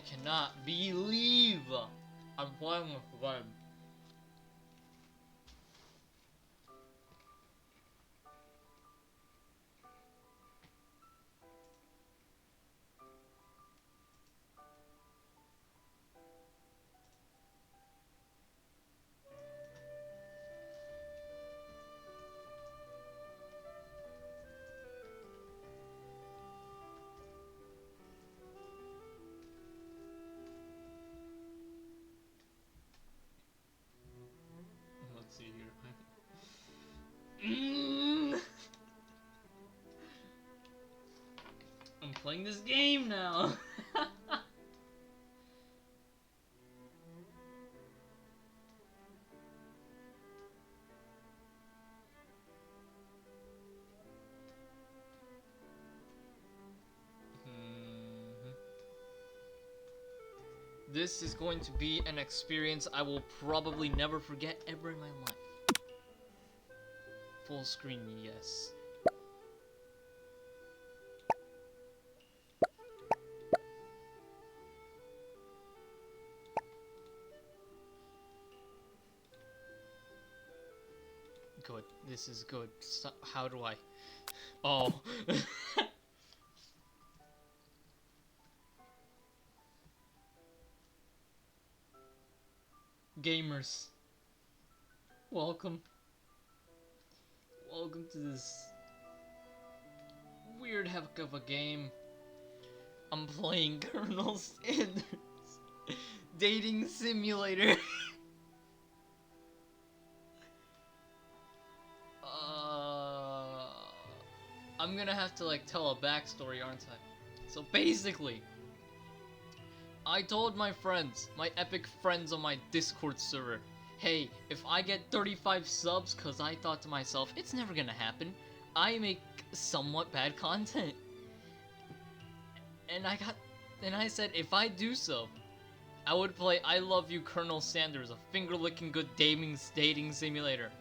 cannot believe I'm playing with them. Let's see here. I'm playing this game now. This is going to be an experience I will probably never forget ever in my life. Full screen, yes. Good. This is good. How do I? Oh. Gamers. Welcome. Welcome to this weird heck of a game. I'm playing Colonel Sanders Dating Simulator. I'm gonna have to like tell a backstory, aren't I? So basically, I told my friends, my epic friends on my Discord server, hey, if I get 35 subs, cause I thought to myself, it's never gonna happen. I make somewhat bad content. And I said, if I do so, I would play I Love You Colonel Sanders, a finger-licking good dating simulator.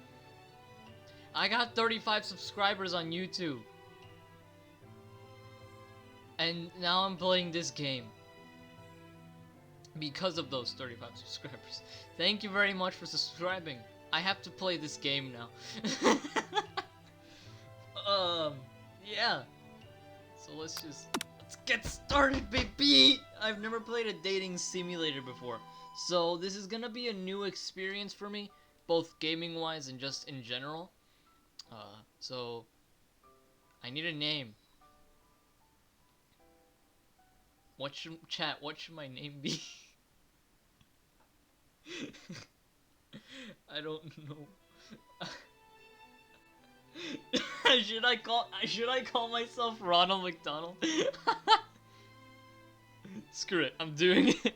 I got 35 subscribers on YouTube. And now I'm playing this game. Because of those 35 subscribers. Thank you very much for subscribing. I have to play this game now. Yeah. So let's get started, baby! I've never played a dating simulator before. So this is gonna be a new experience for me, both gaming-wise and just in general. So I need a name. What should my name be? I don't know. should I call myself Ronald McDonald? Screw it, I'm doing it.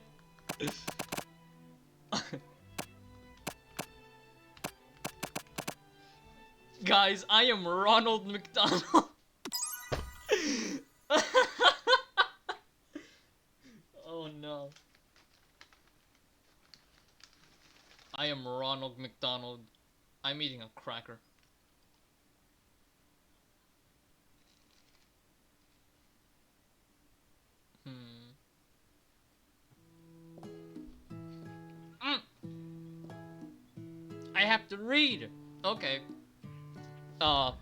Guys, I am Ronald McDonald. Oh no. I am Ronald McDonald. I'm eating a cracker. I have to read. Okay. I'm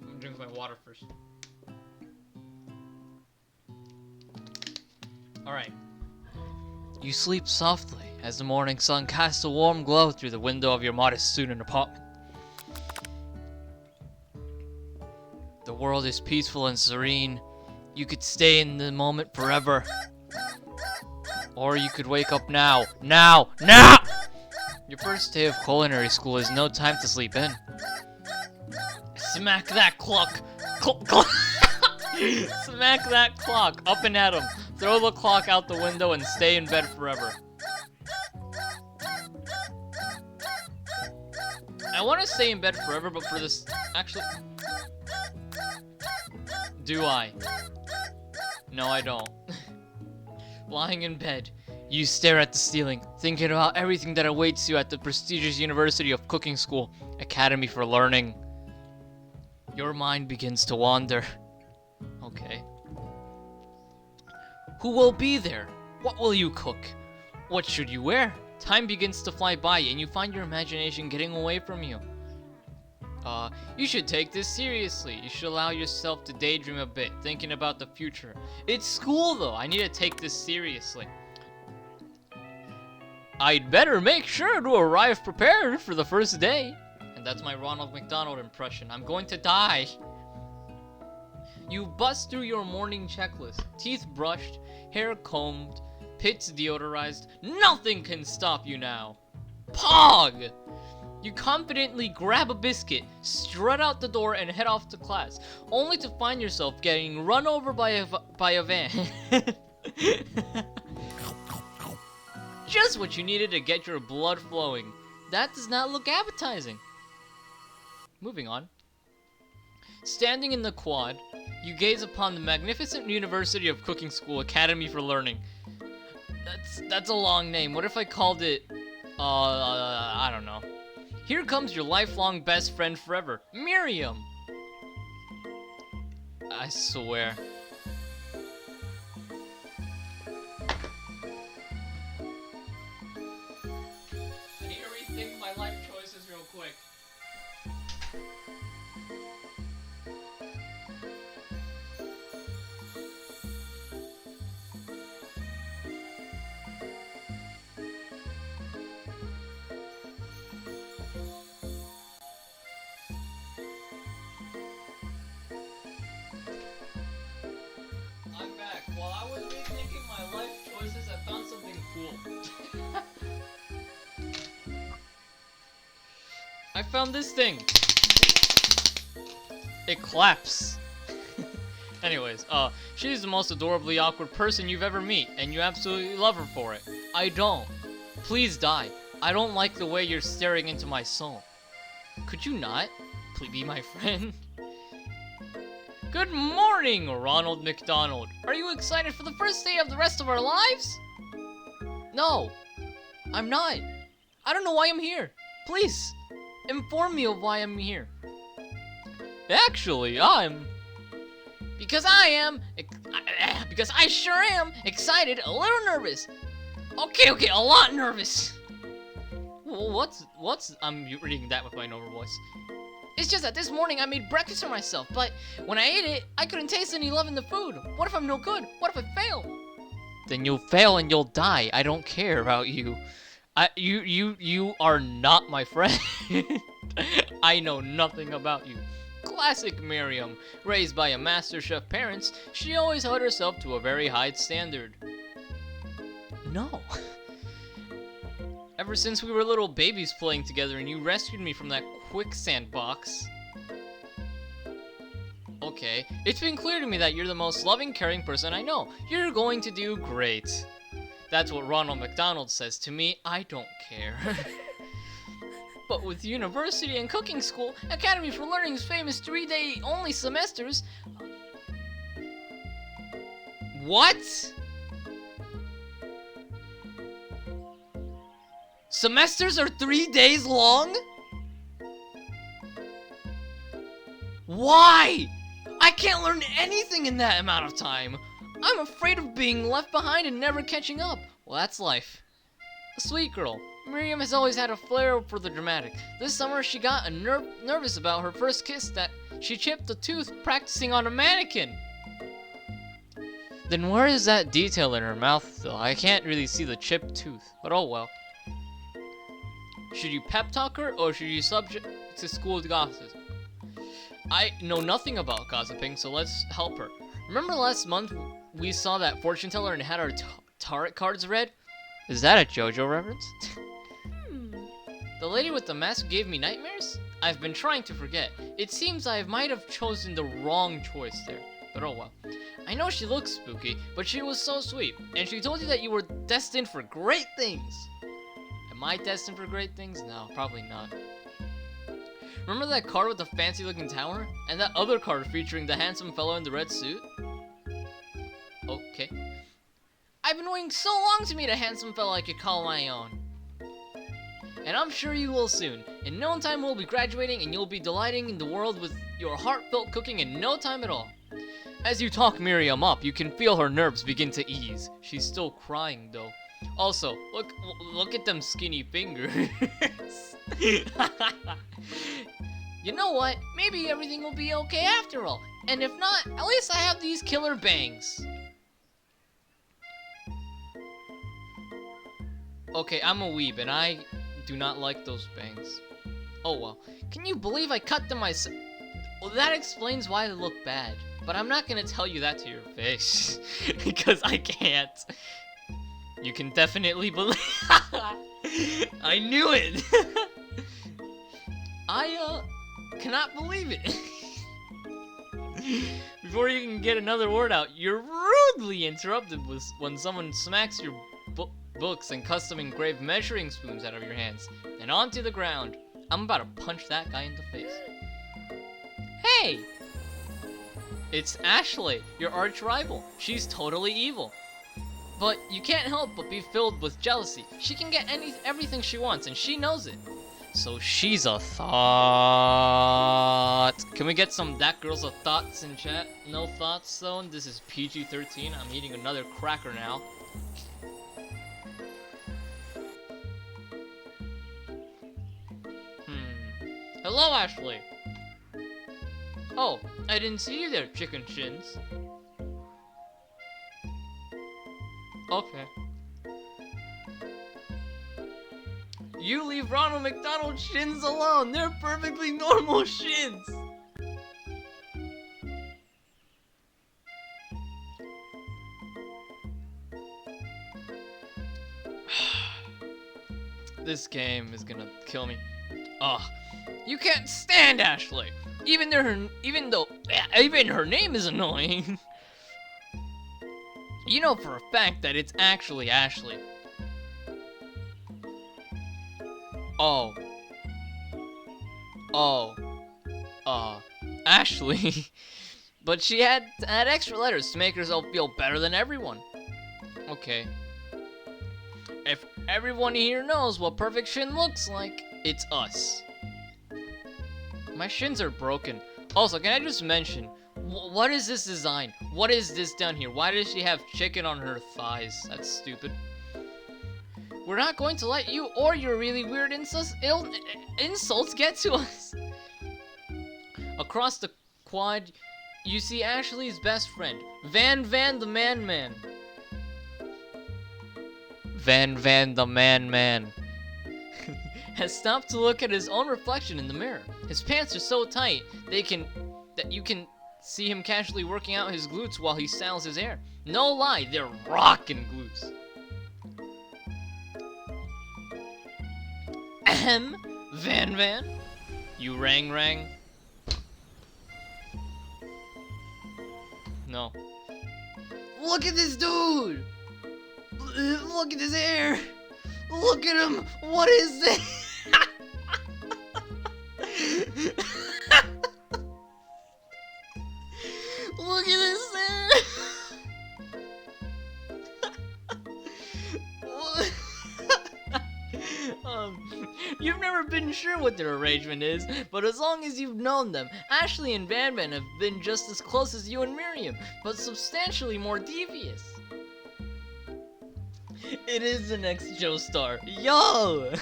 gonna drink my water first. Alright. You sleep softly as the morning sun casts a warm glow through the window of your modest student apartment. The world is peaceful and serene. You could stay in the moment forever. Or you could wake up now. Now! Your first day of culinary school is no time to sleep in. Smack that clock! Smack that clock! Up and at 'em. Throw the clock out the window and stay in bed forever. I want to stay in bed forever, but for this... Actually... Do I? No, I don't. Lying in bed, you stare at the ceiling, thinking about everything that awaits you at the prestigious University of Cooking School, Academy for Learning. Your mind begins to wander. Okay. Who will be there? What will you cook? What should you wear? Time begins to fly by and you find your imagination getting away from you. You should take this seriously. You should allow yourself to daydream a bit, thinking about the future. It's school though, I need to take this seriously. I'd better make sure to arrive prepared for the first day. And that's my Ronald McDonald impression. I'm going to die. You bust through your morning checklist. Teeth brushed, hair combed, pits deodorized. Nothing can stop you now. Pog! You confidently grab a biscuit, strut out the door, and head off to class, only to find yourself getting run over by a van. Just what you needed to get your blood flowing. That does not look appetizing. Moving on. Standing in the quad, you gaze upon the magnificent University of Cooking School Academy for Learning. That's a long name. What if I called it, I don't know. Here comes your lifelong best friend forever, Miriam. I swear. I need to rethink my life choices real quick. I'm back. While I was rethinking my life choices, I found something cool. I found this thing. It claps. Anyways, she's the most adorably awkward person you've ever met, and you absolutely love her for it. I don't. Please die. I don't like the way you're staring into my soul. Could you not? Please be my friend. Good morning, Ronald McDonald. Are you excited for the first day of the rest of our lives? No, I'm not. I don't know why I'm here. Please, inform me of why I'm here. Actually, because I sure am excited, a little nervous. Okay, a lot nervous. I'm reading that with my normal voice. It's just that this morning I made breakfast for myself, but when I ate it, I couldn't taste any love in the food. What if I'm no good? What if I fail? Then you'll fail and you'll die. I don't care about you. You are not my friend. I know nothing about you. Classic Miriam. Raised by a master chef parents, she always held herself to a very high standard. No. Ever since we were little babies playing together and you rescued me from that quicksand box. Okay, it's been clear to me that you're the most loving, caring person I know. You're going to do great. That's what Ronald McDonald says to me. I don't care. But with university and cooking school, Academy for Learning's famous 3-day only semesters... What? Semesters are 3 days long? Why? I can't learn anything in that amount of time. I'm afraid of being left behind and never catching up. Well, that's life. A sweet girl. Miriam has always had a flair for the dramatic. This summer, she got nervous about her first kiss that she chipped a tooth practicing on a mannequin. Then where is that detail in her mouth, though? I can't really see the chipped tooth, but oh well. Should you pep talk her, or should you subject to school gossip? I know nothing about gossiping, so let's help her. Remember last month we saw that fortune teller and had our tarot cards read? Is that a JoJo reference? The lady with the mask gave me nightmares? I've been trying to forget. It seems I might have chosen the wrong choice there, but oh well. I know she looks spooky, but she was so sweet, and she told you that you were destined for great things. Am I destined for great things? No, probably not. Remember that card with the fancy looking tower? And that other card featuring the handsome fellow in the red suit? Okay. I've been waiting so long to meet a handsome fellow I could call my own. And I'm sure you will soon. In no time we'll be graduating and you'll be delighting in the world with your heartfelt cooking in no time at all. As you talk Miriam up, you can feel her nerves begin to ease. She's still crying though. Also, look at them skinny fingers. You know what? Maybe everything will be okay after all. And if not, at least I have these killer bangs. Okay, I'm a weeb and I do not like those bangs. Oh well. Can you believe I cut them myself? Well, that explains why they look bad. But I'm not gonna tell you that to your face. Because I can't. You can definitely believe. I knew it. I cannot believe it. Before you can get another word out, you're rudely interrupted when someone smacks your books and custom engraved measuring spoons out of your hands and onto the ground. I'm about to punch that guy in the face. Hey! It's Ashley, your arch rival. She's totally evil. But you can't help but be filled with jealousy. She can get everything she wants, and she knows it. So she's a thought. Can we get some that girl's a thoughts in chat? No thoughts zone. This is PG-13. I'm eating another cracker now. Hello, Ashley. Oh, I didn't see you there, chicken shins. Okay. You leave Ronald McDonald's shins alone. They're perfectly normal shins. This game is gonna kill me. Ugh. You can't stand Ashley. Even though her name is annoying. You know for a fact that it's actually Ashley. Ashley. But she had to add extra letters to make herself feel better than everyone. Okay. If everyone here knows what perfect shin looks like, it's us. My shins are broken. Also, can I just mention, what is this design? What is this down here? Why does she have chicken on her thighs? That's stupid. We're not going to let you or your really weird insults get to us. Across the quad, you see Ashley's best friend, Van the Man. Van the Man. Has stopped to look at his own reflection in the mirror. His pants are so tight that you can see him casually working out his glutes while he styles his hair. No lie, they're rockin' glutes. Ahem, Van. You rang. No. Look at this dude! Look at his hair! Look at him! What is this? Look at this hair! You've never been sure what their arrangement is, but as long as you've known them, Ashley and Van have been just as close as you and Miriam, but substantially more devious. It is the next Joestar. Yo!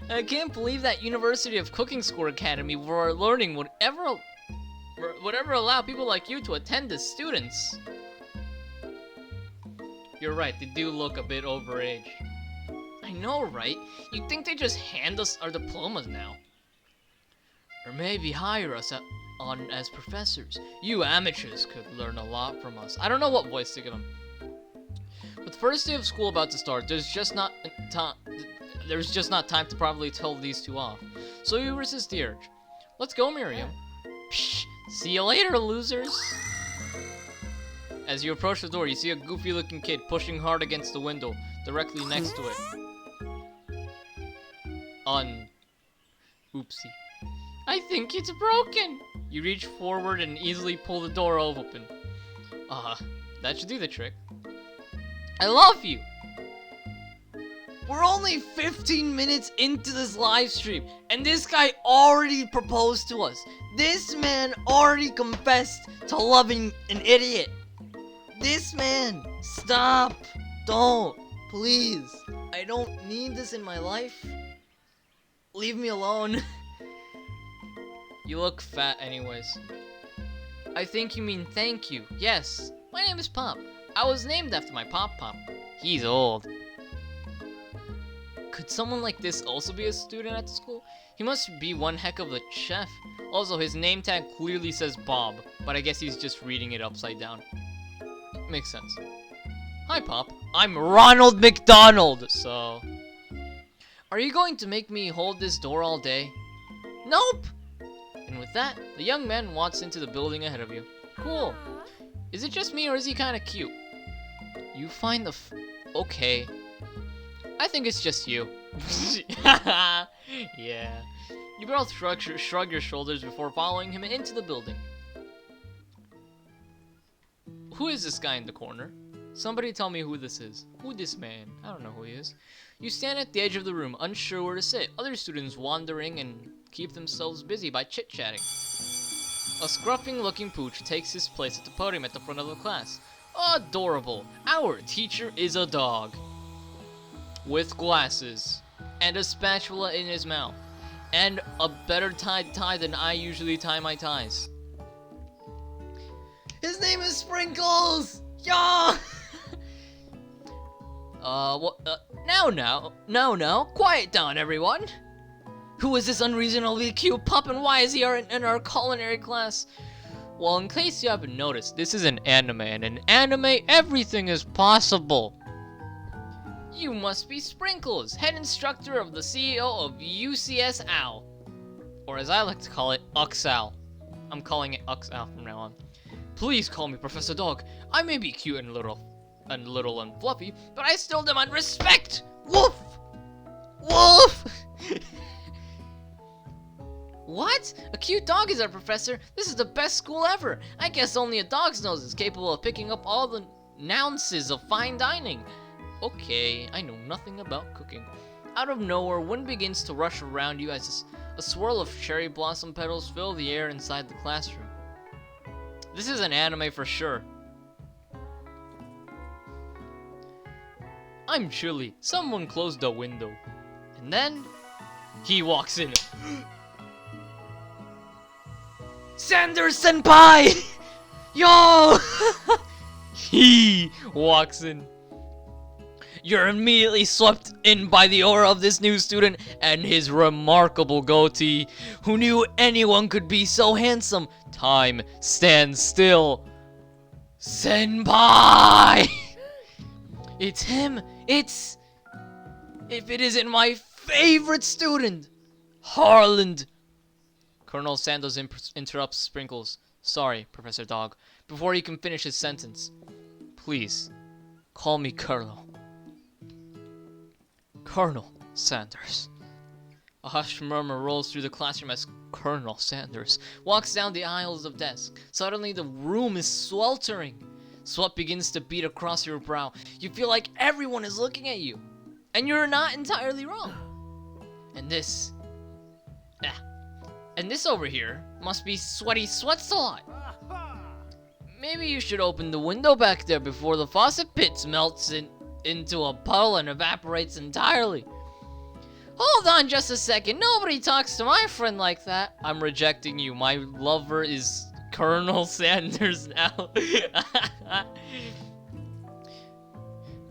I can't believe that University of Cooking School Academy where learning would ever allow people like you to attend as students. You're right, they do look a bit overaged. I know, right? You'd think they just hand us our diplomas now. Or maybe hire us on as professors. You amateurs could learn a lot from us. I don't know what voice to give them. With the first day of school about to start, there's just not time to properly tell these two off. So you resist the urge. Let's go, Miriam. Psh, see you later, losers. As you approach the door, you see a goofy-looking kid pushing hard against the window, directly next to it. Oopsie. I think it's broken. You reach forward and easily pull the door open. That should do the trick. I love you. We're only 15 minutes into this live stream, and this guy already proposed to us. This man already confessed to loving an idiot. This man, stop. Don't. Please. I don't need this in my life. Leave me alone. You look fat anyways. I think you mean thank you. Yes. My name is Pop. I was named after my Pop. He's old. Could someone like this also be a student at the school? He must be one heck of a chef. Also, his name tag clearly says Bob, but I guess he's just reading it upside down. Makes sense. Hi, Pop. I'm Ronald McDonald, so... Are you going to make me hold this door all day? Nope! And with that, the young man walks into the building ahead of you. Cool. Is it just me, or is he kinda cute? You find the okay. I think it's just you. Yeah. You both shrug your shoulders before following him into the building. Who is this guy in the corner? Somebody tell me who this is. Who this man? I don't know who he is. You stand at the edge of the room, unsure where to sit. Other students wandering and keep themselves busy by chit-chatting. A scruffy-looking pooch takes his place at the podium at the front of the class. Adorable. Our teacher is a dog. With glasses. And a spatula in his mouth. And a better tied tie than I usually tie my ties. His name is Sprinkles! Yeah! Now, quiet down, everyone! Who is this unreasonably cute pup, and why is he in our culinary class? Well, in case you haven't noticed, this is an anime, and in anime, everything is possible. You must be Sprinkles, head instructor of the CEO of UCS Owl. Or as I like to call it, UXAL. I'm calling it UXAL from now on. Please call me Professor Dog. I may be cute and little and fluffy, but I still demand respect! Woof! Woof! What? A cute dog is our professor? This is the best school ever! I guess only a dog's nose is capable of picking up all the nuances of fine dining. Okay, I know nothing about cooking. Out of nowhere, wind begins to rush around you as a swirl of cherry blossom petals fill the air inside the classroom. This is an anime for sure. I'm chilly. Someone closed the window. And then, he walks in. Sanders Senpai! Yo! He walks in. You're immediately swept in by the aura of this new student and his remarkable goatee. Who knew anyone could be so handsome? Time stands still. Senpai! It's him. If it isn't my favorite student, Harland. Colonel Sandoz interrupts Sprinkles. Sorry, Professor Dog. Before he can finish his sentence, please, call me Colonel. Colonel Sanders. A hushed murmur rolls through the classroom as Colonel Sanders walks down the aisles of desks. Suddenly, the room is sweltering. Sweat begins to beat across your brow. You feel like everyone is looking at you. And you're not entirely wrong. And this over here must be Sweaty Sweatsalot. Maybe you should open the window back there before the faucet pits melts into a puddle and evaporates entirely. Hold on just a second. Nobody talks to my friend like that. I'm rejecting you. My lover is Colonel Sanders now.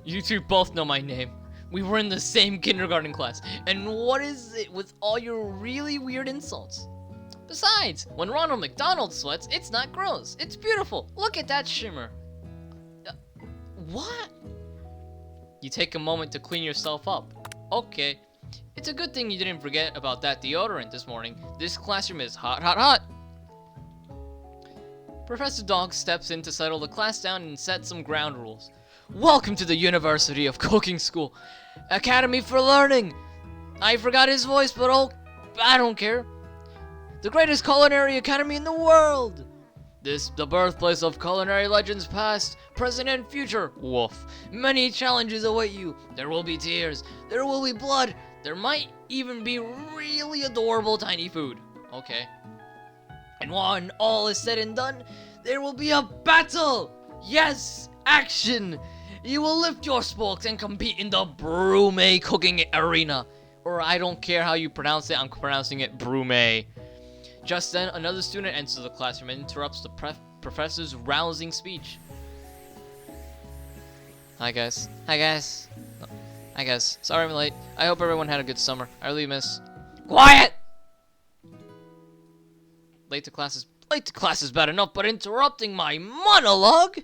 You two both know my name. We were in the same kindergarten class. And what is it with all your really weird insults? Besides, when Ronald McDonald sweats, it's not gross. It's beautiful. Look at that shimmer. What? You take a moment to clean yourself up. Okay. It's a good thing you didn't forget about that deodorant this morning. This classroom is hot, hot, hot. Professor Dog steps in to settle the class down and set some ground rules. Welcome to the University of Cooking School. Academy for Learning. I forgot his voice, but I don't care. The greatest culinary academy in the world. This, the birthplace of culinary legends past, present, and future. Woof. Many challenges await you. There will be tears. There will be blood. There might even be really adorable tiny food. Okay. And when all is said and done, there will be a battle! Yes! Action! You will lift your spokes and compete in the Brume cooking arena. Or I don't care how you pronounce it, I'm pronouncing it Brume. Just then, another student enters the classroom and interrupts the professor's rousing speech. Hi guys. Hi guys. Oh, hi guys. Sorry I'm late. I hope everyone had a good summer. I really miss... Quiet! Late to class is bad enough, but interrupting my monologue?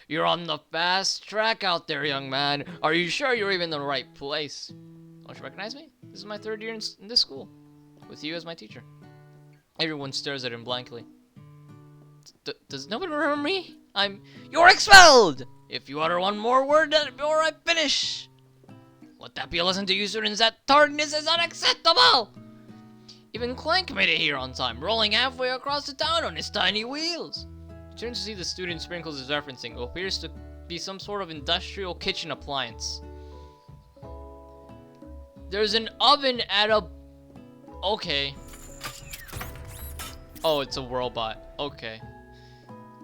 You're on the fast track out there, young man. Are you sure you're even in the right place? Don't you recognize me? This is my 3rd year in this school, with you as my teacher. Everyone stares at him blankly. Does nobody remember me? You're expelled! If you utter one more word before I finish. Let that be a lesson to you students that tardiness is unacceptable! Even Clank made it here on time, rolling halfway across the town on his tiny wheels. You turn to see the student Sprinkles is referencing, what appears to be some sort of industrial kitchen appliance. There's an oven at a... Okay. Oh, it's a robot. Okay.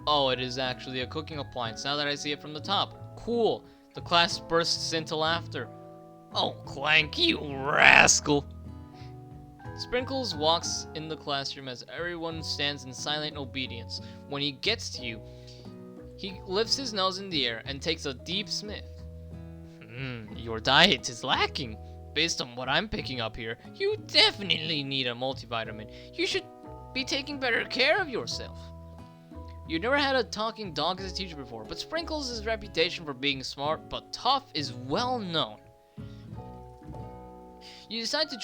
Oh, it is actually a cooking appliance, now that I see it from the top. Cool. The class bursts into laughter. Oh, Clank, you rascal. Sprinkles walks in the classroom as everyone stands in silent obedience. When he gets to you, he lifts his nose in the air and takes a deep sniff. Your diet is lacking. Based on what I'm picking up here, you definitely need a multivitamin. You should be taking better care of yourself. You never had a talking dog as a teacher before, but Sprinkles' reputation for being smart but tough is well known. You decided to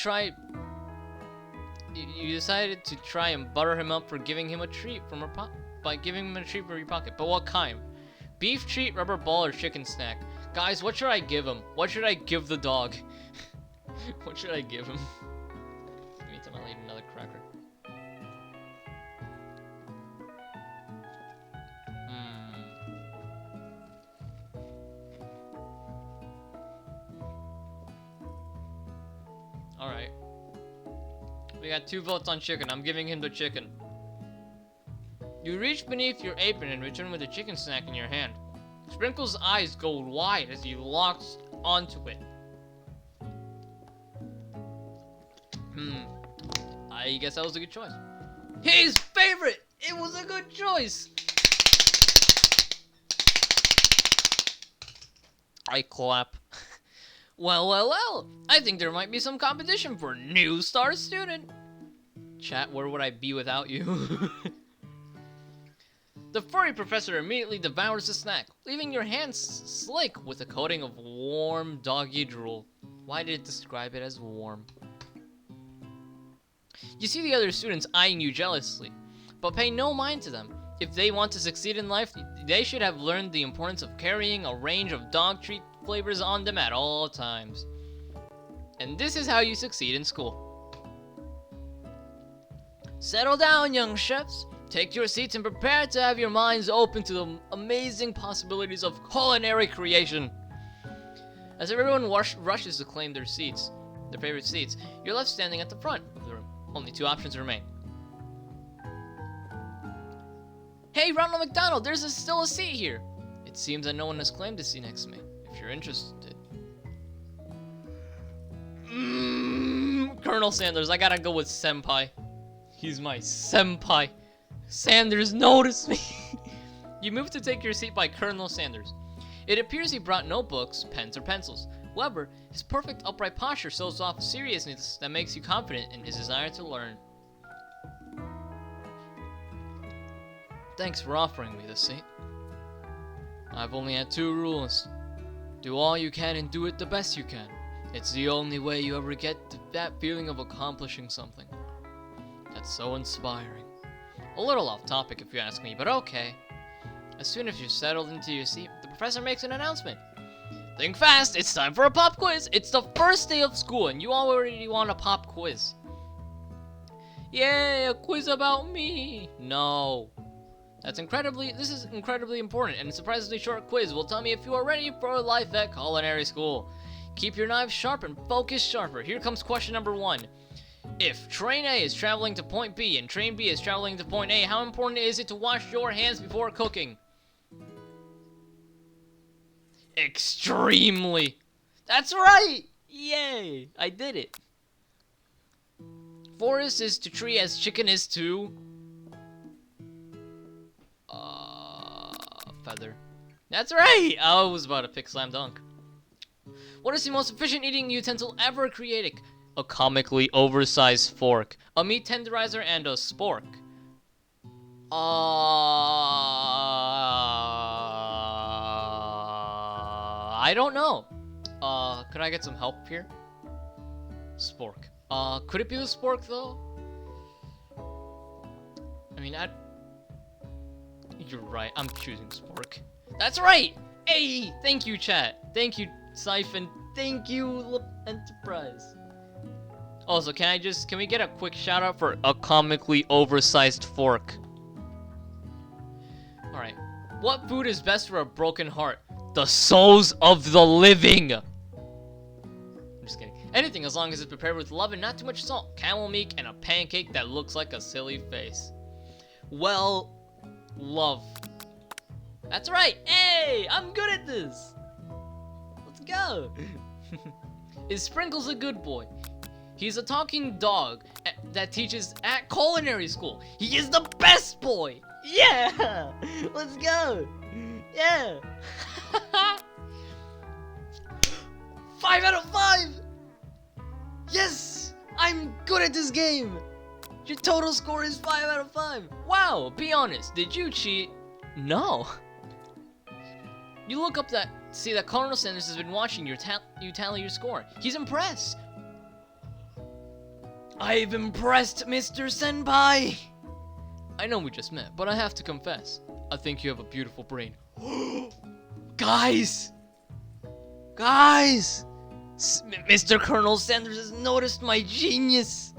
try and butter him up for giving him a treat from your pocket. But what kind? Beef treat, rubber ball, or chicken snack? Guys, what should I give him? What should I give the dog? What should I give him? Anytime I eat another cracker. Alright. We got 2 votes on chicken. I'm giving him the chicken. You reach beneath your apron and return with a chicken snack in your hand. Sprinkle's eyes go wide as he locks onto it. I guess that was a good choice. His favorite! It was a good choice! I clap. Well. I think there might be some competition for new star student. Chat, where would I be without you? The furry professor immediately devours the snack, leaving your hands slick with a coating of warm doggy drool. Why did it describe it as warm? You see the other students eyeing you jealously, but pay no mind to them. If they want to succeed in life, they should have learned the importance of carrying a range of dog treat flavors on them at all times. And this is how you succeed in school. Settle down, young chefs. Take your seats and prepare to have your minds open to the amazing possibilities of culinary creation. As everyone rushes to claim their favorite seats, you're left standing at the front of the room. Only 2 options remain. Hey, Ronald McDonald, there's still a seat here. It seems that no one has claimed a seat next to me. If you're interested. Colonel Sanders, I gotta go with Senpai. He's my senpai. Sanders, notice me. You move to take your seat by Colonel Sanders. It appears he brought no books, pens, or pencils. However, his perfect upright posture shows off seriousness that makes you confident in his desire to learn. Thanks for offering me this seat. I've only had 2 rules. Do all you can and do it the best you can. It's the only way you ever get that feeling of accomplishing something. That's so inspiring. A little off topic if you ask me, but okay. As soon as you're settled into your seat, the professor makes an announcement. Think fast, it's time for a pop quiz. It's the first day of school and you already want a pop quiz. Yay, a quiz about me. No. This is incredibly important, and a surprisingly short quiz will tell me if you are ready for life at culinary school. Keep your knives sharp and focus sharper. Here comes question number 1. If train A is traveling to point B and train B is traveling to point A, how important is it to wash your hands before cooking? Extremely. That's right! Yay! I did it. Forest is to tree as chicken is to... feather. That's right! I was about to pick slam dunk. What is the most efficient eating utensil ever created? A comically oversized fork, a meat tenderizer, and a spork. I don't know. Could I get some help here? Spork. Could it be the spork though? I mean, you're right, I'm choosing spork. That's right! Hey! Thank you, chat. Thank you, Siphon. Thank you, Enterprise. Also, can we get a quick shout out for a comically oversized fork? Alright. What food is best for a broken heart? The souls of the living! I'm just kidding. Anything as long as it's prepared with love and not too much salt. Camel meat and a pancake that looks like a silly face. Well, love. That's right! Hey! I'm good at this! Let's go! Is Sprinkles a good boy? He's a talking dog that teaches at culinary school. He is the best boy! Yeah! Let's go! Yeah! 5 out of 5! Yes! I'm good at this game! Your total score is 5 out of 5. Wow, be honest, did you cheat? No. You look up see that Colonel Sanders has been watching you tally your score. He's impressed. I've impressed Mr. Senpai. I know we just met, but I have to confess, I think you have a beautiful brain. Guys! Guys! Mr. Colonel Sanders has noticed my genius.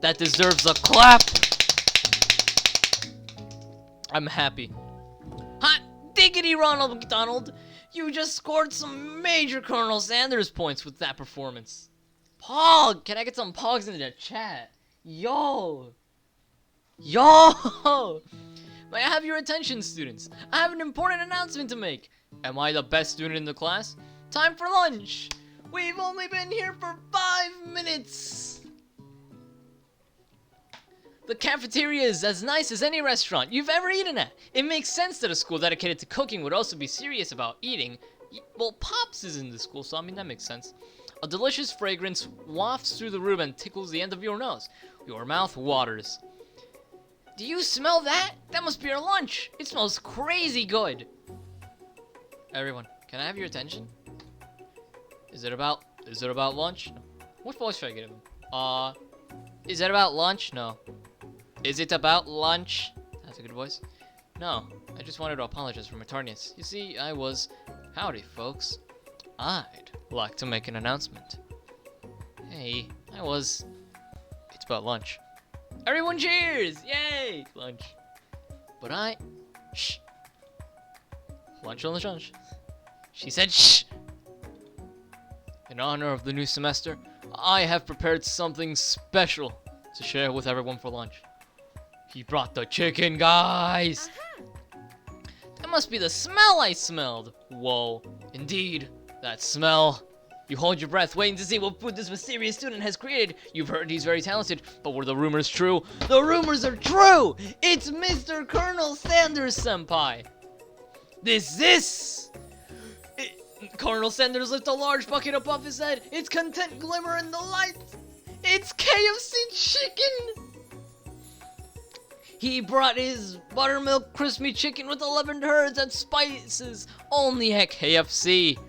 That deserves a clap. I'm happy. Hot diggity, Ronald McDonald! You just scored some major Colonel Sanders points with that performance. Pog! Can I get some pogs in the chat? Yo! Yo! May I have your attention, students? I have an important announcement to make. Am I the best student in the class? Time for lunch! We've only been here for 5 minutes! The cafeteria is as nice as any restaurant you've ever eaten at. It makes sense that a school dedicated to cooking would also be serious about eating. Well, Pops is in the school, so I mean that makes sense. A delicious fragrance wafts through the room and tickles the end of your nose. Your mouth waters. Do you smell that? That must be our lunch. It smells crazy good. Everyone, can I have your attention? Is it about lunch? No. What voice should I give him? Is it about lunch? No. Is it about lunch? That's a good voice. No, I just wanted to apologize for my tardiness. You see, howdy folks. I'd like to make an announcement. Hey, it's about lunch. Everyone cheers! Yay! Lunch. But shh. Lunch on the lunch. She said shh. In honor of the new semester, I have prepared something special to share with everyone for lunch. He brought the chicken, guys! That must be the smell I smelled. Whoa, indeed, that smell. You hold your breath, waiting to see what food this mysterious student has created. You've heard he's very talented, but were the rumors true? The rumors are true! It's Mr. Colonel Sanders Senpai! Colonel Sanders lifts a large bucket above his head. Its content glimmer in the lights. It's KFC chicken! He brought his buttermilk crispy chicken with 11 herbs and spices only at KFC.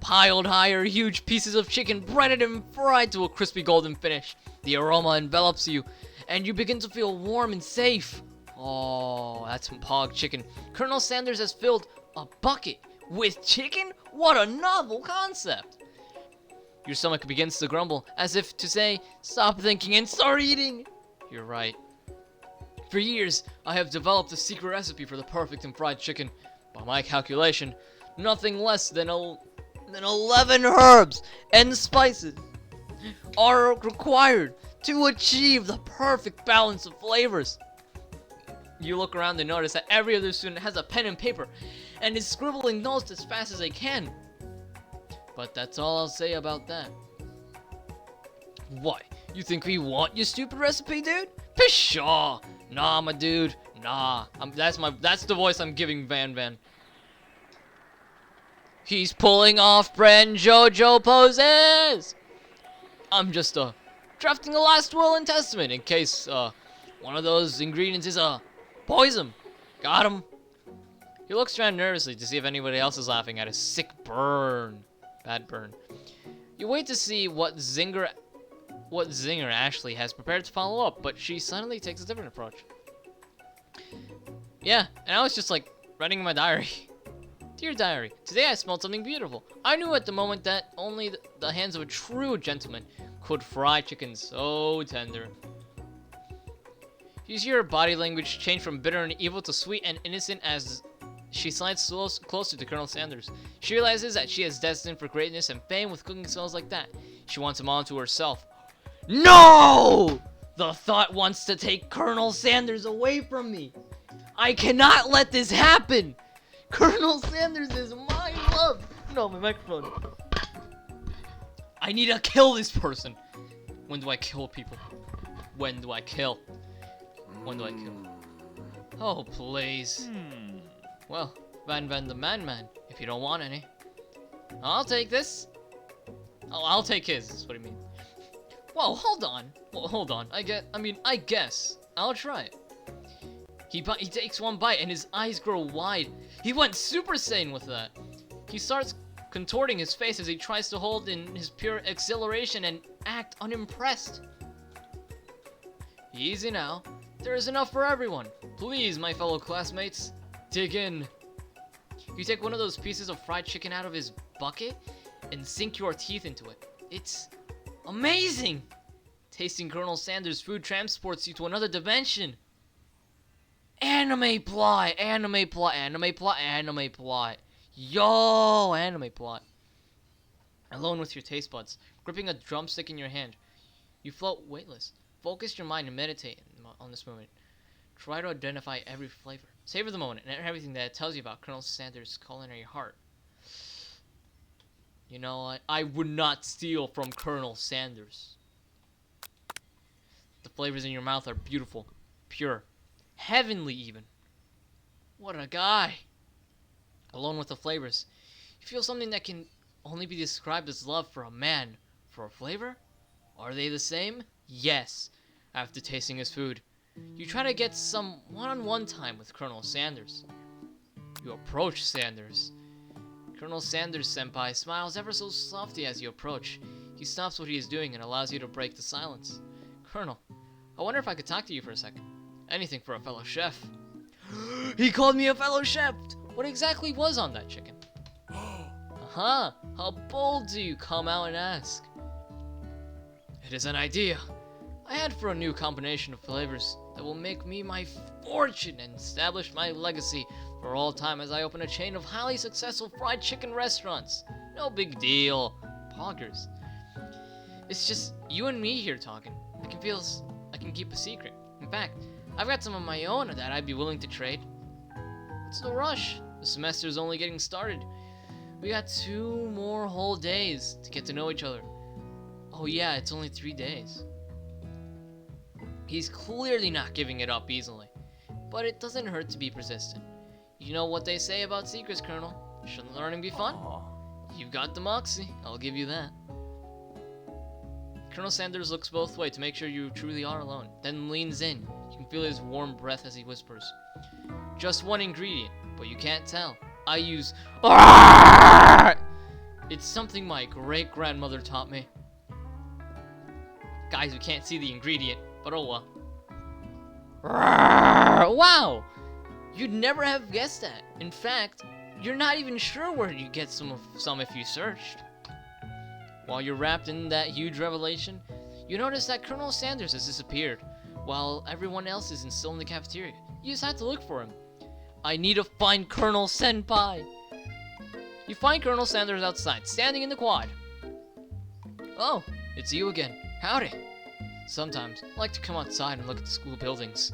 Piled higher, huge pieces of chicken breaded and fried to a crispy golden finish. The aroma envelops you, and you begin to feel warm and safe. Oh, that's some Pog chicken. Colonel Sanders has filled a bucket with chicken? What a novel concept! Your stomach begins to grumble, as if to say, stop thinking and start eating! You're right. For years, I have developed a secret recipe for the perfect and fried chicken. By my calculation, nothing less than 11 herbs and spices are required to achieve the perfect balance of flavors. You look around and notice that every other student has a pen and paper and is scribbling notes as fast as they can. But that's all I'll say about that. Why? You think we want your stupid recipe, dude? Pshaw! Nah, my dude. Nah. That's the voice I'm giving Van Van. He's pulling off Bren JoJo poses! I'm just, drafting the last will and testament in case, one of those ingredients is, poison. Got him. He looks around nervously to see if anybody else is laughing at his sick burn. Bad burn. You wait to see what Zinger Ashley has prepared to follow up, but she suddenly takes a different approach. Yeah, and I was just like, writing in my diary. Dear diary, today I smelled something beautiful. I knew at the moment that only the hands of a true gentleman could fry chicken so tender. You see her body language change from bitter and evil to sweet and innocent as she slides closer to Colonel Sanders. She realizes that she is destined for greatness and fame with cooking skills like that. She wants him all to herself. No! The thought wants to take Colonel Sanders away from me. I cannot let this happen. Colonel Sanders is my love. No, my microphone. I need to kill this person. When do I kill people? When do I kill? When do I kill? Oh, please. Well, Van Van the Man, if you don't want any. I'll take this. Oh, I'll take his, is what I mean. Whoa, hold on. Well, hold on. I guess. I'll try it. He takes one bite and his eyes grow wide. He went Super Saiyan with that. He starts contorting his face as he tries to hold in his pure exhilaration and act unimpressed. Easy now. There is enough for everyone. Please, my fellow classmates, dig in. You take one of those pieces of fried chicken out of his bucket and sink your teeth into it. It's amazing! Tasting Colonel Sanders' food transports you to another dimension. Anime plot, anime plot, anime plot, anime plot. Yo, anime plot. Alone with your taste buds, gripping a drumstick in your hand, you float weightless. Focus your mind and meditate on this moment. Try to identify every flavor. Savor the moment and everything that it tells you about Colonel Sanders' culinary heart. You know what? I would not steal from Colonel Sanders. The flavors in your mouth are beautiful, pure, heavenly even. What a guy. Alone with the flavors, you feel something that can only be described as love for a man. For a flavor? Are they the same? Yes. After tasting his food, you try to get some one-on-one time with Colonel Sanders. You approach Sanders. Colonel Sanders senpai smiles ever so softly as you approach. He stops what he is doing and allows you to break the silence. Colonel, I wonder if I could talk to you for a second. Anything for a fellow chef. He called me a fellow chef! What exactly was on that chicken? How bold do you come out and ask? It is an idea I had for a new combination of flavors that will make me my fortune and establish my legacy for all time as I open a chain of highly successful fried chicken restaurants. No big deal. Poggers. It's just you and me here talking. I can keep a secret. In fact, I've got some of my own that I'd be willing to trade. What's the rush? The semester's only getting started. We got 2 more whole days to get to know each other. Oh yeah, it's only 3 days. He's clearly not giving it up easily, but it doesn't hurt to be persistent. You know what they say about secrets, Colonel. Shouldn't learning be fun? You've got the moxie, I'll give you that. Colonel Sanders looks both ways to make sure you truly are alone, then leans in. You can feel his warm breath as he whispers. Just one ingredient, but you can't tell. I use... It's something my great-grandmother taught me. Guys, we can't see the ingredient, but oh well. Wow! You'd never have guessed that. In fact, you're not even sure where you'd get some if you searched. While you're wrapped in that huge revelation, you notice that Colonel Sanders has disappeared. while everyone else is still in the cafeteria. You just have to look for him. I need to find Colonel Senpai. You find Colonel Sanders outside, standing in the quad. Oh, it's you again. Howdy. Sometimes, I like to come outside and look at the school buildings.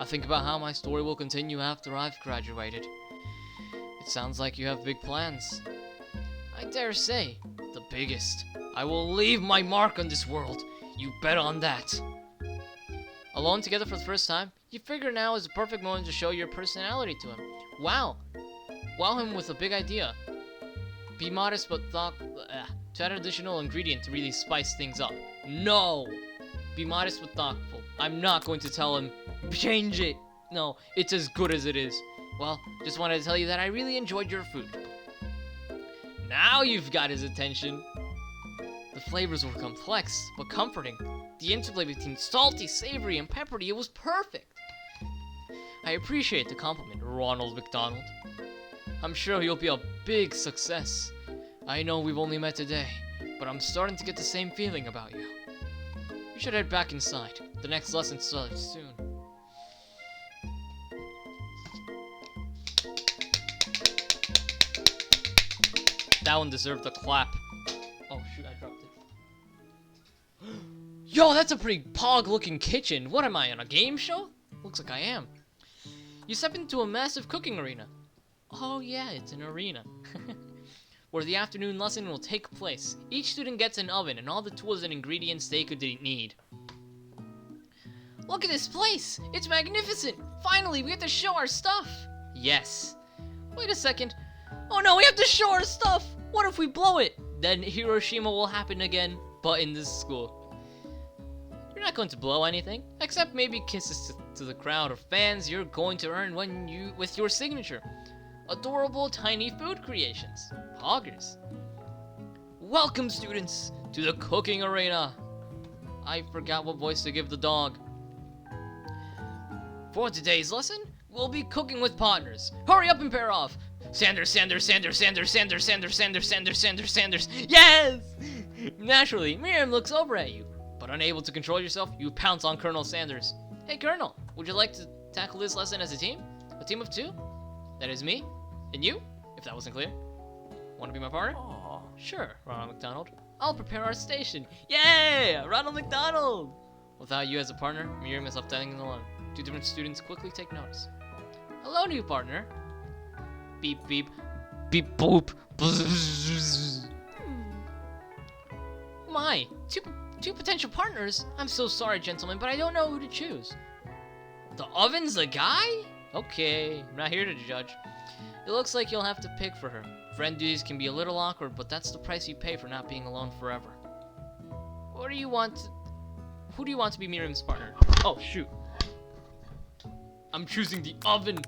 I think about how my story will continue after I've graduated. It sounds like you have big plans. I dare say, the biggest. I will leave my mark on this world. You bet on that. Alone together for the first time, you figure now is the perfect moment to show your personality to him. Wow him with a big idea. Be modest but to add additional ingredient to really spice things up. No! Be modest but thoughtful. I'm not going to tell him, change it. No, it's as good as it is. Well, just wanted to tell you that I really enjoyed your food. Now you've got his attention. The flavors were complex, but comforting. The interplay between salty, savory, and peppery, it was perfect. I appreciate the compliment, Ronald McDonald. I'm sure you'll be a big success. I know we've only met today, but I'm starting to get the same feeling about you. You should head back inside. The next lesson starts soon. That one deserved a clap. Oh shoot, I dropped it. Yo, that's a pretty pog-looking kitchen. What am I, on a game show? Looks like I am. You step into a massive cooking arena. Oh yeah, it's an arena. Where the afternoon lesson will take place. Each student gets an oven and all the tools and ingredients they could need. Look at this place! It's magnificent! Finally, we have to show our stuff! Yes. Wait a second. Oh no, we have to show our stuff! What if we blow it? Then Hiroshima will happen again, but in this school. You're not going to blow anything, except maybe kisses to the crowd of fans you're going to earn with your signature. Adorable tiny food creations. Poggers. Welcome, students, to the cooking arena. I forgot what voice to give the dog. For today's lesson, we'll be cooking with partners. Hurry up and pair off. Sanders, Sanders, Sanders, Sanders, Sanders, Sanders, Sanders, Sanders, Sanders, Sanders. Yes! Naturally, Miriam looks over at you, but unable to control yourself, you pounce on Colonel Sanders. Hey, Colonel, would you like to tackle this lesson as a team? A team of two? That is me. And you? If that wasn't clear. Want to be my partner? Aww. Sure, Ronald McDonald. I'll prepare our station. Yay! Ronald McDonald! Without you as a partner, Miriam is left standing alone. Two different students quickly take notice. Hello, new partner. Beep, beep. Beep, boop. My, two potential partners? I'm so sorry, gentlemen, but I don't know who to choose. The oven's the guy? Okay, I'm not here to judge. It looks like you'll have to pick for her. Friend duties can be a little awkward, but that's the price you pay for not being alone forever. Who do you want to be Miriam's partner? Oh, shoot. I'm choosing the oven.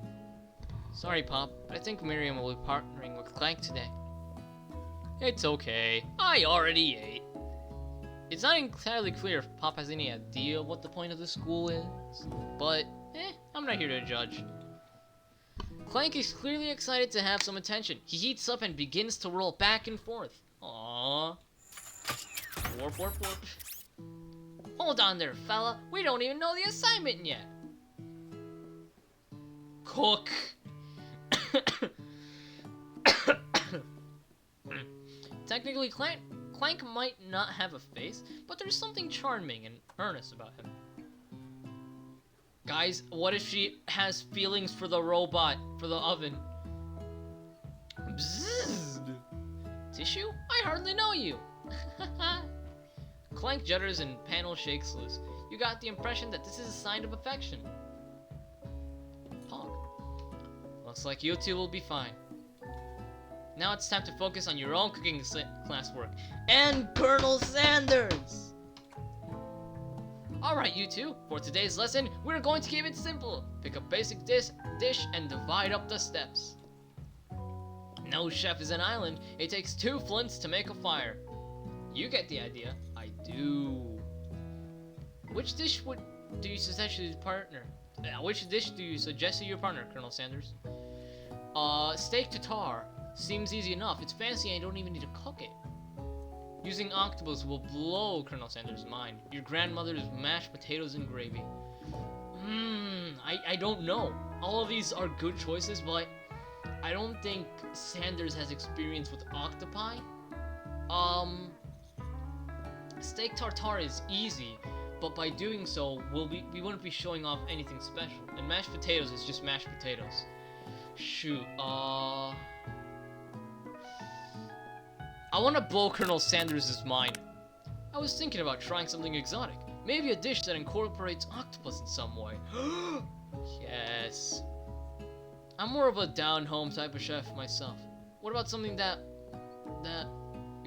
Sorry, Pop, but I think Miriam will be partnering with Clank today. It's okay. I already ate. It's not entirely clear if Pop has any idea what the point of the school is, but, I'm not here to judge. Clank is clearly excited to have some attention. He heats up and begins to roll back and forth. Aww. Warp, warp, warp. Hold on there, fella. We don't even know the assignment yet. Cook. Technically, Clank might not have a face, but there's something charming and earnest about him. Guys, what if she has feelings for the robot, for the oven? Bzzz. Tissue? I hardly know you. Clank judders and panel shakes loose. You got the impression that this is a sign of affection. Pog. Looks like you two will be fine. Now it's time to focus on your own cooking classwork. And Colonel Sanders! Alright, you two, for today's lesson, we're going to keep it simple. Pick a basic dish and divide up the steps. No chef is an island. It takes 2 flints to make a fire. You get the idea. I do. Which dish do you suggest to your partner? Which dish do you suggest to your partner, Colonel Sanders? Steak tartare. Seems easy enough. It's fancy and you don't even need to cook it. Using octopus will blow Colonel Sanders' mind. Your grandmother's mashed potatoes and gravy. I don't know. All of these are good choices, but I don't think Sanders has experience with octopi. Steak tartare is easy, but by doing so, we wouldn't be showing off anything special. And mashed potatoes is just mashed potatoes. Shoot, I want to blow Colonel Sanders' mind. I was thinking about trying something exotic. Maybe a dish that incorporates octopus in some way. Yes. I'm more of a down-home type of chef myself. What about something that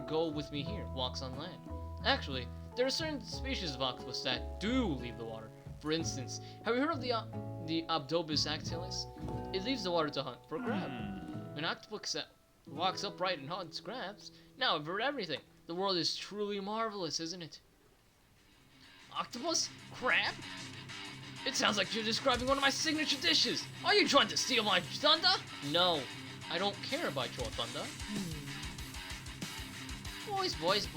go with me here, walks on land? Actually, there are certain species of octopus that do leave the water. For instance, have you heard of the Abdobus actilis? It leaves the water to hunt for crab. An octopus that walks upright and hunts crabs. Now I've heard everything. The world is truly marvelous, isn't it? Octopus? Crab? It sounds like you're describing one of my signature dishes. Are you trying to steal my thunder? No, I don't care about your thunder. Boys. What's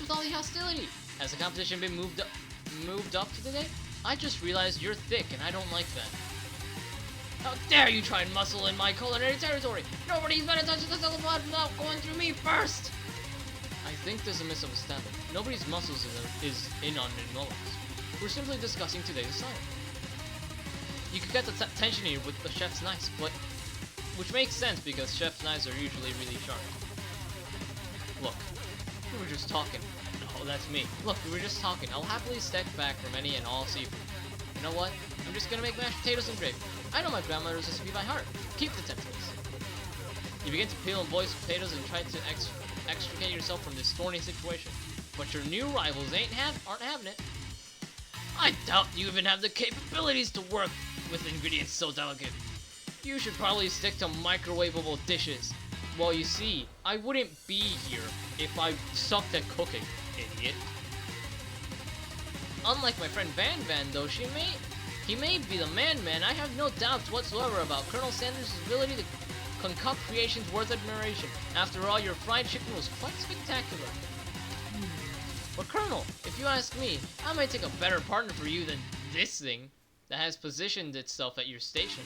with all the hostility? Has the competition been moved up to today? I just realized you're thick and I don't like that. How dare you try and muscle in my culinary territory? Nobody's better touching the cellophane without going through me first! I think there's a misunderstanding. Nobody's muscles is in on Ninolas. We're simply discussing today's assignment. You could get the tension here with the chef's knives, but which makes sense because chef's knives are usually really sharp. Look, we were just talking. No, that's me. Look, we were just talking. I'll happily step back from any and all seafood. You know what? I'm just gonna make mashed potatoes and gravy. I know my grandmother's recipe by heart. Keep the tentacles. You begin to peel and boil potatoes and try to extricate yourself from this thorny situation. But your new rivals aren't having it. I doubt you even have the capabilities to work with ingredients so delicate. You should probably stick to microwavable dishes. Well, you see, I wouldn't be here if I sucked at cooking, idiot. Unlike my friend Van, though, he may be the man, I have no doubts whatsoever about Colonel Sanders' ability to concoct creations worth admiration. After all, your fried chicken was quite spectacular. But Colonel, if you ask me, I might take a better partner for you than this thing that has positioned itself at your station.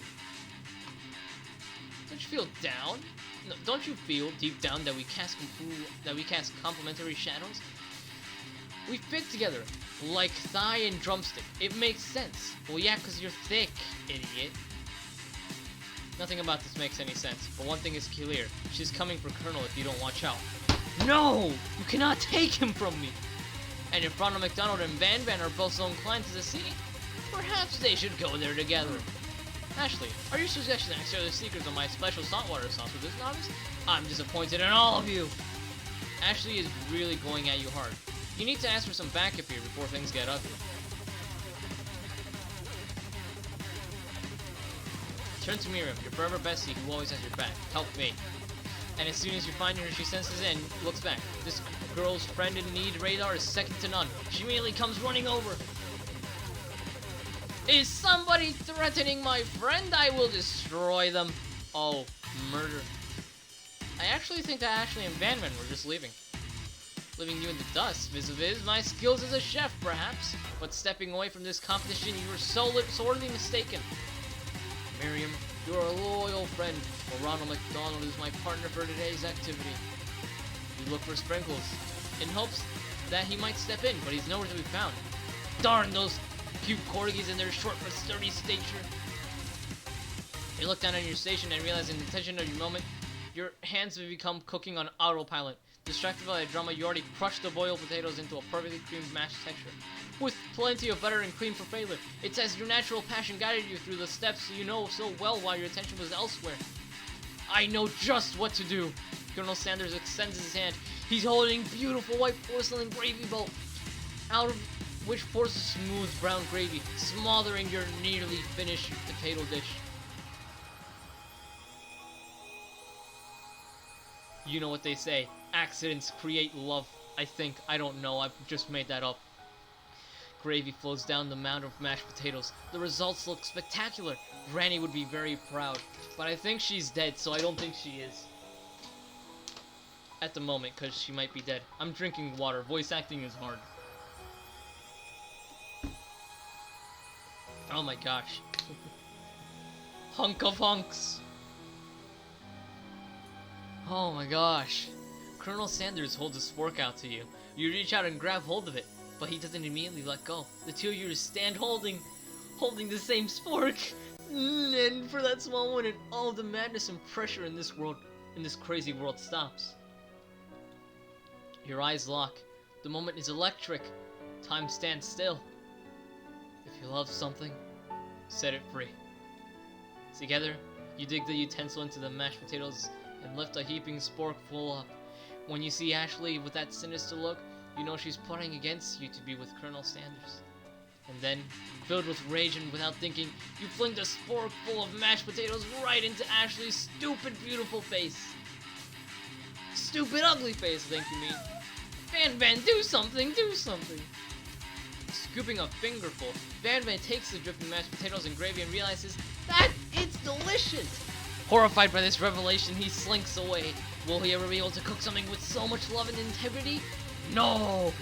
Don't you feel down? No, don't you feel deep down that we cast complementary shadows? We fit together, like thigh and drumstick. It makes sense. Well, yeah, because you're thick, idiot. Nothing about this makes any sense, but one thing is clear. She's coming for Colonel if you don't watch out. No! You cannot take him from me! And if Ronald McDonald and Van are both so inclined to the sea, perhaps they should go there together. Ashley, are you suggesting I share the secrets of my special saltwater sauce with this novice? I'm disappointed in all of you! Ashley is really going at you hard. You need to ask for some backup here before things get ugly. Turn to Miriam, your forever bestie who always has your back. Help me. And as soon as you find her, she senses in, looks back. This girl's friend in need radar is second to none. She immediately comes running over. Is somebody threatening my friend? I will destroy them. Oh, murder. I actually think that Ashley and Van were just leaving you in the dust, vis-a-vis my skills as a chef, perhaps. But stepping away from this competition, you were sorely mistaken. Miriam, you're a loyal friend. Well, Ronald McDonald is my partner for today's activity. You look for Sprinkles, in hopes that he might step in, but he's nowhere to be found. Darn those cute corgis and their short but sturdy stature. You look down on your station and realize in the tension of your moment, your hands have become cooking on autopilot. Distracted by the drama, you already crushed the boiled potatoes into a perfectly creamed mashed texture. With plenty of butter and cream for flavor. It's as your natural passion guided you through the steps you know so well while your attention was elsewhere. I know just what to do. Colonel Sanders extends his hand. He's holding beautiful white porcelain gravy bowl, out of which pours a smooth brown gravy, smothering your nearly finished potato dish. You know what they say, accidents create love. I think, I don't know, I've just made that up. Gravy flows down the mound of mashed potatoes. The results look spectacular. Granny would be very proud, but I think she's dead, so I don't think she is. At the moment, because she might be dead. I'm drinking water. Voice acting is hard. Oh my gosh. Hunk of hunks. Oh my gosh. Colonel Sanders holds a spork out to you. You reach out and grab hold of it, but he doesn't immediately let go. The two of you stand holding the same spork. And for that small moment, all the madness and pressure in this world, in this crazy world, stops. Your eyes lock. The moment is electric. Time stands still. If you love something, set it free. Together, you dig the utensil into the mashed potatoes and lift a heaping sporkful up. When you see Ashley with that sinister look, you know she's plotting against you to be with Colonel Sanders. And then, filled with rage and without thinking, you fling the sporkful of mashed potatoes right into Ashley's stupid beautiful face. Stupid ugly face, I think you mean. Van, do something, do something. Scooping a fingerful, Van takes the dripping mashed potatoes and gravy and realizes that it's delicious. Horrified by this revelation, he slinks away. Will he ever be able to cook something with so much love and integrity? No!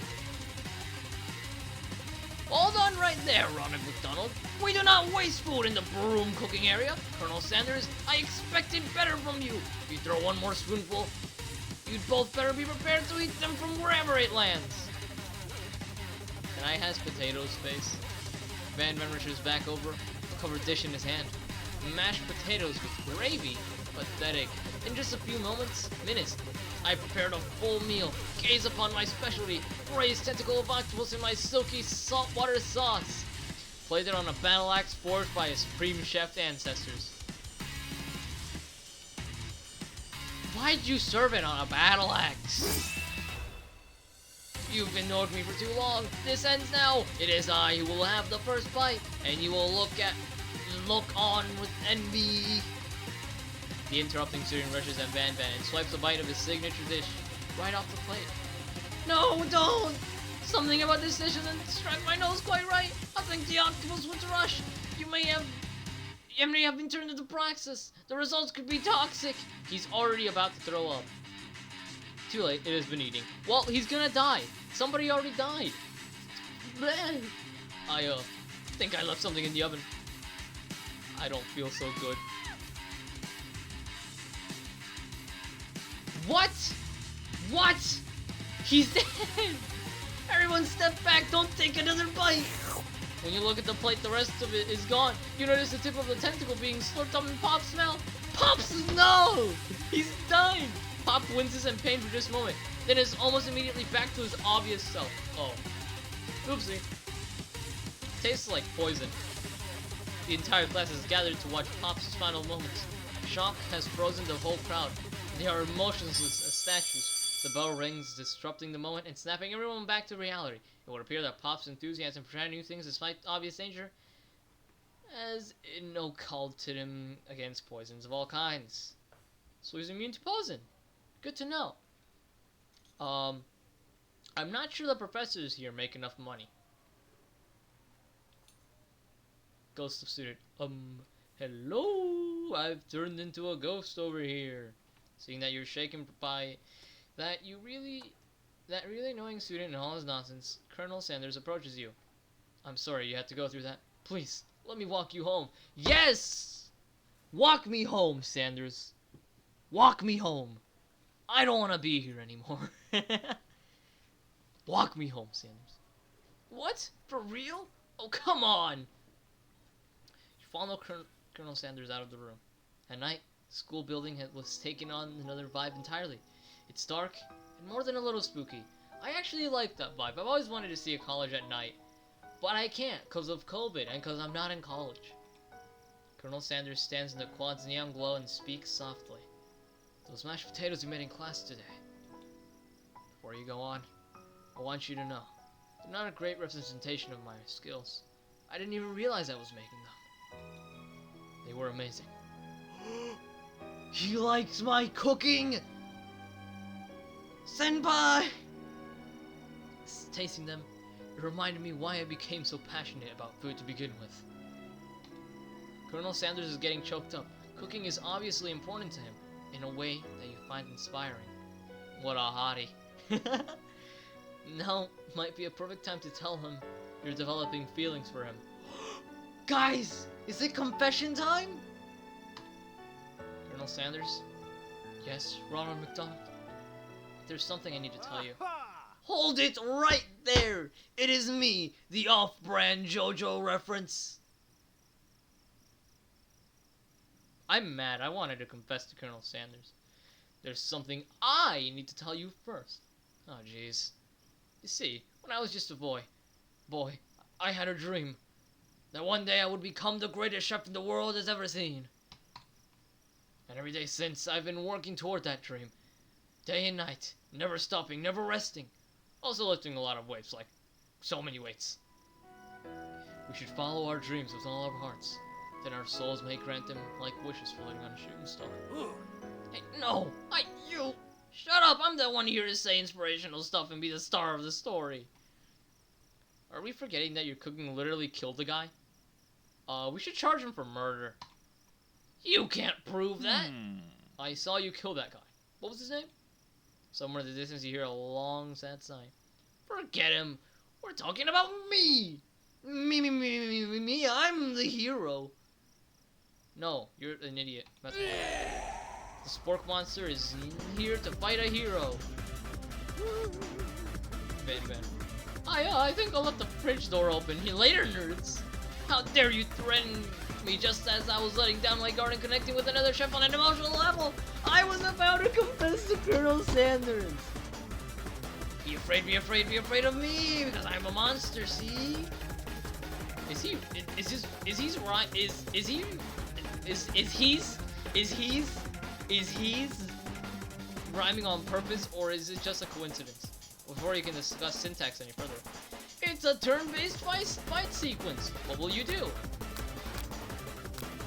Hold on right there, Ronald McDonald. We do not waste food in the broom cooking area. Colonel Sanders, I expected better from you. If you throw one more spoonful, you'd both better be prepared to eat them from wherever it lands. Can I has potatoes face? Van reaches back over, a covered dish in his hand. Mashed potatoes with gravy? Pathetic. In just a few minutes, I prepared a full meal. Gaze upon my specialty, braised tentacle of octopus in my silky saltwater sauce. Played it on a battle axe forged by his supreme chef ancestors. Why'd you serve it on a battle axe? You've ignored me for too long. This ends now. It is I who will have the first bite, and you will look on with envy. The interrupting student rushes at Van and swipes a bite of his signature dish right off the plate. No, don't! Something about this dish doesn't strike my nose quite right. I think the octopus was rushed. You may have been turned into praxis. The results could be toxic. He's already about to throw up. Too late, it has been eating. Well, he's gonna die. Somebody already died. Bleh. I think I left something in the oven. I don't feel so good. What? What? He's dead! Everyone step back, don't take another bite! When you look at the plate, the rest of it is gone. You notice the tip of the tentacle being slurped up in Pop's mouth. Pop's no! He's dying! Pop winces in pain for just a moment, then is almost immediately back to his obvious self. Oh. Oopsie. Tastes like poison. The entire class is gathered to watch Pop's final moments. Shock has frozen the whole crowd. They are motionless as statues. The bell rings, disrupting the moment and snapping everyone back to reality. It would appear that Pop's enthusiasm for trying new things despite obvious danger has inoculated him against poisons of all kinds. So he's immune to poison. Good to know. I'm not sure the professors here make enough money. Ghost of student. Hello? I've turned into a ghost over here. Seeing that you're shaken by that really annoying student and all his nonsense, Colonel Sanders approaches you. I'm sorry you had to go through that. Please, let me walk you home. Yes! Walk me home, Sanders. Walk me home. I don't want to be here anymore. Walk me home, Sanders. What? For real? Oh, come on! You follow Colonel Sanders out of the room. At night, the school building was taking on another vibe entirely. It's dark and more than a little spooky. I actually like that vibe. I've always wanted to see a college at night, but I can't because of COVID and because I'm not in college. Colonel Sanders stands in the quad's neon glow and speaks softly. Those mashed potatoes you made in class today. Before you go on, I want you to know, they're not a great representation of my skills. I didn't even realize I was making them. They were amazing. He likes my cooking! Senpai! Tasting them, it reminded me why I became so passionate about food to begin with. Colonel Sanders is getting choked up. Cooking is obviously important to him, in a way that you find inspiring. What a hottie. Now might be a perfect time to tell him you're developing feelings for him. Guys, is it confession time? Colonel Sanders? Yes, Ronald McDonald. There's something I need to tell you. Hold it right there! It is me, the off-brand JoJo reference. I'm mad. I wanted to confess to Colonel Sanders. There's something I need to tell you first. Oh, jeez. You see, when I was just a boy, I had a dream that one day I would become the greatest chef the world has ever seen. And every day since, I've been working toward that dream. Day and night, never stopping, never resting. Also lifting a lot of weights, like so many weights. We should follow our dreams with all our hearts. Then our souls may grant them like wishes floating on a shooting star. Hey, no! You! Shut up! I'm the one here to say inspirational stuff and be the star of the story. Are we forgetting that your cooking literally killed the guy? We should charge him for murder. You can't prove that! I saw you kill that guy. What was his name? Somewhere in the distance you hear a long, sad sigh. Forget him! We're talking about me! Me, I'm the hero. No, you're an idiot. That's the spork monster is here to fight a hero. Ben. I think I'll let the fridge door open. Later, nerds. How dare you threaten me just as I was letting down my guard and connecting with another chef on an emotional level. I was about to confess to Colonel Sanders. Be afraid of me, because I'm a monster, see? Is he's rhyming on purpose, or is it just a coincidence? Before you can discuss syntax any further. It's a turn-based fight sequence. What will you do?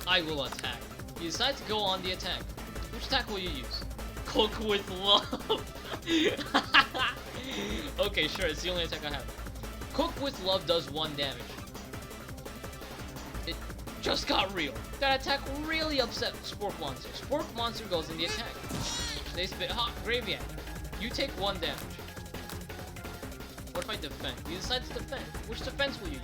I will attack. You decide to go on the attack. Which attack will you use? Cook with love. Okay, sure, it's the only attack I have. Cook with love does 1 damage. It just got real. That attack really upset Spork Monster. Spork Monster goes in the attack. They spit hot gravy at you. You take 1 damage. What if I defend? You decide to defend. Which defense will you use?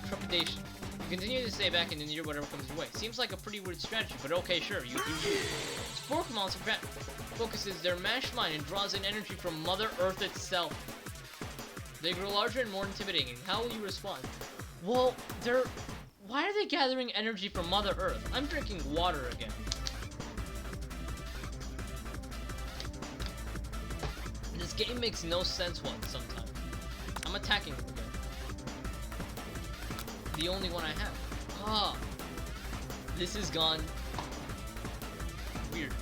Trepidation. You continue to stay back and endure whatever comes your way. Seems like a pretty weird strategy, but okay, sure, you do. Spork Monster focuses their mashed mind and draws in energy from Mother Earth itself. They grow larger and more intimidating. How will you respond? Well, why are they gathering energy from Mother Earth? I'm drinking water again. This game makes no sense sometimes. I'm attacking them again. The only one I have. Ah, this is gone weird.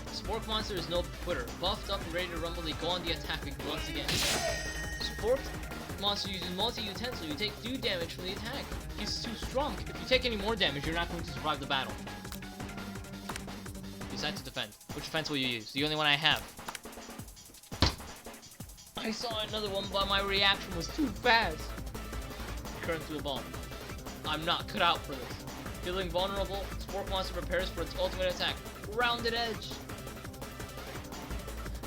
Spork Monster is no quitter. Buffed up and ready to rumble, they go on the attack once again. Spork Monster uses multi-utensil. You take 2 damage from the attack. He's too strong. If you take any more damage, you're not going to survive the battle. You decide to defend. Which defense will you use? The only one I have. I saw another one, but my reaction was too fast. Current to a bomb. I'm not cut out for this. Feeling vulnerable, Spork Monster prepares for its ultimate attack. Rounded Edge.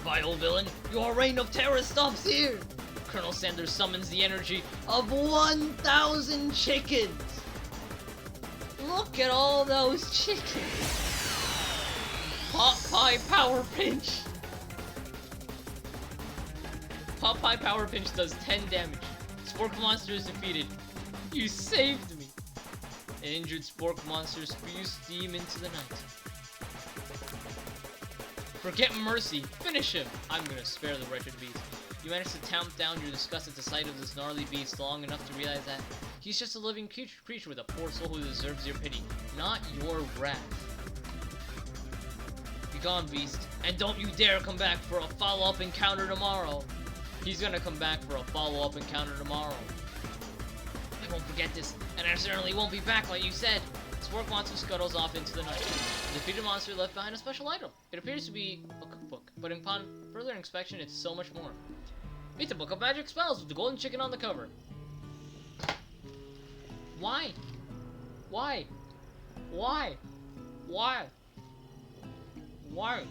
Vile villain, your reign of terror stops here. Colonel Sanders summons the energy of 1,000 chickens. Look at all those chickens. Popeye Power Pinch. Popeye Power Pinch does 10 damage. Spork Monster is defeated. You saved me. An injured Spork Monster spews steam into the night. Forget mercy. Finish him. I'm gonna spare the wretched beast. You manage to tamp down your disgust at the sight of this gnarly beast long enough to realize that he's just a living creature with a poor soul who deserves your pity, not your wrath. Be gone, beast, and don't you dare come back for a follow-up encounter tomorrow. He's gonna come back for a follow-up encounter tomorrow. I won't forget this, and I certainly won't be back like you said. Spork Monster scuttles off into the night. The defeated monster left behind a special item. It appears to be a cookbook, but upon further inspection, it's so much more. It's a book of magic spells with the golden chicken on the cover. Why? Why? Why? Why? Why?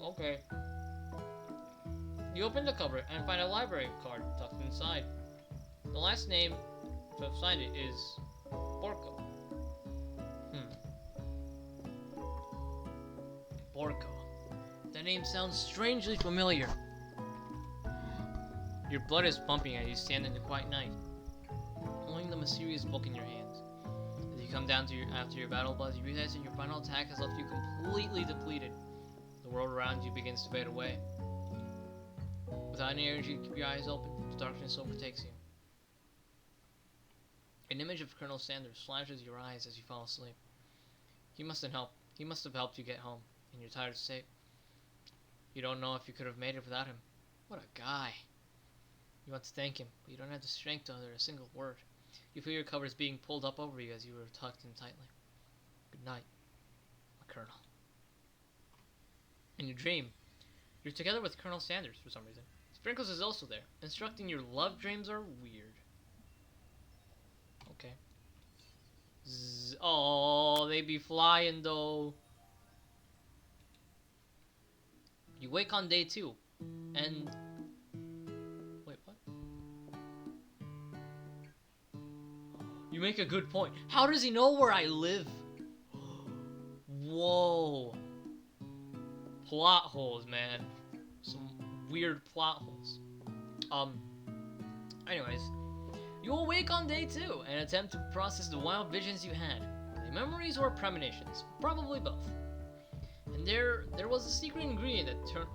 Okay. You open the cover and find a library card tucked inside. The last name to have signed it is Borko. Borko. That name sounds strangely familiar. Your blood is pumping as you stand in the quiet night, holding the mysterious book in your hands. As you come down to after your battle buzz, you realize that your final attack has left you completely depleted. The world around you begins to fade away. Without any energy to keep your eyes open, the darkness overtakes you. An image of Colonel Sanders flashes your eyes as you fall asleep. He must have helped you get home in your tired state. You don't know if you could have made it without him. What a guy. You want to thank him, but you don't have the strength to utter a single word. You feel your covers being pulled up over you as you were tucked in tightly. Good night, my Colonel. In your dream, you're together with Colonel Sanders for some reason. Sprinkles is also there, instructing your love dreams are weird. Okay. Oh, they be flying though. You wake on day 2, and... Wait, what? You make a good point. How does he know where I live? Whoa. Plot holes, man. Some weird plot holes. Anyways. You awake on day 2 and attempt to process the wild visions you had. Were they memories or premonitions? Probably both. And there was a secret ingredient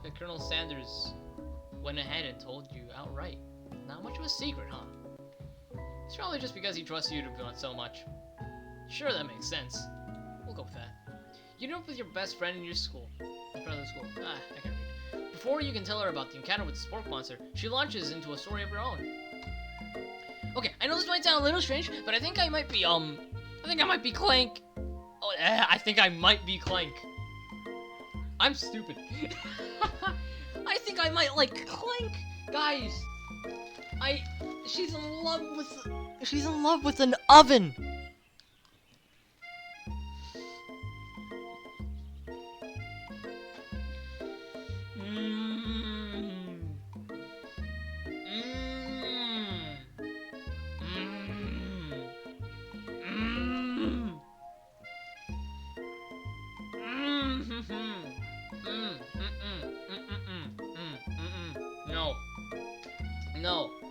that Colonel Sanders went ahead and told you outright. Not much of a secret, huh? It's probably just because he trusts you to go on so much. Sure, that makes sense. We'll go with that. You meet up with your best friend in your school. In front of the school. I can't read. Before you can tell her about the encounter with the spork monster, she launches into a story of her own. Okay, I know this might sound a little strange, but I think I might be, Clank. Oh, I think I might be Clank. I'm stupid. I think I might like Clank. Guys, she's in love with an oven.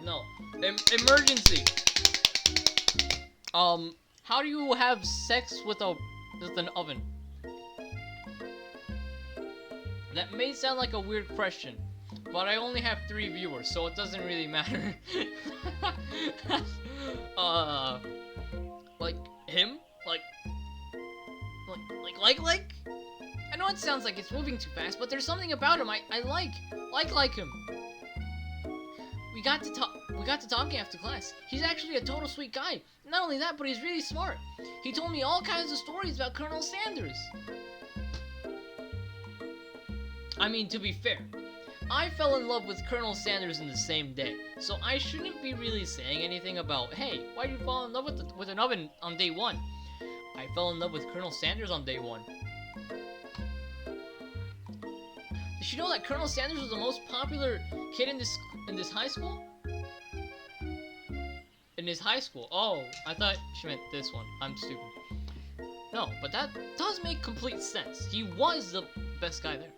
No. Emergency. How do you have sex with an oven? That may sound like a weird question, but I only have 3 viewers, so it doesn't really matter. Like him? Like? I know it sounds like it's moving too fast, but there's something about him I like him. We got to talking after class. He's actually a total sweet guy. Not only that, but he's really smart. He told me all kinds of stories about Colonel Sanders. I mean, to be fair, I fell in love with Colonel Sanders in the same day, so I shouldn't be really saying anything about, hey, why did you fall in love with an oven on day 1? I fell in love with Colonel Sanders on day 1. Did you know that Colonel Sanders was the most popular kid in this high school? In his high school? Oh, I thought she meant this one. I'm stupid. No, but that does make complete sense. He was the best guy there.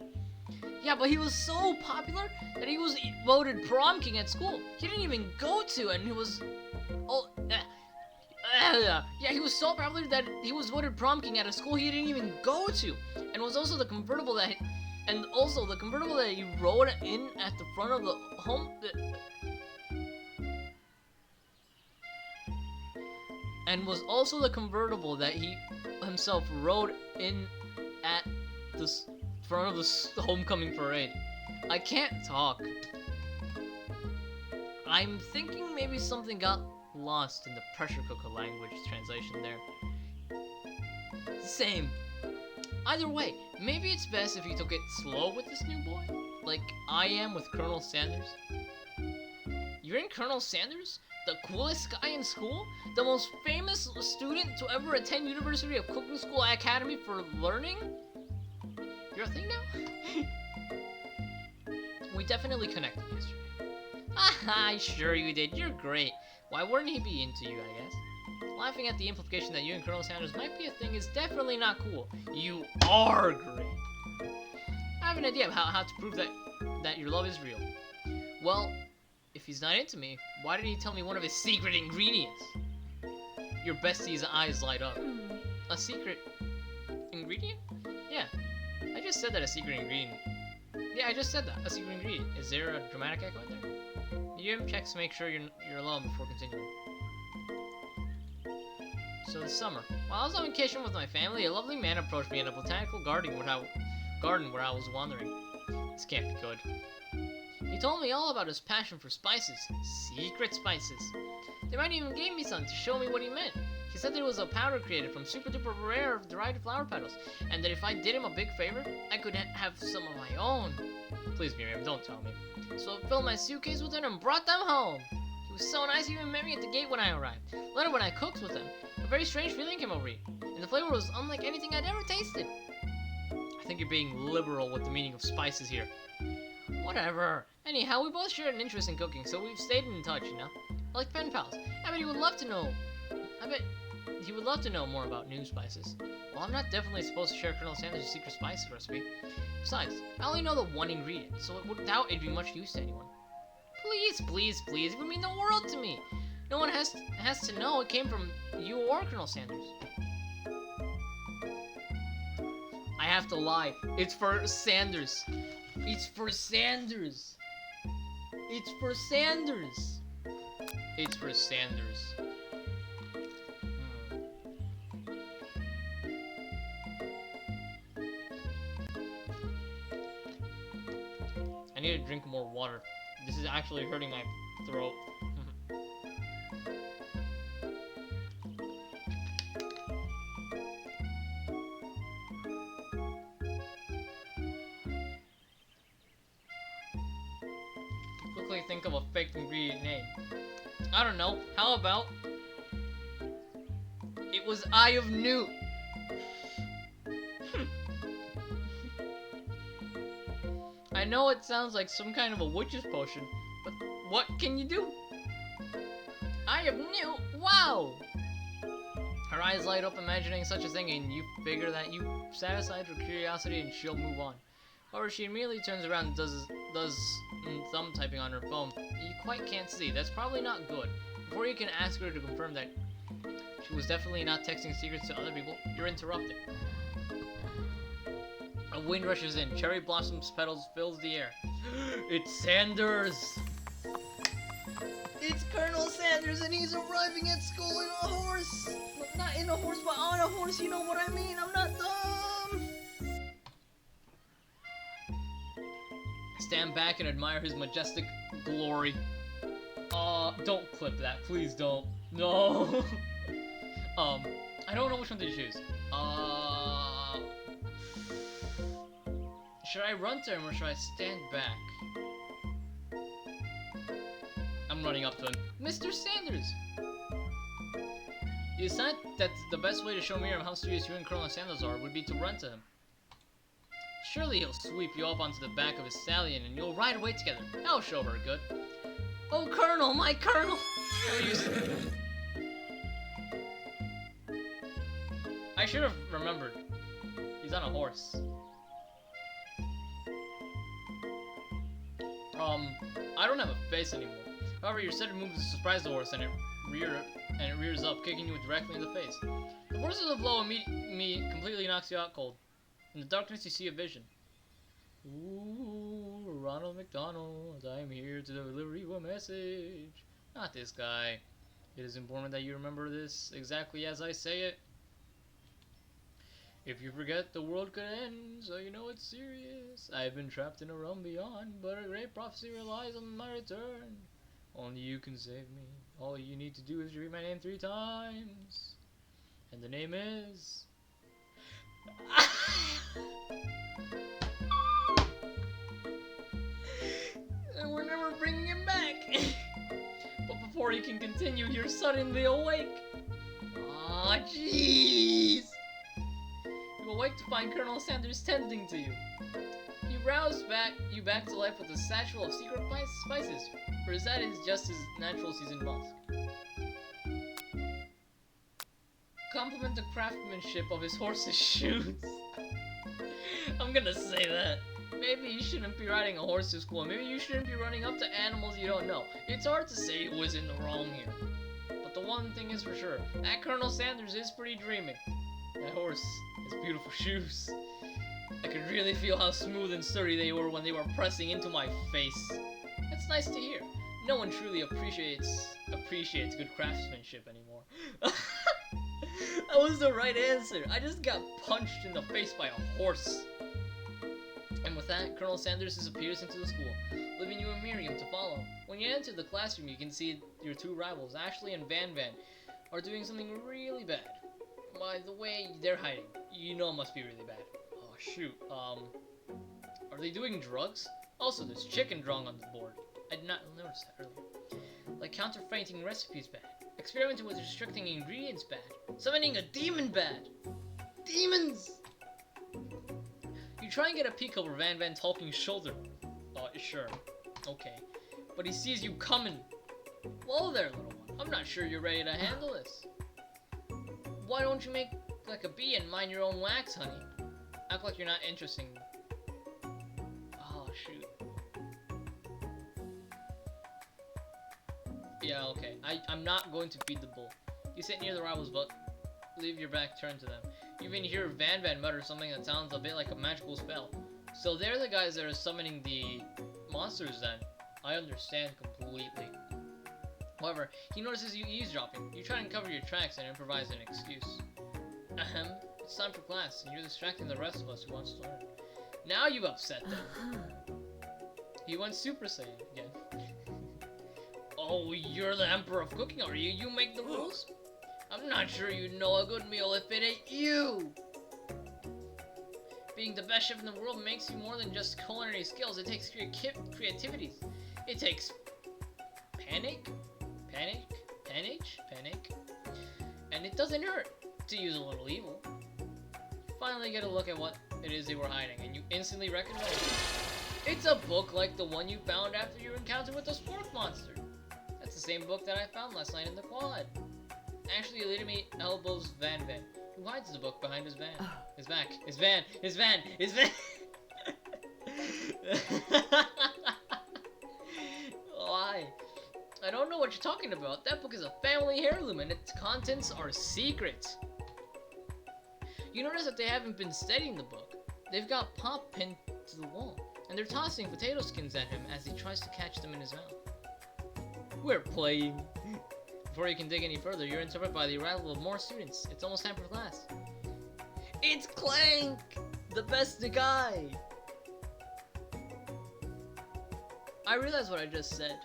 Yeah, but he was so popular that he was voted prom king at school. He didn't even go to, and he was... yeah, he was so popular that he was voted prom king at a school he didn't even go to. And was also the convertible that... he rode in at the front of the home... And was also the convertible that he himself rode in at the front of the homecoming parade. I can't talk. I'm thinking maybe something got lost in the pressure cooker language translation there. Same. Either way, maybe it's best if you took it slow with this new boy, like I am with Colonel Sanders. You're in Colonel Sanders? The coolest guy in school? The most famous student to ever attend University of Cooking School Academy for learning? You're a thing now? We definitely connected yesterday. Haha, sure you did. You're great. Why wouldn't he be into you, I guess? Laughing at the implication that you and Colonel Sanders might be a thing is definitely not cool. You are great. I have an idea of how to prove that your love is real. Well, if he's not into me, why did he tell me one of his secret ingredients? Your bestie's eyes light up. A secret ingredient? Yeah, I just said that, a secret ingredient. Yeah, I just said that, a secret ingredient. Is there a dramatic echo in there? Medium checks to make sure you're alone before continuing. So this summer, while I was on vacation with my family, a lovely man approached me in a botanical garden where I was wandering. This can't be good. He told me all about his passion for spices. Secret spices. They might even gave me some to show me what he meant. He said that it was a powder created from super duper rare dried flower petals, and that if I did him a big favor, I could have some of my own. Please, Miriam, don't tell me. So I filled my suitcase with it and brought them home. He was so nice, he even met me at the gate when I arrived. Later, when I cooked with him, a very strange feeling came over me, and the flavor was unlike anything I'd ever tasted. I think you're being liberal with the meaning of spices here. Whatever. Anyhow, we both shared an interest in cooking, so we've stayed in touch, you know? Like pen pals. I bet he would love to know more about new spices. Well, I'm not definitely supposed to share Colonel Sanders' secret spice recipe. Besides, I only know the one ingredient, so I doubt it'd be much use to anyone. Please, please, please, it would mean the world to me. No one has to know it came from you or Colonel Sanders. I have to lie. It's for Sanders. It's for Sanders. It's for Sanders. It's for Sanders. I need to drink more water. This is actually hurting my throat. Quickly think of a fake ingredient name. I don't know. How about it was Eye of Newt? I know it sounds like some kind of a witch's potion, but what can you do? Eye of Newt? Wow! Her eyes light up imagining such a thing, and you figure that you satisfied her curiosity and she'll move on. However, she immediately turns around and does thumb typing on her phone. You quite can't see. That's probably not good. Before you can ask her to confirm that she was definitely not texting secrets to other people, you're interrupted. A wind rushes in. Cherry Blossom's petals fills the air. It's Sanders! It's Colonel Sanders, and he's arriving at school in a horse! Not in a horse, but on a horse, you know what I mean? I'm not dumb! Stand back and admire his majestic glory. Don't clip that. Please don't. No! I don't know which one to choose. Should I run to him or should I stand back? I'm running up to him. Mr. Sanders! You said that the best way to show Miriam how serious you and Colonel Sanders are would be to run to him. Surely he'll sweep you up onto the back of his stallion and you'll ride away together. That'll show her good. Oh, Colonel! My Colonel! I should have remembered. He's on a horse. I don't have a face anymore. However, your sudden move to surprise the horse and it rears up, kicking you directly in the face. The force of the blow me completely knocks you out cold. In the darkness, you see a vision. Ooh, Ronald McDonald, I am here to deliver you a message. Not this guy. It is important that you remember this exactly as I say it. If you forget, the world could end, so you know it's serious. I have been trapped in a realm beyond, but a great prophecy relies on my return. Only you can save me. All you need to do is repeat my name 3 times. And the name is... And we're never bringing him back. But before he can continue, you're suddenly awake. Aw, jeez. You awake to find Colonel Sanders tending to you. He you back to life with a satchel of secret spices, or is that just his natural seasoned musk? Compliment the craftsmanship of his horse's shoes. I'm gonna say that. Maybe you shouldn't be riding a horse to school. Maybe you shouldn't be running up to animals you don't know. It's hard to say who was in the wrong here. But the one thing is for sure, that Colonel Sanders is pretty dreamy. That horse has beautiful shoes. I could really feel how smooth and sturdy they were when they were pressing into my face. That's nice to hear. No one truly appreciates good craftsmanship anymore. That was the right answer. I just got punched in the face by a horse. And with that, Colonel Sanders disappears into the school, leaving you and Miriam to follow. When you enter the classroom, you can see your two rivals, Ashley and Van Van, are doing something really bad. By the way they're hiding, you know it must be really bad. Oh shoot, are they doing drugs? Also, there's chicken drawn on the board. I did not notice that earlier. Like counterfeiting recipes bad. Experimenting with restricting ingredients bad. Summoning a demon bad. Demons! You try and get a peek over Van Van's hulking shoulder. Sure. Okay. But he sees you coming. Whoa there, little one. I'm not sure you're ready to handle this. Why don't you make like a bee and mind your own wax, honey? Act like you're not interesting. Oh, shoot. Yeah, okay. I'm not going to feed the bull. You sit near the rivals, but leave your back turned to them. You even hear Van Van mutter something that sounds a bit like a magical spell. So they're the guys that are summoning the monsters then. I understand completely. However, he notices you eavesdropping. You try and cover your tracks and improvise an excuse. Ahem, it's time for class, and you're distracting the rest of us who wants to learn. Now you've upset them. He went Super Saiyan again. Oh, you're the Emperor of Cooking, are you? You make the rules? I'm not sure you'd know a good meal if it ain't you! Being the best chef in the world makes you more than just culinary skills. It takes creativity. It takes panic, and it doesn't hurt to use a little evil. Finally get a look at what it is they were hiding, and you instantly recognize it. It's a book like the one you found after your encounter with the spork monster. That's the same book that I found last night in the quad. Actually, a little me elbows Van Van, who hides the book behind his van. His back. His van. Why? I don't know what you're talking about. That book is a family heirloom and its contents are secret. You notice that they haven't been studying the book. They've got Pop pinned to the wall, and they're tossing potato skins at him as he tries to catch them in his mouth. We're playing. Before you can dig any further, you're interrupted by the arrival of more students. It's almost time for class. It's Clank! The best guy! I realize what I just said.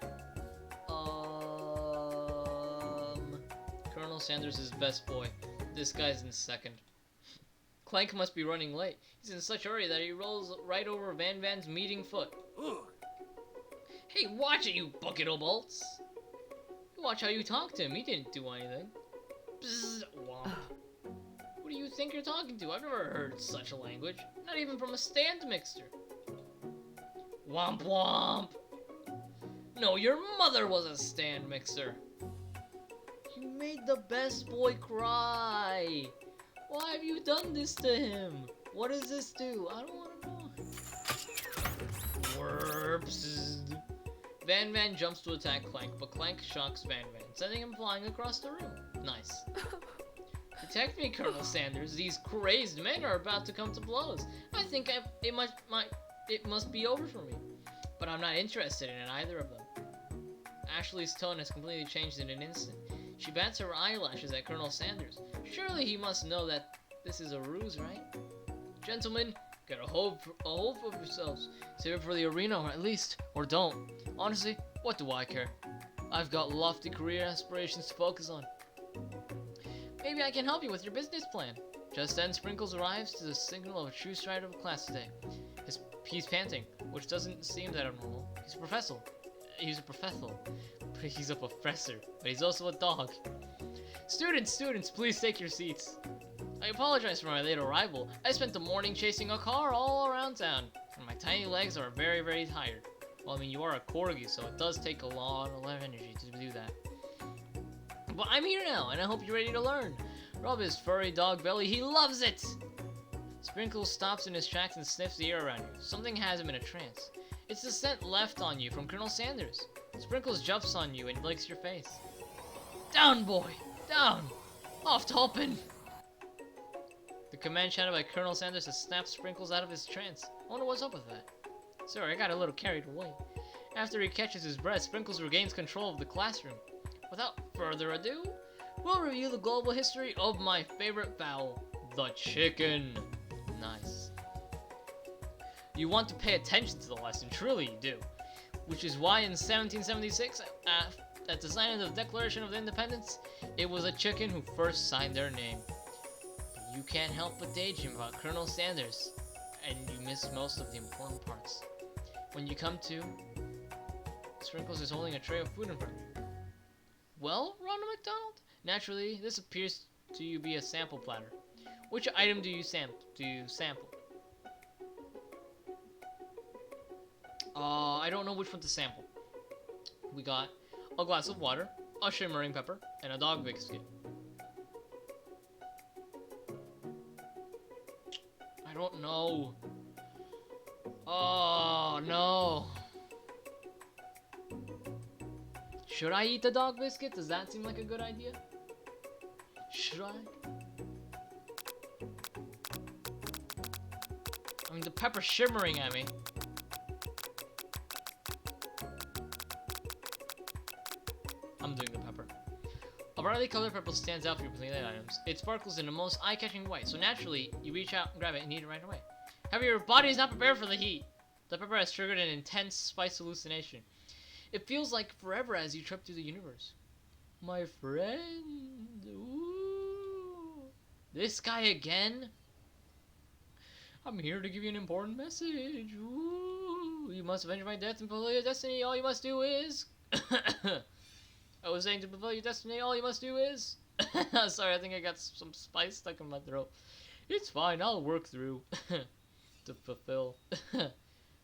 Colonel Sanders is best boy. This guy's in second. Clank must be running late. He's in such a hurry that he rolls right over Van Van's meeting foot. Hey, watch it, you bucket of bolts! Watch how you talk to him. He didn't do anything. Bzz, womp. Who do you think you're talking to? I've never heard such a language. Not even from a stand mixer. Womp womp. No, your mother was a stand mixer. You made the best boy cry. Why have you done this to him? What does this do? I don't want to know. Whoops. Van Van jumps to attack Clank, but Clank shocks Van Van, sending him flying across the room. Nice. Protect me, Colonel Sanders. These crazed men are about to come to blows. I think it must be over for me. But I'm not interested in either of them. Ashley's tone has completely changed in an instant. She bats her eyelashes at Colonel Sanders. Surely he must know that this is a ruse, right? Gentlemen, get a hold of yourselves. Save it for the arena, or at least, or don't. Honestly, what do I care? I've got lofty career aspirations to focus on. Maybe I can help you with your business plan. Just then, Sprinkles arrives to the signal of a true strider of class today. He's panting, which doesn't seem that abnormal. He's a professor. He's a professor, but he's also a dog. Students, please take your seats. I apologize for my late arrival. I spent the morning chasing a car all around town, and my tiny legs are very, very tired. Well, I mean, you are a corgi, so it does take a lot of energy to do that. But I'm here now, and I hope you're ready to learn. Rub his furry dog belly, he loves it! Sprinkles stops in his tracks and sniffs the air around you. Something has him in a trance. It's the scent left on you from Colonel Sanders. Sprinkles jumps on you and licks your face. Down, boy! Down! Off to open! The command shouted by Colonel Sanders has snapped Sprinkles out of his trance. I wonder what's up with that. Sorry, I got a little carried away. After he catches his breath, Sprinkles regains control of the classroom. Without further ado, we'll review the global history of my favorite fowl, the chicken. Nice. You want to pay attention to the lesson, truly you do. Which is why in 1776, at the signing of the Declaration of Independence, it was a chicken who first signed their name. But you can't help but daydream about Colonel Sanders, and you miss most of the important parts. When you come to, Sprinkles is holding a tray of food in front of you. Well, Ronald McDonald? Naturally, this appears to you be a sample platter. Which item do you sample? I don't know which one to sample. We got a glass of water, a shimmering pepper, and a dog biscuit. I don't know. Oh, no. Should I eat the dog biscuit? Does that seem like a good idea? Should I? I mean, the pepper's shimmering at me. I'm doing the pepper. A brightly colored pepper stands out from your plated items. It sparkles in the most eye-catching way, so naturally, you reach out and grab it and eat it right away. However, your body is not prepared for the heat. The pepper has triggered an intense spice hallucination. It feels like forever as you trip through the universe. My friend. Ooh. This guy again? I'm here to give you an important message. Ooh. You must avenge my death and fulfill your destiny. All you must do is... I was saying to fulfill your destiny, all you must do is... Sorry, I think I got some spice stuck in my throat. It's fine, I'll work through. To fulfill...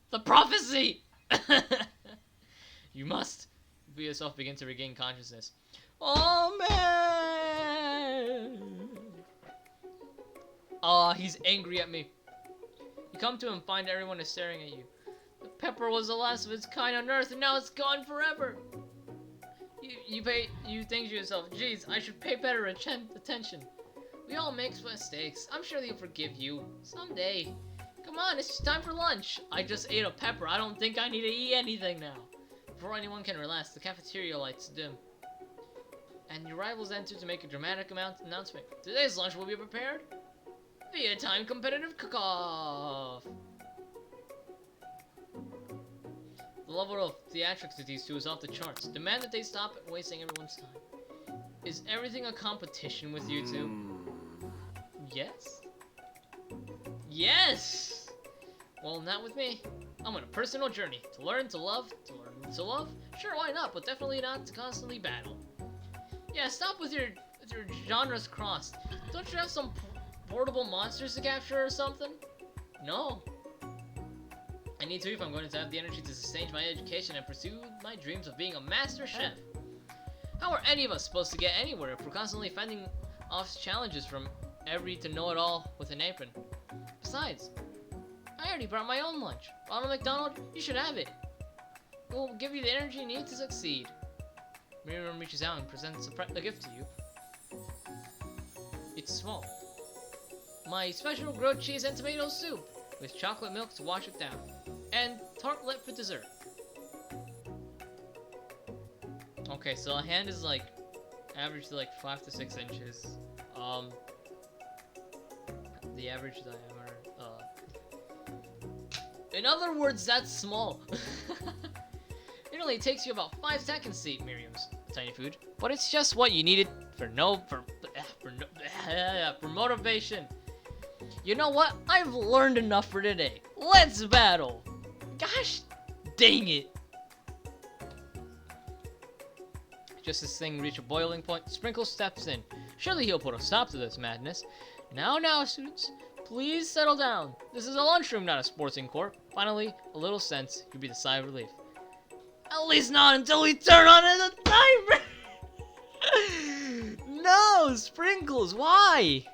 the prophecy! You must feel yourself begin to regain consciousness. Oh, man! Ah, he's angry at me. You come to him and find everyone is staring at you. The pepper was the last of its kind on Earth, and now it's gone forever. You think to yourself, geez, I should pay better attention. We all make mistakes. I'm sure they'll forgive you someday. Come on, it's time for lunch. I just ate a pepper. I don't think I need to eat anything now. Before anyone can relax, the cafeteria lights dim. And your rivals enter to make a dramatic announcement. Today's lunch will be prepared via time competitive cook-off. The level of theatrics of these two is off the charts. Demand that they stop wasting everyone's time. Is everything a competition with you two? Yes? Yes! Well, not with me. I'm on a personal journey. To learn to love, to learn to love? Sure, why not, but definitely not to constantly battle. Yeah, stop with your genres crossed. Don't you have some portable monsters to capture or something? No. I need to if I'm going to have the energy to sustain my education and pursue my dreams of being a master chef. How are any of us supposed to get anywhere if we're constantly fending off challenges from every to know-it-all with an apron? Besides, I already brought my own lunch. Ronald McDonald, you should have it. It will give you the energy you need to succeed. Miriam reaches out and presents a gift to you. It's small. My special grilled cheese and tomato soup with chocolate milk to wash it down. And tartlet for dessert. Okay, so a hand is like average to like 5 to 6 inches. The average diameter. In other words, that's small. It only takes you about 5 seconds to eat Miriam's tiny food, but it's just what you needed for motivation. You know what? I've learned enough for today. Let's battle. Gosh, dang it. Just as things reach a boiling point, Sprinkles steps in. Surely he'll put a stop to this madness. Now, students, please settle down. This is a lunchroom, not a sporting court. Finally, a little sense could be the sigh of relief. At least not until we turn on the timer! No, Sprinkles, why?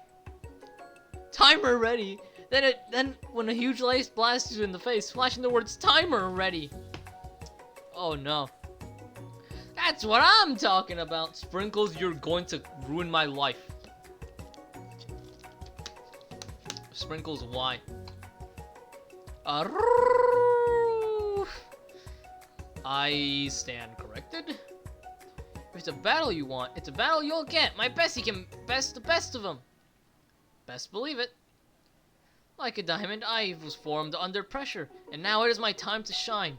Timer ready. Then when a huge lace blasts you in the face, flashing the words timer ready. Oh no. That's what I'm talking about. Sprinkles, you're going to ruin my life. Sprinkles, why? I stand corrected. If it's a battle you want, it's a battle you'll get. My bestie can best the best of them. Best believe it. Like a diamond, I was formed under pressure, and now it is my time to shine.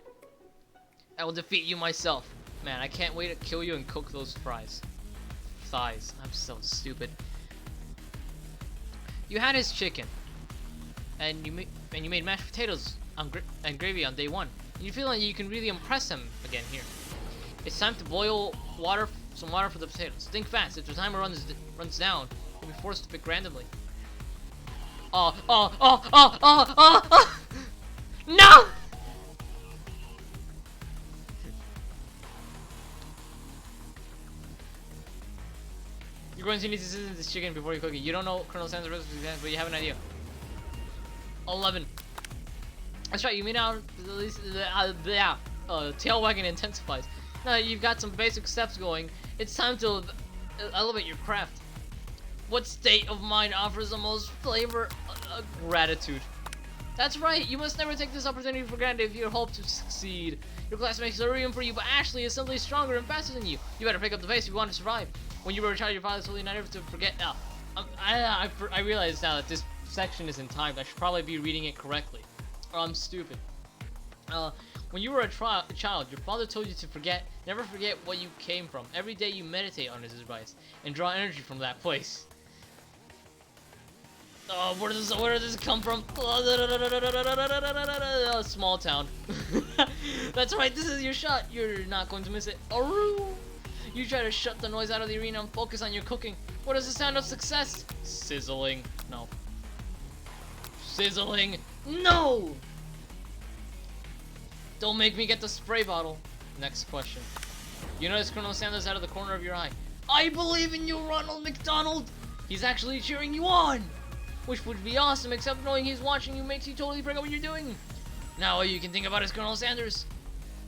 I will defeat you myself. Man, I can't wait to kill you and cook those fries. Thighs. I'm so stupid. You had his chicken, and you made mashed potatoes and gravy on day one. You feel like you can really impress him again here. It's time to boil some water for the potatoes. Think fast. If the timer runs down, you'll be forced to pick randomly. No! You're going to need to season this chicken before you cook it. You don't know Colonel Sanders' recipe, but you have an idea. 11. That's right, you mean out tail wagging intensifies. Now that you've got some basic steps going, it's time to elevate your craft. What state of mind offers the most flavor? Gratitude. That's right, you must never take this opportunity for granted if you hope to succeed. Your classmates are rooting for you, but Ashley is simply stronger and faster than you. You better pick up the pace if you want to survive. When you were a child, your father told you never to forget. I realize now that this section isn't timed. I should probably be reading it correctly. Or I'm stupid. When you were a child, your father told you to never forget what you came from. Every day you meditate on his advice and draw energy from that place. Where does this come from? Small town. That's right, this is your shot. You're not going to miss it. You try to shut the noise out of the arena and focus on your cooking. What is the sound of success? Sizzling. No. Sizzling. No! Don't make me get the spray bottle. Next question. You notice Colonel Sanders out of the corner of your eye. I believe in you, Ronald McDonald! He's actually cheering you on! Which would be awesome, except knowing he's watching you makes you totally forget what you're doing. Now all you can think about is Colonel Sanders.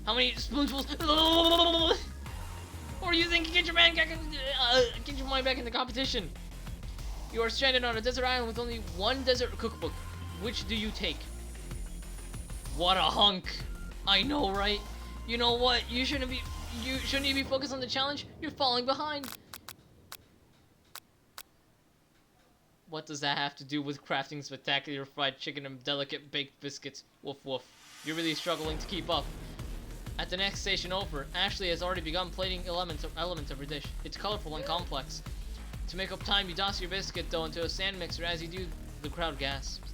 How many spoonfuls? Or you think you get your mind back in the competition? You are stranded on a desert island with only one desert cookbook. Which do you take? What a hunk! I know, right? You know what? Shouldn't you be focused on the challenge? You're falling behind. What does that have to do with crafting spectacular fried chicken and delicate baked biscuits? Woof woof. You're really struggling to keep up. At the next station over, Ashley has already begun plating elements of her dish. It's colorful and complex. To make up time, you toss your biscuit dough into a sand mixer. As you do, the crowd gasps.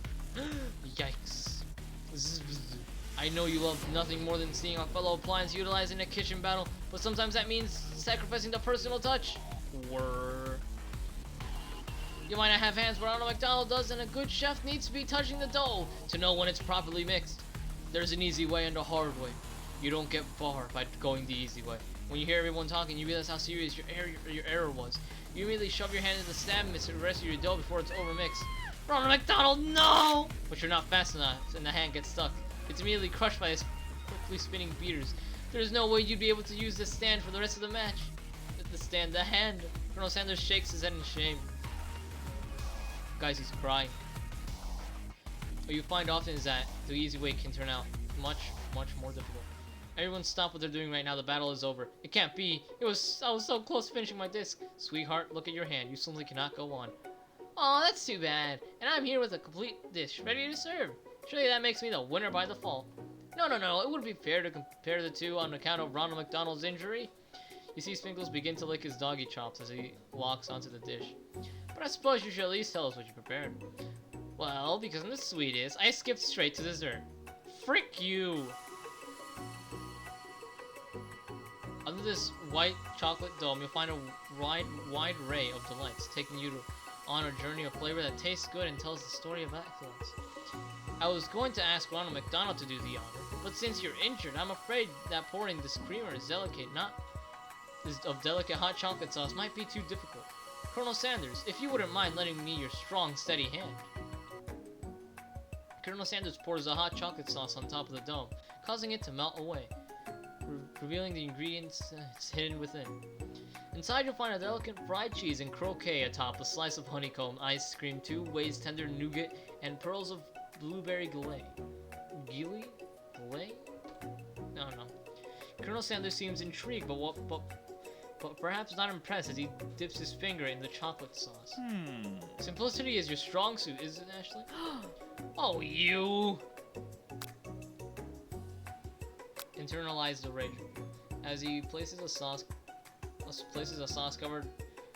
Yikes. I know you love nothing more than seeing a fellow appliance utilized in a kitchen battle, but sometimes that means sacrificing the personal touch. You might not have hands, but Ronald McDonald does, and a good chef needs to be touching the dough to know when it's properly mixed. There's an easy way and a hard way. You don't get far by going the easy way. When you hear everyone talking, you realize how serious your error was. You immediately shove your hand in the stab and mix the rest of your dough before it's overmixed. Ronald McDonald, no! But you're not fast enough, and the hand gets stuck. It's immediately crushed by his quickly spinning beaters. There's no way you'd be able to use this stand for the rest of the match. The hand. Colonel Sanders shakes his head in shame. Guys, he's crying. What you find often is that the easy way can turn out much more difficult. Everyone stop what they're doing right now. The battle is over. It can't be. I was so close to finishing my disc. Sweetheart, look at your hand. You simply cannot go on. Oh, that's too bad. And I'm here with a complete dish, ready to serve. Surely that makes me the winner by default. No. It wouldn't be fair to compare the two on account of Ronald McDonald's injury. You see Sprinkles begin to lick his doggy chops as he walks onto the dish. But I suppose you should at least tell us what you prepared. Well, because I'm the sweetest, I skipped straight to dessert. Frick you! Under this white chocolate dome, you'll find a wide array of delights, taking you on a journey of flavor that tastes good and tells the story of excellence. I was going to ask Ronald McDonald to do the honor, but since you're injured, I'm afraid that pouring this creamer of delicate hot chocolate sauce might be too difficult. Colonel Sanders, if you wouldn't mind lending me your strong, steady hand. Colonel Sanders pours the hot chocolate sauce on top of the dome, causing it to melt away, revealing the ingredients hidden within. Inside you'll find a delicate fried cheese and croquet atop a slice of honeycomb ice cream, 2 ways tender nougat, and pearls of blueberry glazed. Gilly? Glazed? No. Colonel Sanders seems intrigued, but perhaps not impressed as he dips his finger in the chocolate sauce. Simplicity is your strong suit, isn't it, Ashley? Oh, you! Internalize the rage. As he places a sauce-covered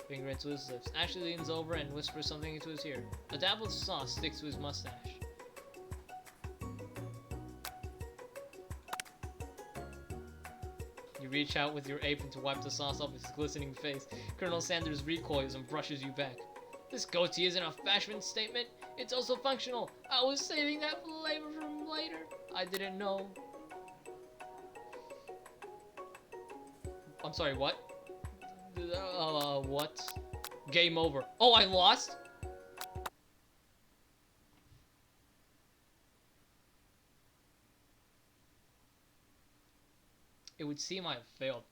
finger into his lips, Ashley leans over and whispers something into his ear. A dab of sauce sticks to his mustache. You reach out with your apron to wipe the sauce off his glistening face. Colonel Sanders recoils and brushes you back. This goatee isn't a fashion statement, it's also functional. I was saving that flavor from later. I didn't know. I'm sorry, what? What? Game over. Oh, I lost? It would seem I have failed.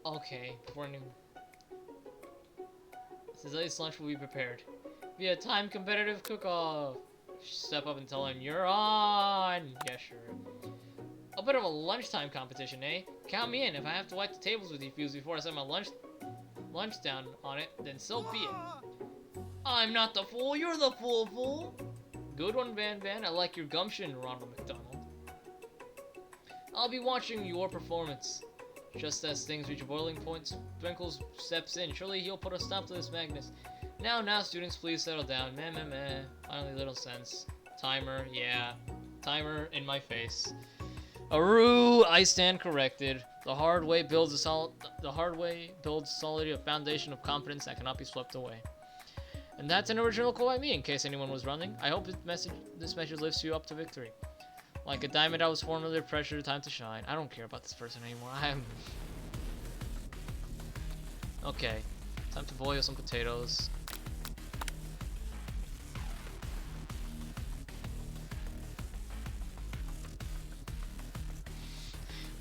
Okay, warning. Today's lunch will be prepared via time competitive cook-off. Step up and tell him you're on. Yeah, sure. A bit of a lunchtime competition, eh? Count me in. If I have to wipe the tables with you Fuse before I set my lunch down on it, then so be it. I'm not the fool, you're the fool. Good one, Van. I like your gumption, Ronald McDonald. I'll be watching your performance. Just as things reach a boiling point, Sprinkles steps in. Surely he'll put a stop to this madness. Now, students, please settle down. Meh. Finally, little sense. Timer, yeah. Timer in my face. Aru, I stand corrected. The hard way builds solidly a foundation of confidence that cannot be swept away. And that's an original quote by me, in case anyone was running. I hope this message lifts you up to victory. Like a diamond I was formed under pressure, time to shine. I don't care about this person anymore. Okay. Time to boil some potatoes.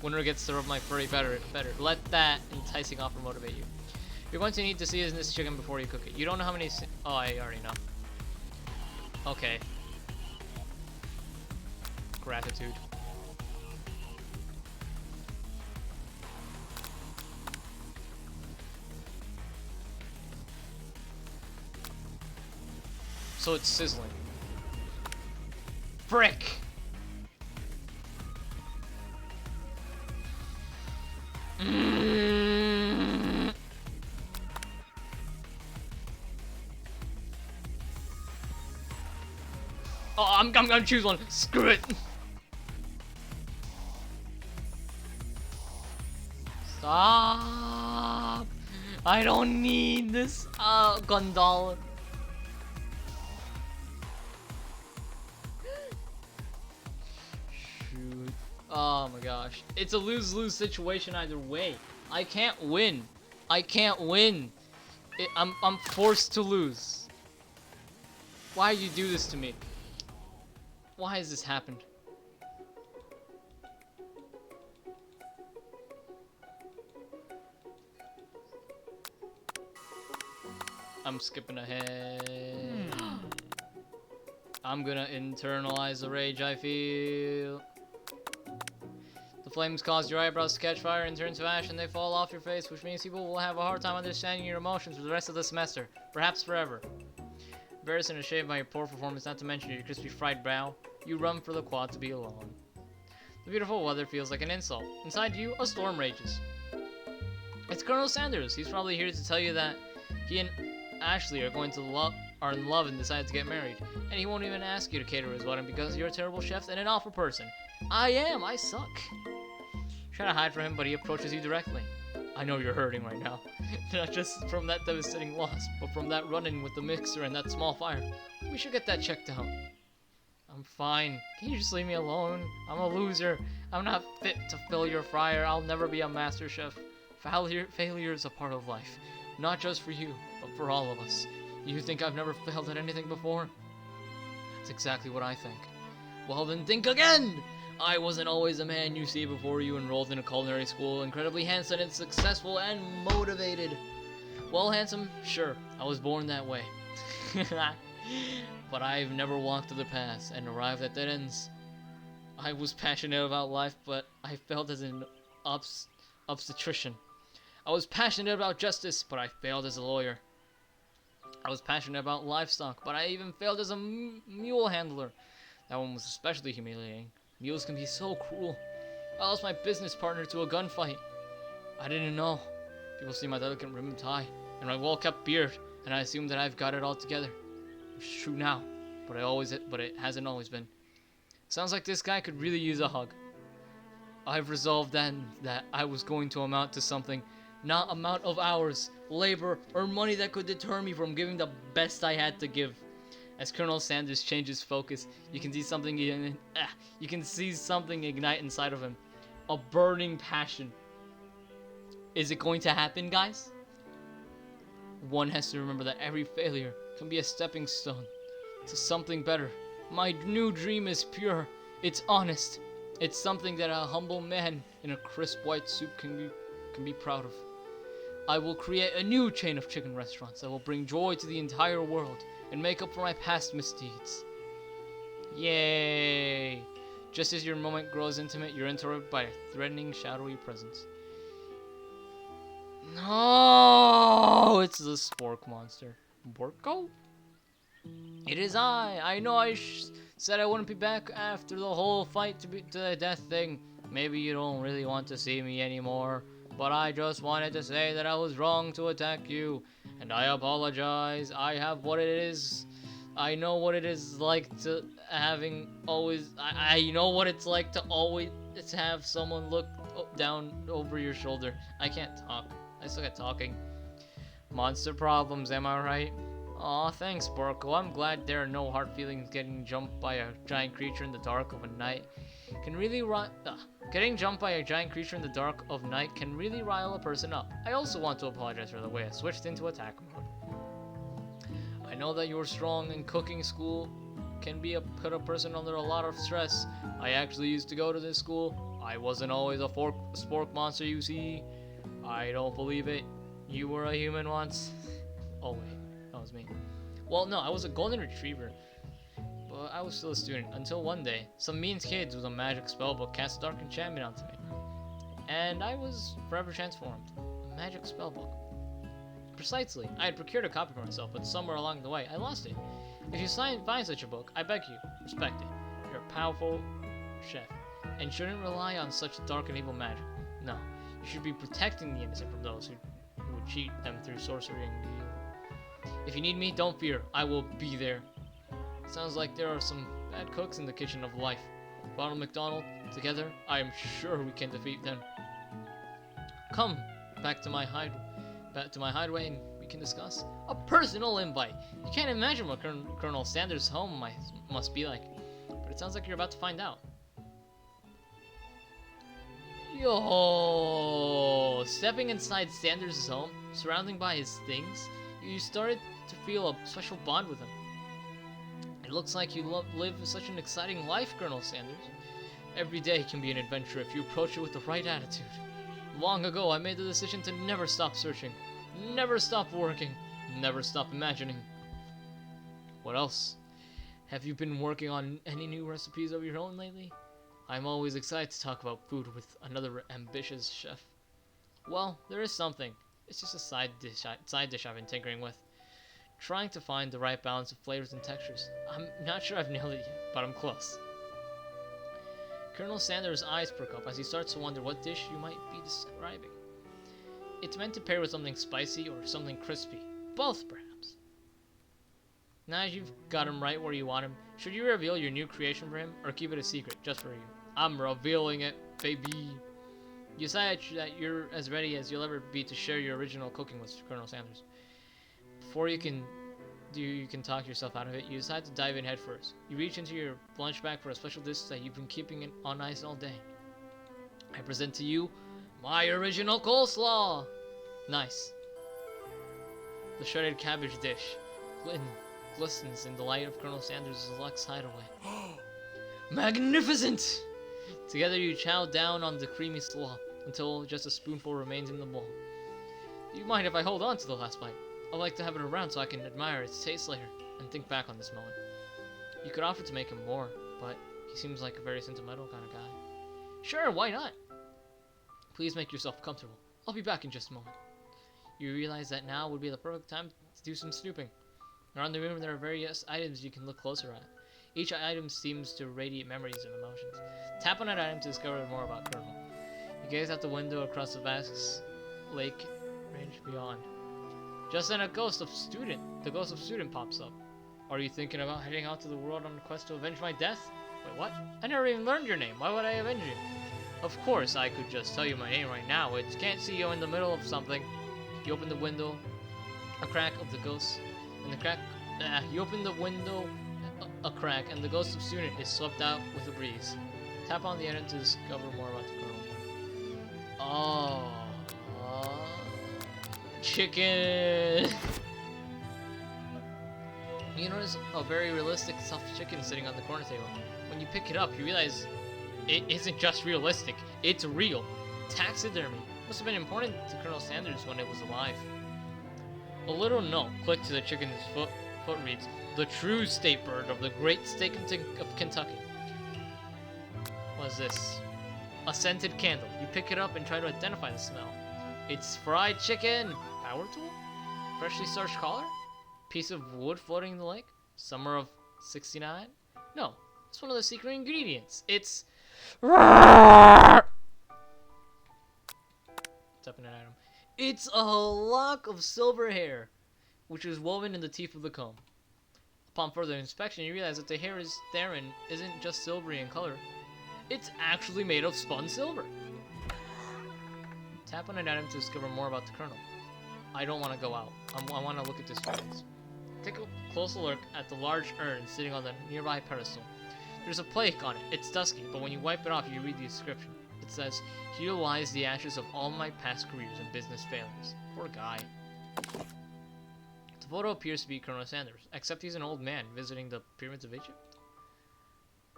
Winner gets served my furry better. Let that enticing offer motivate you. You're going to need to season this chicken before you cook it. You don't know how many oh, I already know. Okay. Gratitude. So it's sizzling. Frick! Oh, I'm gonna choose one. Screw it. Stop. I don't need this gondola. Shoot. Oh my gosh. It's a lose-lose situation either way. I can't win. I'm forced to lose. Why do you do this to me? Why has this happened? I'm skipping ahead. I'm gonna internalize the rage I feel. The flames cause your eyebrows to catch fire and turn to ash, and they fall off your face, which means people will have a hard time understanding your emotions for the rest of the semester, perhaps forever. Embarrassed and ashamed by your poor performance, not to mention your crispy fried brow, you run for the quad to be alone. The beautiful weather feels like an insult. Inside you, a storm rages. It's Colonel Sanders. He's probably here to tell you that he and Ashley are are in love and decide to get married, and he won't even ask you to cater his wedding because you're a terrible chef and an awful person. I suck. Try to hide from him, but he approaches you directly. I know you're hurting right now. Not just from that devastating loss, but from that run-in with the mixer and that small fire. We should get that checked out. I'm fine. Can you just leave me alone? I'm a loser. I'm not fit to fill your fryer. I'll never be a master chef. Failure is a part of life. Not just for you, but for all of us. You think I've never failed at anything before? That's exactly what I think. Well then think again! I wasn't always the man you see before you enrolled in a culinary school, incredibly handsome and successful and motivated. Well, handsome, sure, I was born that way. But I've never walked through the paths and arrived at dead ends. I was passionate about life, but I failed as an obstetrician. I was passionate about justice, but I failed as a lawyer. I was passionate about livestock, but I even failed as a mule handler. That one was especially humiliating. Mules can be so cruel. I lost my business partner to a gunfight. I didn't know. People see my delicate ribbon tie and my well-kept beard, and I assume that I've got it all together. It's true now, but it hasn't always been. Sounds like this guy could really use a hug. I've resolved then that I was going to amount to something, not amount of hours, labor, or money that could deter me from giving the best I had to give. As Colonel Sanders changes focus, you can see something ignite inside of him. A burning passion. Is it going to happen, guys? One has to remember that every failure can be a stepping stone to something better. My new dream is pure. It's honest. It's something that a humble man in a crisp white suit can be proud of. I will create a new chain of chicken restaurants that will bring joy to the entire world and make up for my past misdeeds. Yay! Just as your moment grows intimate, you're interrupted by a threatening, shadowy presence. No! It's the spork monster. Borko? It is I! I know I said I wouldn't be back after the whole fight to the death thing. Maybe you don't really want to see me anymore, but I just wanted to say that I was wrong to attack you, and I apologize. I have what it is. I know what it is like to I know what it's like to always have someone look down over your shoulder. I can't talk. I suck at talking. Monster problems, am I right? Aw, thanks, Borko. I'm glad there are no hard feelings getting jumped by a giant creature in the dark of a night. Getting jumped by a giant creature in the dark of night can really rile a person up. I also want to apologize for the way I switched into attack mode. I know that you're strong and cooking school can put a person under a lot of stress. I actually used to go to this school. I wasn't always a spork monster, you see. I don't believe it. You were a human once. Oh wait, that was me. Well, no, I was a golden retriever. But I was still a student until one day, some mean kids with a magic spellbook cast a dark enchantment onto me. And I was forever transformed. A magic spellbook. Precisely. I had procured a copy for myself, but somewhere along the way, I lost it. If you find such a book, I beg you, respect it. You're a powerful chef, and shouldn't rely on such dark and evil magic. No, you should be protecting the innocent from those who would cheat them through sorcery and evil. If you need me, don't fear. I will be there. Sounds like there are some bad cooks in the kitchen of life. Ronald McDonald, together, I am sure we can defeat them. Come back to my hideaway and we can discuss. A personal invite. You can't imagine what Colonel Sanders' home must be like, but it sounds like you're about to find out. Yo, stepping inside Sanders' home, surrounded by his things, you started to feel a special bond with him. It looks like you live such an exciting life, Colonel Sanders. Every day can be an adventure if you approach it with the right attitude. Long ago, I made the decision to never stop searching, never stop working, never stop imagining. What else? Have you been working on any new recipes of your own lately? I'm always excited to talk about food with another ambitious chef. Well, there is something. It's just a side dish I've been tinkering with. Trying to find the right balance of flavors and textures. I'm not sure I've nailed it yet, but I'm close. Colonel Sanders' eyes perk up as he starts to wonder what dish you might be describing. It's meant to pair with something spicy or something crispy. Both, perhaps. Now that you've got him right where you want him, should you reveal your new creation for him, or keep it a secret, just for you? I'm revealing it, baby. You decide that you're as ready as you'll ever be to share your original cooking with Colonel Sanders. Before you can talk yourself out of it, you decide to dive in head first. You reach into your lunch bag for a special dish that you've been keeping on ice all day. I present to you my original coleslaw! Nice. The shredded cabbage dish glistens in the light of Colonel Sanders' Lux hideaway. Magnificent! Together you chow down on the creamy slaw until just a spoonful remains in the bowl. Do you mind if I hold on to the last bite? I'd like to have it around so I can admire its taste later and think back on this moment. You could offer to make him more, but he seems like a very sentimental kind of guy. Sure, why not? Please make yourself comfortable. I'll be back in just a moment. You realize that now would be the perfect time to do some snooping. Around the room there are various items you can look closer at. Each item seems to radiate memories and emotions. Tap on an item to discover more about Colonel. You gaze out the window across the vast lake range beyond. Just then the ghost of student pops up. Are you thinking about heading out to the world on a quest to avenge my death? Wait, what? I never even learned your name. Why would I avenge you? Of course, I could just tell you my name right now. It can't see you in the middle of something. You open the window, a crack of the ghost, and the crack. You open the window, a crack, and the ghost of student is swept out with a breeze. Tap on the item to discover more about the Colonel. Oh, chicken. You notice a very realistic stuffed chicken sitting on the corner table. When you pick it up, you realize it isn't just realistic, it's real. Taxidermy. Must have been important to Colonel Sanders when it was alive. A little note clicked to the chicken's foot reads, "The true state bird of the great state of Kentucky." What is this? A scented candle. You pick it up and try to identify the smell. It's fried chicken! Power tool? Freshly starched collar? Piece of wood floating in the lake? Summer of 69? No, it's one of the secret ingredients. It's... Tapping an item. It's a lock of silver hair, which is woven in the teeth of the comb. Upon further inspection, you realize that the hair therein isn't just silvery in color. It's actually made of spun silver. Tap on an item to discover more about the Colonel. I don't want to go out. I want to look at this place. Take a closer look at the large urn sitting on the nearby pedestal. There's a plaque on it. It's dusky, but when you wipe it off, you read the inscription. It says, "Here lies the ashes of all my past careers and business failures." Poor guy. The photo appears to be Colonel Sanders, except he's an old man visiting the pyramids of Egypt.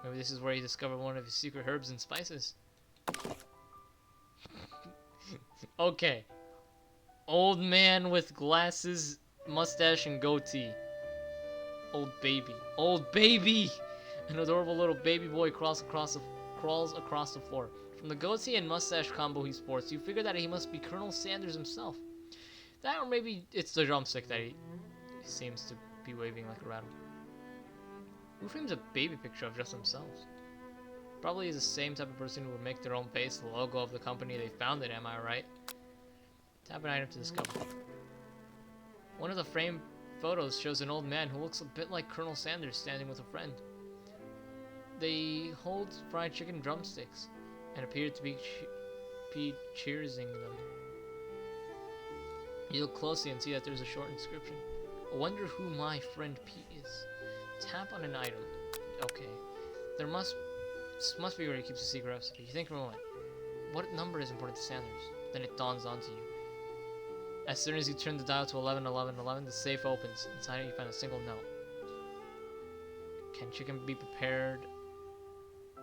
Maybe this is where he discovered one of his secret herbs and spices. Okay. Old man with glasses, mustache, and goatee. Old baby. Old baby! An adorable little baby boy crawls across the floor. From the goatee and mustache combo he sports, you figure that he must be Colonel Sanders himself. That, or maybe it's the drumstick that he seems to be waving like a rattle. Who frames a baby picture of just themselves? Probably the same type of person who would make their own face the logo of the company they founded, am I right? Tap an item to discover. One of the framed photos shows an old man who looks a bit like Colonel Sanders standing with a friend. They hold fried chicken drumsticks and appear to be cheersing them. You look closely and see that there's a short inscription. I wonder who my friend Pete is. Tap on an item. Okay. There must be where he keeps a secret recipe. You think for a moment. What number is important to Sanders? Then it dawns onto you. As soon as you turn the dial to 111111, the safe opens. Inside it you find a single note. Can chicken be prepared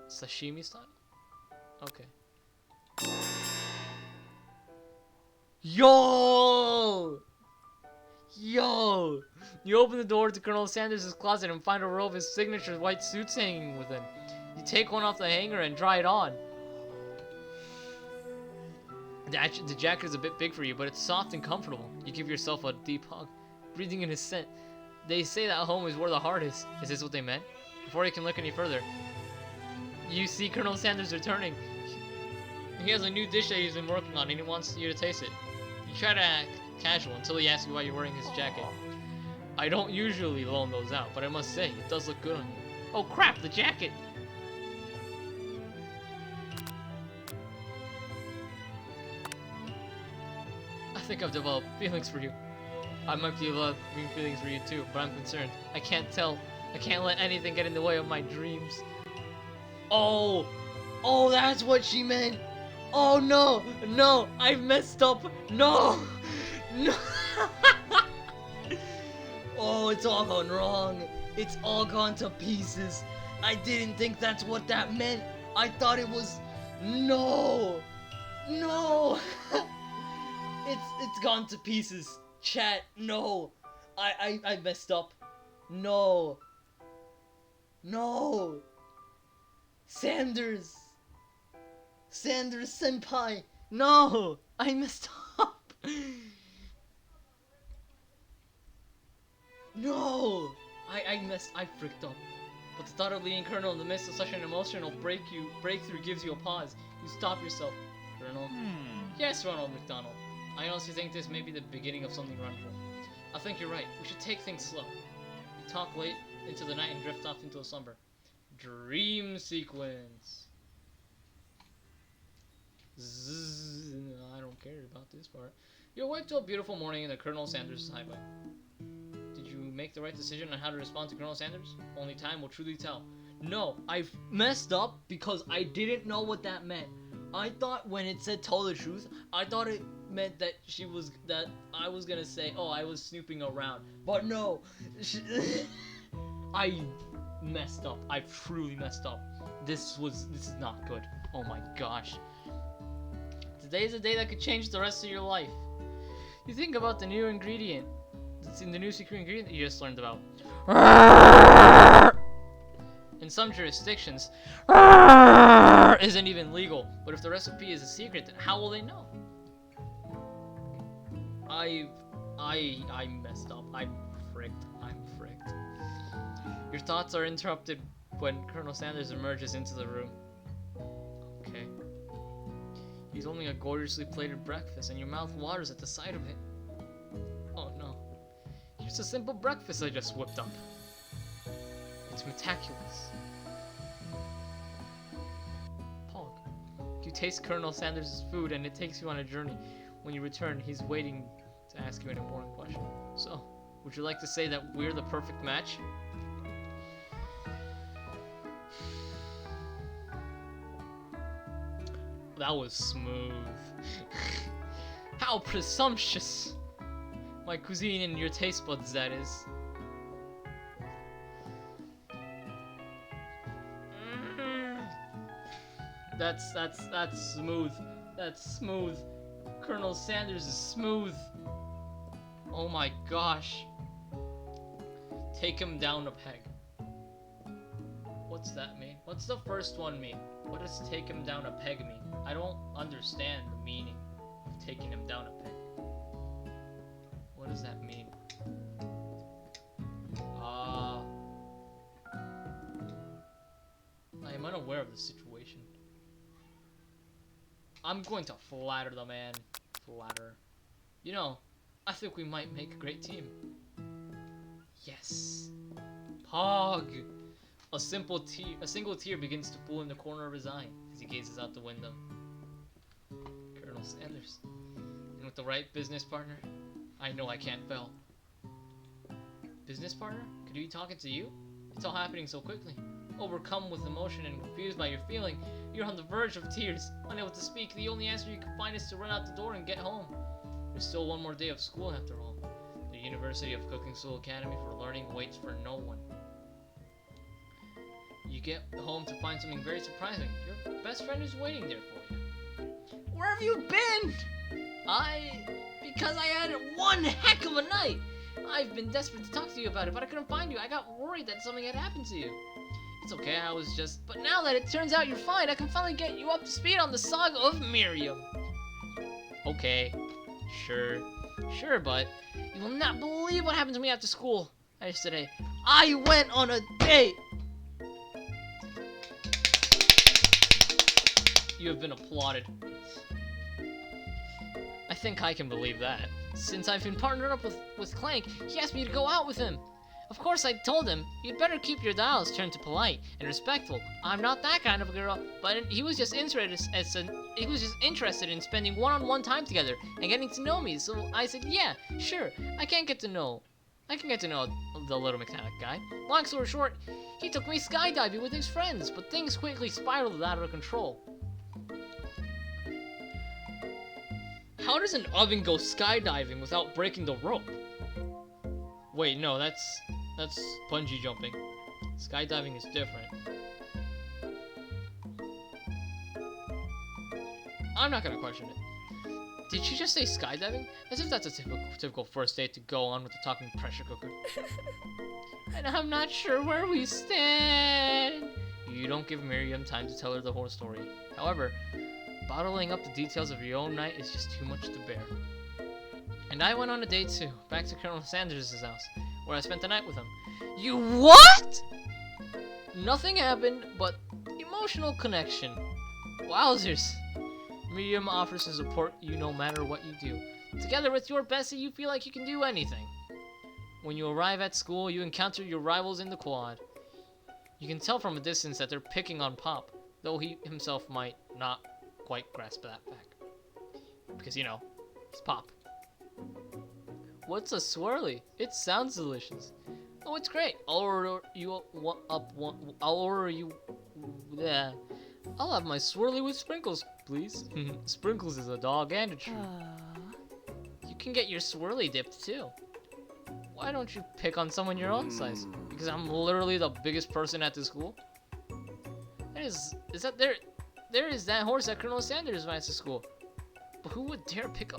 sashimi style? Okay. Yo! Yo! You open the door to Colonel Sanders' closet and find a row of his signature white suits hanging within. You take one off the hanger and try it on. The jacket is a bit big for you, but it's soft and comfortable. You give yourself a deep hug, breathing in his scent. They say that home is where the heart is. Is this what they meant? Before you can look any further, you see Colonel Sanders returning. He has a new dish that he's been working on and he wants you to taste it. You try to act casual until he asks you why you're wearing his jacket. I don't usually loan those out, but I must say, it does look good on you. Oh crap, the jacket! I think I've developed feelings for you. I might be developing feelings for you too, but I'm concerned. I can't tell. I can't let anything get in the way of my dreams. Oh! Oh, that's what she meant! Oh no! No! I've messed up! No! No! Oh, it's all gone wrong. It's all gone to pieces. I didn't think that's what that meant. I thought it was... No! No! It's gone to pieces. Chat, no. I messed up. No. No. Sanders senpai. No. I messed up. No. I fricked up. But the thought of leading Colonel in the midst of such an emotional breakthrough gives you a pause. You stop yourself. Colonel? Yes, Ronald McDonald. I honestly think this may be the beginning of something wonderful. I think you're right. We should take things slow. We talk late into the night and drift off into a slumber. Dream sequence. Zzz, I don't care about this part. You awake to a beautiful morning in the Colonel Sanders highway. Did you make the right decision on how to respond to Colonel Sanders? Only time will truly tell. No, I messed up because I didn't know what that meant. I thought when it said tell the truth, I thought it meant that I was gonna say, oh, I was snooping around. But no, I messed up. I truly messed up. This is not good. Oh my gosh. Today is a day that could change the rest of your life. You think about the new ingredient. It's in the new secret ingredient that you just learned about. In some jurisdictions, isn't even legal. But if the recipe is a secret, then how will they know? I messed up. I'm fricked. Your thoughts are interrupted when Colonel Sanders emerges into the room. Okay. He's holding a gorgeously plated breakfast, and your mouth waters at the sight of it. Oh no. Here's a simple breakfast I just whipped up. It's meticulous. Pog. You taste Colonel Sanders' food, and it takes you on a journey. When you return, he's waiting to ask you an important question. So, would you like to say that we're the perfect match? That was smooth. How presumptuous! My cuisine and your taste buds, that is. That's smooth. That's smooth. Colonel Sanders is smooth. Oh my gosh. Take him down a peg. What's that mean? What's the first one mean? What does take him down a peg mean? I don't understand the meaning of taking him down a peg. What does that mean? I am unaware of the situation. I'm going to flatter the man. Flatter. You know, I think we might make a great team. Yes. Pog! A single tear begins to pool in the corner of his eye as he gazes out the window. Colonel Sanders. And with the right business partner, I know I can't fail. Business partner? Could he be talking to you? It's all happening so quickly. Overcome with emotion and confused by your feeling, you're on the verge of tears. Unable to speak, the only answer you can find is to run out the door and get home. There's still one more day of school after all. The University of Cooking School Academy for Learning waits for no one. You get home to find something very surprising. Your best friend is waiting there for you. Where have you been? Because I had one heck of a night. I've been desperate to talk to you about it, but I couldn't find you. I got worried that something had happened to you. It's okay, but now that it turns out you're fine, I can finally get you up to speed on the saga of Miriam. Okay, sure, but you will not believe what happened to me after school yesterday. I went on a date. You have been applauded. I think I can believe that. Since I've been partnered up with Clank, he asked me to go out with him. Of course, I told him, you'd better keep your dials turned to polite and respectful. I'm not that kind of a girl, but he was just interested in spending one-on-one time together and getting to know me. So I said, yeah, sure, I can get to know the little mechanic guy. Long story short, he took me skydiving with his friends, but things quickly spiraled out of control. How does an oven go skydiving without breaking the rope? Wait, no, that's bungee jumping. Skydiving is different. I'm not gonna question it. Did she just say skydiving? As if that's a typical first date to go on with the talking pressure cooker. And I'm not sure where we stand. You don't give Miriam time to tell her the whole story. However, bottling up the details of your own night is just too much to bear. And I went on a date too, back to Colonel Sanders' house, where I spent the night with him. You what? Nothing happened, but emotional connection. Wowzers. Miriam offers to support you no matter what you do. Together with your bestie, you feel like you can do anything. When you arrive at school, you encounter your rivals in the quad. You can tell from a distance that they're picking on Pop, though he himself might not quite grasp that fact. Because, you know, it's Pop. What's a swirly? It sounds delicious. Oh, it's great. I'll order you yeah. I'll have my swirly with sprinkles, please. Sprinkles is a dog and a tree. You can get your swirly dipped too. Why don't you pick on someone your own size? Because I'm literally the biggest person at the school. There is that horse that Colonel Sanders rides to school. But who would dare pick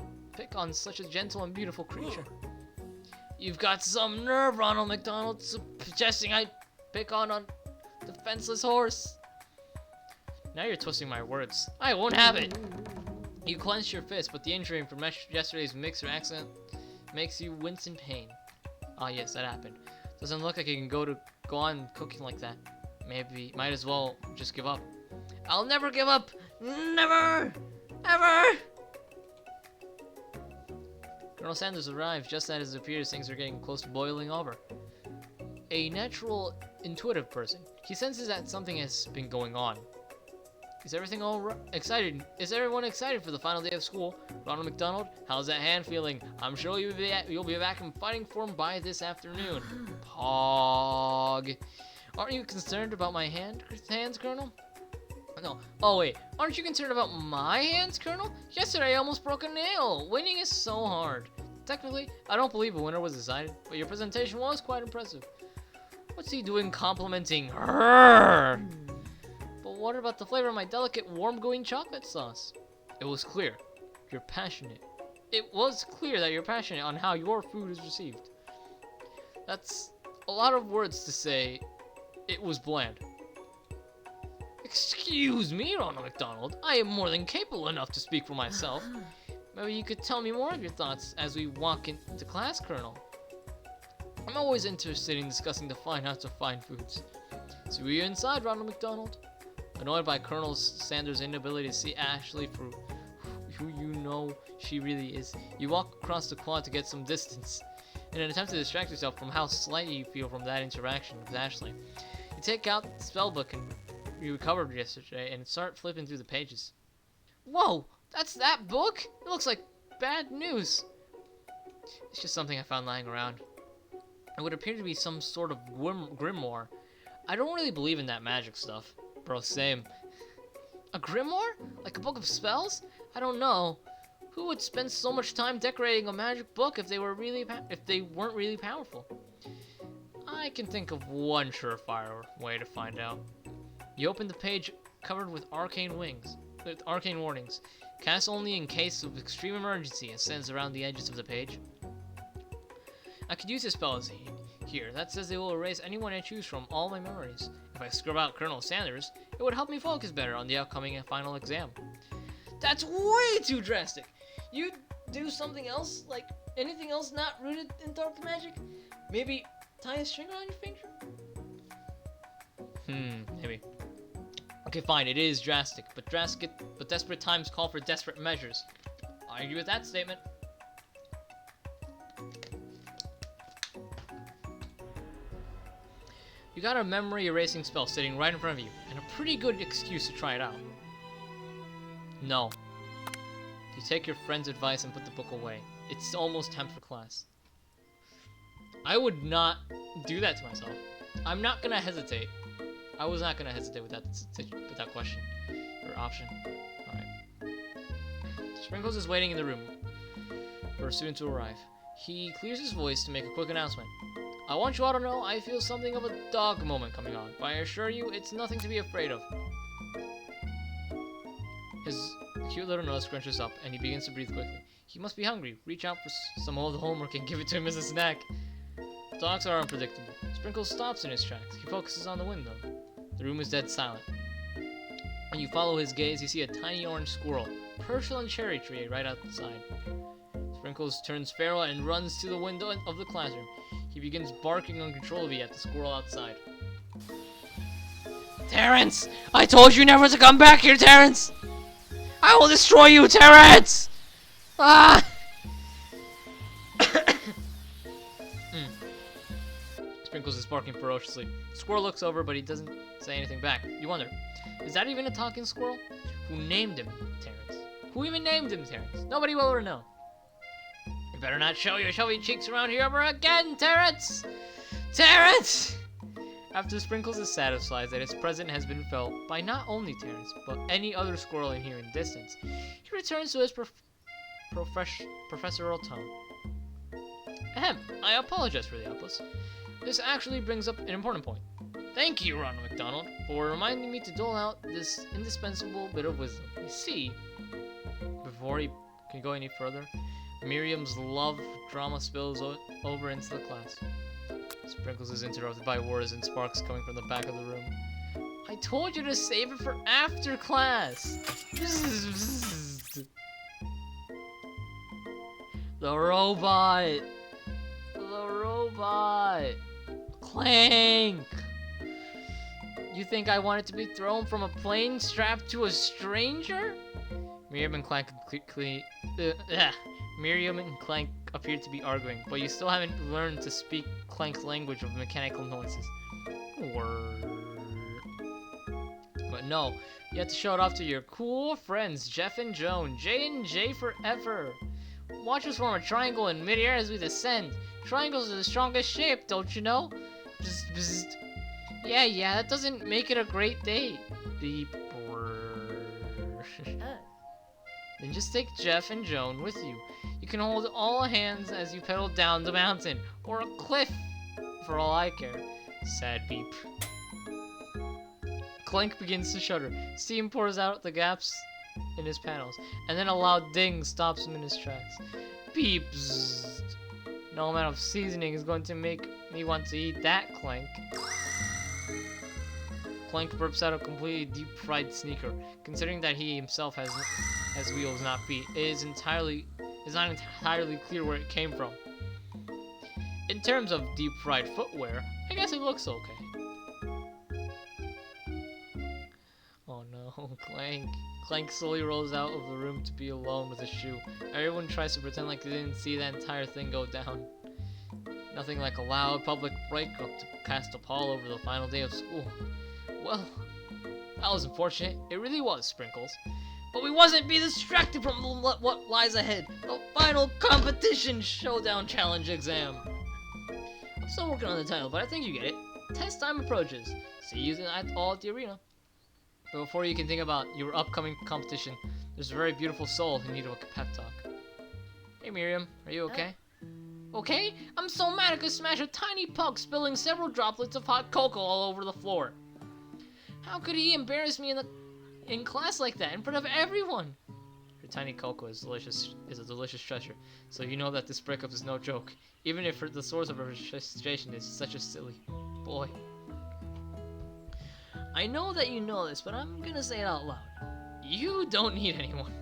on such a gentle and beautiful creature? You've got some nerve, Ronald McDonald, suggesting I pick on a defenseless horse. Now you're twisting my words. I won't have it. You clenched your fist, but the injury from yesterday's mixer accident makes you wince in pain. Ah, yes, that happened. Doesn't look like you can go on cooking like that. Maybe might as well just give up. I'll never give up. Never, ever. Colonel Sanders arrives just as it appears things are getting close to boiling over. A natural, intuitive person, he senses that something has been going on. Is everything all right? Excited? Is everyone excited for the final day of school? Ronald McDonald, how's that hand feeling? I'm sure you'll be back in fighting form by this afternoon. Pog. Aren't you concerned about my hands, Colonel? No. Oh wait, aren't you concerned about my hands, Colonel? Yesterday I almost broke a nail. Winning is so hard. Technically, I don't believe a winner was decided, but your presentation was quite impressive. What's he doing complimenting her? But what about the flavor of my delicate, warm-going chocolate sauce? It was clear. You're passionate. It was clear that you're passionate on how your food is received. That's a lot of words to say. It was bland. Excuse me, Ronald McDonald. I am more than capable enough to speak for myself. Maybe you could tell me more of your thoughts as we walk into class, Colonel. I'm always interested in discussing the fine arts of fine foods. See you inside, Ronald McDonald. Annoyed by Colonel Sanders' inability to see Ashley for who you know she really is, you walk across the quad to get some distance. In an attempt to distract yourself from how slighted you feel from that interaction with Ashley, you take out the spellbook you recovered yesterday and start flipping through the pages. Whoa! That's that book? It looks like bad news. It's just something I found lying around. It would appear to be some sort of grimoire. I don't really believe in that magic stuff. Bro, same. A grimoire? Like a book of spells? I don't know. Who would spend so much time decorating a magic book if they weren't really powerful? I can think of one surefire way to find out. You open the page covered with arcane warnings. Cast only in case of extreme emergency, and sends around the edges of the page. I could use this spell as here. That says it will erase anyone I choose from all my memories. If I scrub out Colonel Sanders, it would help me focus better on the upcoming final exam. That's way too drastic. You do something else, like anything else not rooted in dark magic? Maybe tie a string around your finger? Maybe. Okay, fine, it is drastic, but desperate times call for desperate measures. argue with that statement. You got a memory erasing spell sitting right in front of you, and a pretty good excuse to try it out. No. You take your friend's advice and put the book away. It's almost time for class. I would not do that to myself. I'm not gonna hesitate. I was not gonna hesitate with that question or option. Alright. Sprinkles is waiting in the room for a student to arrive. He clears his voice to make a quick announcement. I want you all to know I feel something of a dog moment coming on, but I assure you it's nothing to be afraid of. His cute little nose scrunches up and he begins to breathe quickly. He must be hungry. Reach out for some old homework and give it to him as a snack. Dogs are unpredictable. Sprinkles stops in his tracks. He focuses on the window. The room is dead silent. When you follow his gaze, you see a tiny orange squirrel perched on a cherry tree right outside. Sprinkles turns feral and runs to the window of the classroom. He begins barking uncontrollably at the squirrel outside. Terrence! I told you never to come back here, Terrence! I will destroy you, Terrence! Ah! Sprinkles is barking ferociously. The squirrel looks over, but he doesn't say anything back. You wonder, is that even a talking squirrel? Who named him Terrence? Who even named him Terrence? Nobody will ever know. You better not show your chubby cheeks around here ever again, Terrence! Terrence! After Sprinkles is satisfied that his presence has been felt by not only Terrence, but any other squirrel in hearing distance, he returns to his professorial tone. Ahem, I apologize for the outburst. This actually brings up an important point. Thank you, Ronald McDonald, for reminding me to dole out this indispensable bit of wisdom. You see, before he can go any further, Miriam's love drama spills over into the class. Sprinkles is interrupted by words and sparks coming from the back of the room. I told you to save it for after class! The robot! The robot! Clank! You think I wanted to be thrown from a plane strapped to a stranger? Miriam and Clank appeared to be arguing, but you still haven't learned to speak Clank's language of mechanical noises. Word. But no, you have to show it off to your cool friends, Jeff and Joan. J and J forever. Watch us form a triangle in midair as we descend. Triangles are the strongest shape, don't you know? Bzz, bzz. Yeah, that doesn't make it a great day. Beep. Then just take Jeff and Joan with you. You can hold all hands as you pedal down the mountain, or a cliff, for all I care. Sad beep. Clank begins to shudder. Steam pours out the gaps in his panels, and then a loud ding stops him in his tracks. Beep. Zzz. No amount of seasoning is going to make me want to eat that, Clank. Clank burps out a completely deep-fried sneaker. Considering that he himself has wheels, not feet, it's not entirely clear where it came from. In terms of deep-fried footwear, I guess it looks okay. Oh no, Clank. Clank slowly rolls out of the room to be alone with his shoe. Everyone tries to pretend like they didn't see that entire thing go down. Nothing like a loud public breakup to cast a pall over the final day of school. Well, that was unfortunate. It really was, Sprinkles. But we mustn't be distracted from what lies ahead. The final competition showdown challenge exam. I'm still working on the title, but I think you get it. Test time approaches. See you all at the arena. But before you can think about your upcoming competition, there's a very beautiful soul in need of a pep talk. Hey Miriam, are you okay? Okay? I'm so mad I could smash a tiny pug, spilling several droplets of hot cocoa all over the floor. How could he embarrass me in class like that, in front of everyone? Her tiny cocoa is a delicious treasure, so you know that this breakup is no joke, even if the source of her frustration is such a silly boy. I know that you know this, but I'm gonna say it out loud. You don't need anyone.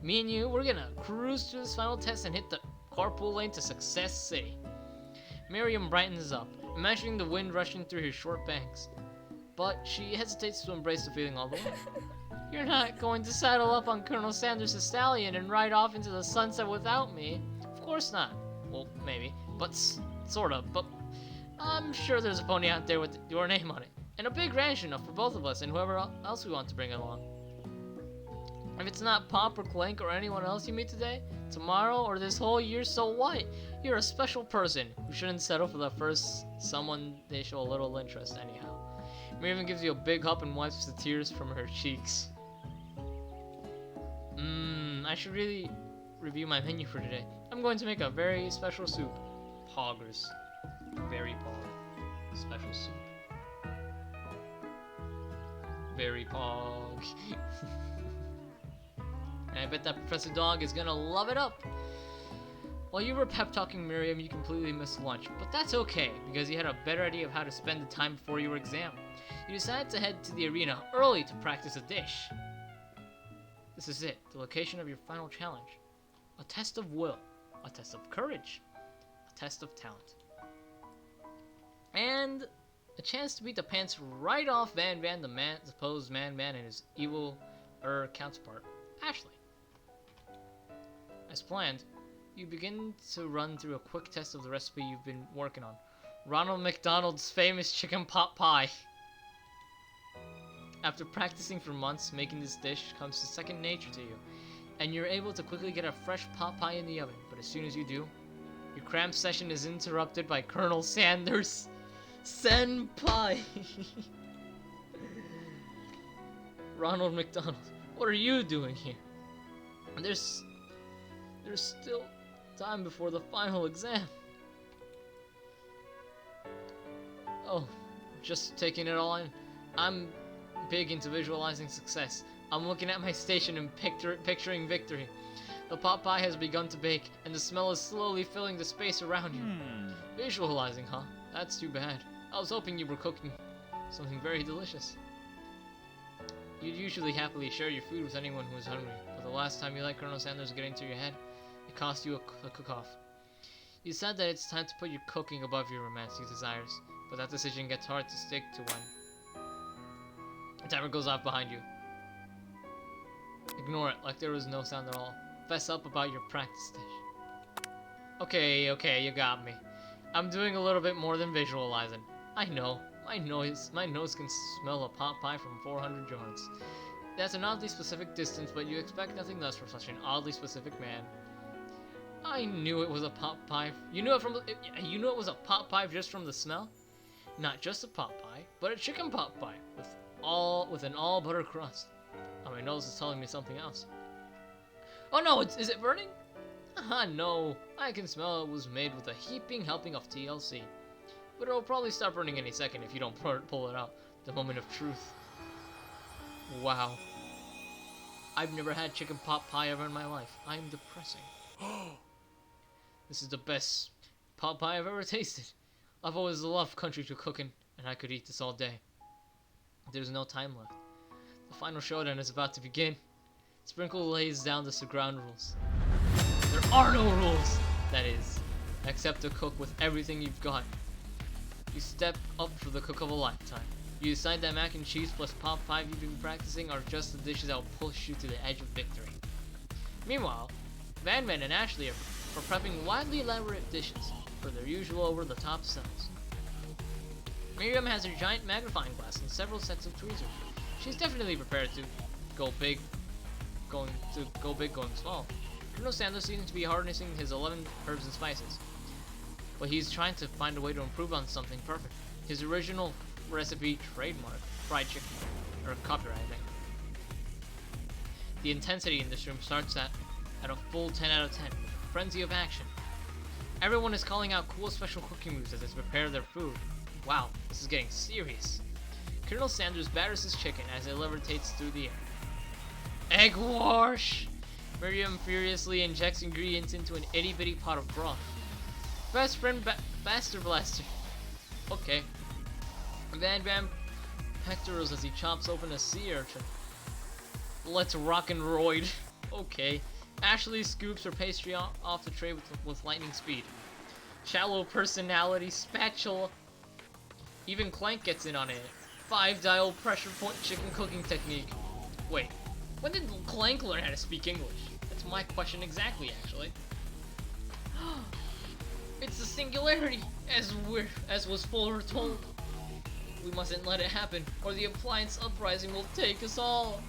Me and you, we're gonna cruise through this final test and hit the carpool lane to Success City. Miriam brightens up, imagining the wind rushing through her short bangs. But she hesitates to embrace the feeling all the way. You're not going to saddle up on Colonel Sanders' stallion and ride off into the sunset without me. Of course not. Well, maybe. But sort of. But I'm sure there's a pony out there with your name on it. And a big ranch enough for both of us and whoever else we want to bring along. If it's not Pop or Clank or anyone else you meet today, tomorrow, or this whole year, so what? You're a special person who shouldn't settle for the first someone they show a little interest anyhow. Miriam gives you a big hug and wipes the tears from her cheeks. I should really review my menu for today. I'm going to make a very special soup. Poggers. Very pog. Special soup. Very pog. And I bet that Professor Dog is gonna love it up. While you were pep talking Miriam, you completely missed lunch, but that's okay, because you had a better idea of how to spend the time before your exam. You decided to head to the arena early to practice a dish. This is it, the location of your final challenge. A test of will, a test of courage, a test of talent. And a chance to beat the pants right off Van Van, the supposed man-man, and his evil counterpart, Ashley. As planned, you begin to run through a quick test of the recipe you've been working on. Ronald McDonald's famous chicken pot pie. After practicing for months, making this dish comes to second nature to you, and you're able to quickly get a fresh pot pie in the oven. But as soon as you do, your cram session is interrupted by Colonel Sanders. Senpai! Ronald McDonald, what are you doing here? There's still time before the final exam. Oh, just taking it all in. I'm big into visualizing success. I'm looking at my station and picturing victory. The pot pie has begun to bake, and the smell is slowly filling the space around you. Visualizing, huh? That's too bad. I was hoping you were cooking something very delicious. You'd usually happily share your food with anyone who was hungry, but the last time you let Colonel Sanders get into your head, it cost you a cook-off. You said that it's time to put your cooking above your romantic desires, but that decision gets hard to stick to when the timer goes off behind you. Ignore it, like there was no sound at all. Fess up about your practice dish. Okay, you got me. I'm doing a little bit more than visualizing. I know. My nose can smell a pot pie from 400 yards. That's an oddly specific distance, but you expect nothing less from such an oddly specific man. I knew it was a pot pie. You knew it was a pot pie just from the smell? Not just a pot pie, but a chicken pot pie with an all butter crust. Oh, my nose is telling me something else. Oh no, is it burning? No, I can smell it was made with a heaping helping of TLC. But it'll probably start burning any second if you don't pull it out. The moment of truth. Wow. I've never had chicken pot pie ever in my life. I am depressing. This is the best pot pie I've ever tasted. I've always loved country to cooking, and I could eat this all day. There's no time left. The final showdown is about to begin. Sprinkle lays down the ground rules. There are no rules, that is, except to cook with everything you've got. You step up for the cook of a lifetime. You decide that mac and cheese plus pot pie you've been practicing are just the dishes that will push you to the edge of victory. Meanwhile, Van Van and Ashley are prepping wildly elaborate dishes for their usual over-the-top selves. Miriam has her giant magnifying glass and several sets of tweezers. She's definitely prepared to go big, going small. Colonel Sanders seems to be harnessing his 11 herbs and spices, but he's trying to find a way to improve on something perfect. His original recipe trademark, fried chicken, or copyright, I think. The intensity in this room starts at a full 10 out of 10, with a frenzy of action. Everyone is calling out cool special cooking moves as they prepare their food. Wow, this is getting serious. Colonel Sanders batters his chicken as it levitates through the air. Egg wash! Miriam furiously injects ingredients into an itty-bitty pot of broth. Best friend Baster Blaster. Okay. Van Van pectorals as he chops open a sea urchin. Let's rock and roid. Okay. Ashley scoops her pastry off the tray with lightning speed. Shallow personality spatula. Even Clank gets in on it. 5-dial pressure point chicken cooking technique. Wait, when did Clank learn how to speak English? That's my question exactly, actually. It's the singularity, as was foretold. We mustn't let it happen, or the appliance uprising will take us all.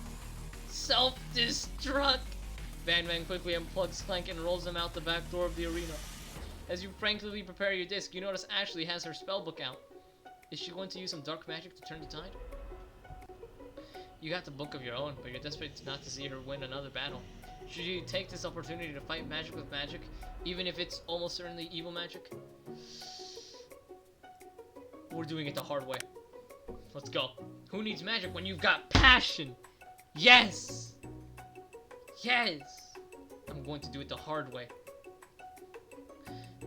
Self-destruct! Van quickly unplugs Clank and rolls him out the back door of the arena. As you frankly prepare your disc, you notice Ashley has her spellbook out. Is she going to use some dark magic to turn the tide? You got the book of your own, but you're desperate not to see her win another battle. Should you take this opportunity to fight magic with magic, even if it's almost certainly evil magic? We're doing it the hard way. Let's go. Who needs magic when you've got passion? Yes! Yes! I'm going to do it the hard way.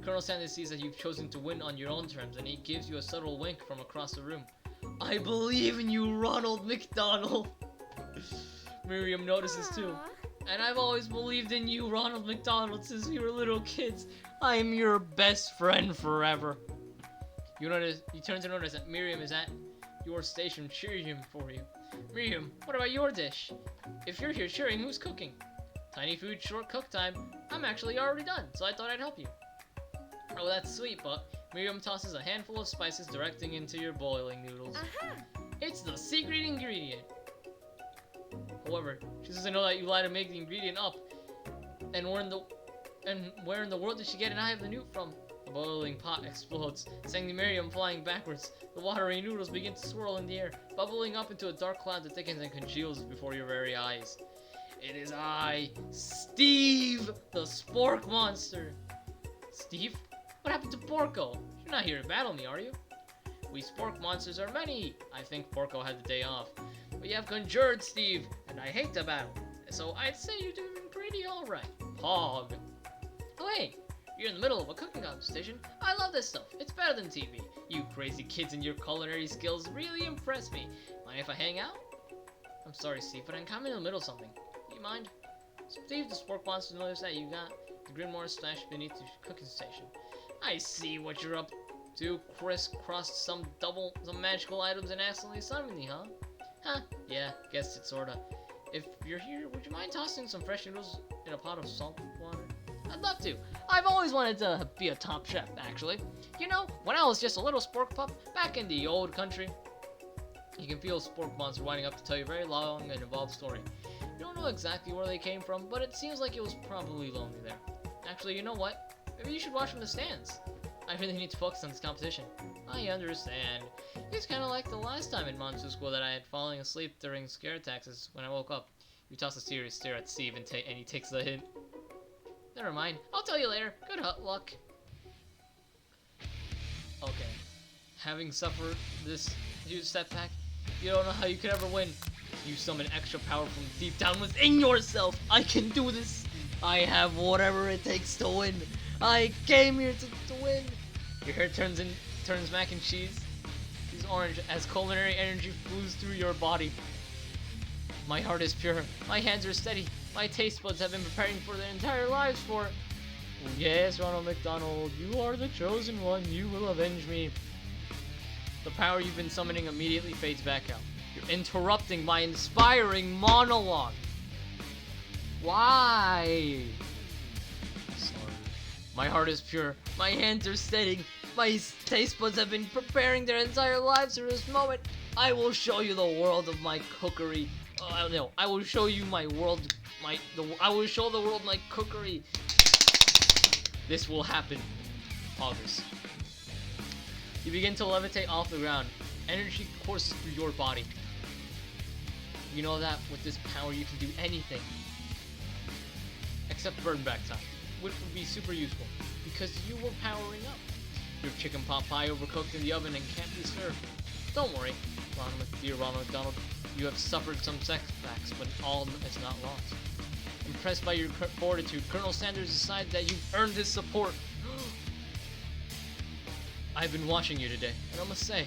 Colonel Sanders sees that you've chosen to win on your own terms, and he gives you a subtle wink from across the room. I believe in you, Ronald McDonald! Miriam notices too. And I've always believed in you, Ronald McDonald, since we were little kids. I am your best friend forever. You turn to notice that Miriam is at your station cheering for you. Miriam, what about your dish? If you're here cheering, who's cooking? Tiny food, short cook time. I'm actually already done, so I thought I'd help you. Oh, that's sweet, but Miriam tosses a handful of spices directing into your boiling noodles. It's the secret ingredient. However, she doesn't know that you lie to make the ingredient up. And where in the world did she get an eye of the newt from? The boiling pot explodes, sending Miriam flying backwards. The watery noodles begin to swirl in the air, bubbling up into a dark cloud that thickens and congeals before your very eyes. It is I, Steve, the Spork Monster. Steve? What happened to Porco? You're not here to battle me, are you? We Spork Monsters are many. I think Porco had the day off. But you have conjured Steve, and I hate to battle. So I'd say you're doing pretty alright. Pog. Oh hey, you're in the middle of a cooking competition. I love this stuff. It's better than TV. You crazy kids and your culinary skills really impress me. Mind if I hang out? I'm sorry, Steve, but I'm kind of in the middle of something. Do you mind? Steve, the Spork Monster, notice that you got the Grimoire stashed beneath the cooking station. I see what you're up to. Crisscrossed some magical items and accidentally summoned me, huh? Huh, yeah, guessed it sorta. If you're here, would you mind tossing some fresh noodles in a pot of salt water? I'd love to. I've always wanted to be a top chef, actually. You know, when I was just a little spork pup back in the old country. You can feel Spork Monster winding up to tell you a very long and involved story. You don't know exactly where they came from, but it seems like it was probably lonely there. Actually, you know what? Maybe you should watch from the stands. I really need to focus on this competition. I understand. It's kind of like the last time in Monster School that I had fallen asleep during scare attacks when I woke up. You toss a serious stare at Steve and he takes the hint. Never mind. I'll tell you later. Good luck. Okay. Having suffered this huge setback, you don't know how you could ever win. You summon extra power from deep down within yourself. I can do this. I have whatever it takes to win. I came here to win. Your hair turns mac and cheese. She's orange as culinary energy flows through your body. My heart is pure. My hands are steady. My taste buds have been preparing for their entire lives for it. Oh, yes, Ronald McDonald, you are the chosen one. You will avenge me. The power you've been summoning immediately fades back out. You're interrupting my inspiring monologue. Why? Sorry. My heart is pure. My hands are steady. My taste buds have been preparing their entire lives for this moment. I will show you the world of my cookery. Oh, no, I will show you my world. I will show the world my cookery. This will happen. August. You begin to levitate off the ground. Energy courses through your body. You know that with this power you can do anything. Except burn back time, which would be super useful, because you were powering up. Your chicken pot pie overcooked in the oven and can't be served. Don't worry, dear Ronald McDonald, you have suffered some setbacks, but all is not lost. Impressed by your fortitude, Colonel Sanders decided that you've earned his support. I've been watching you today, and I must say,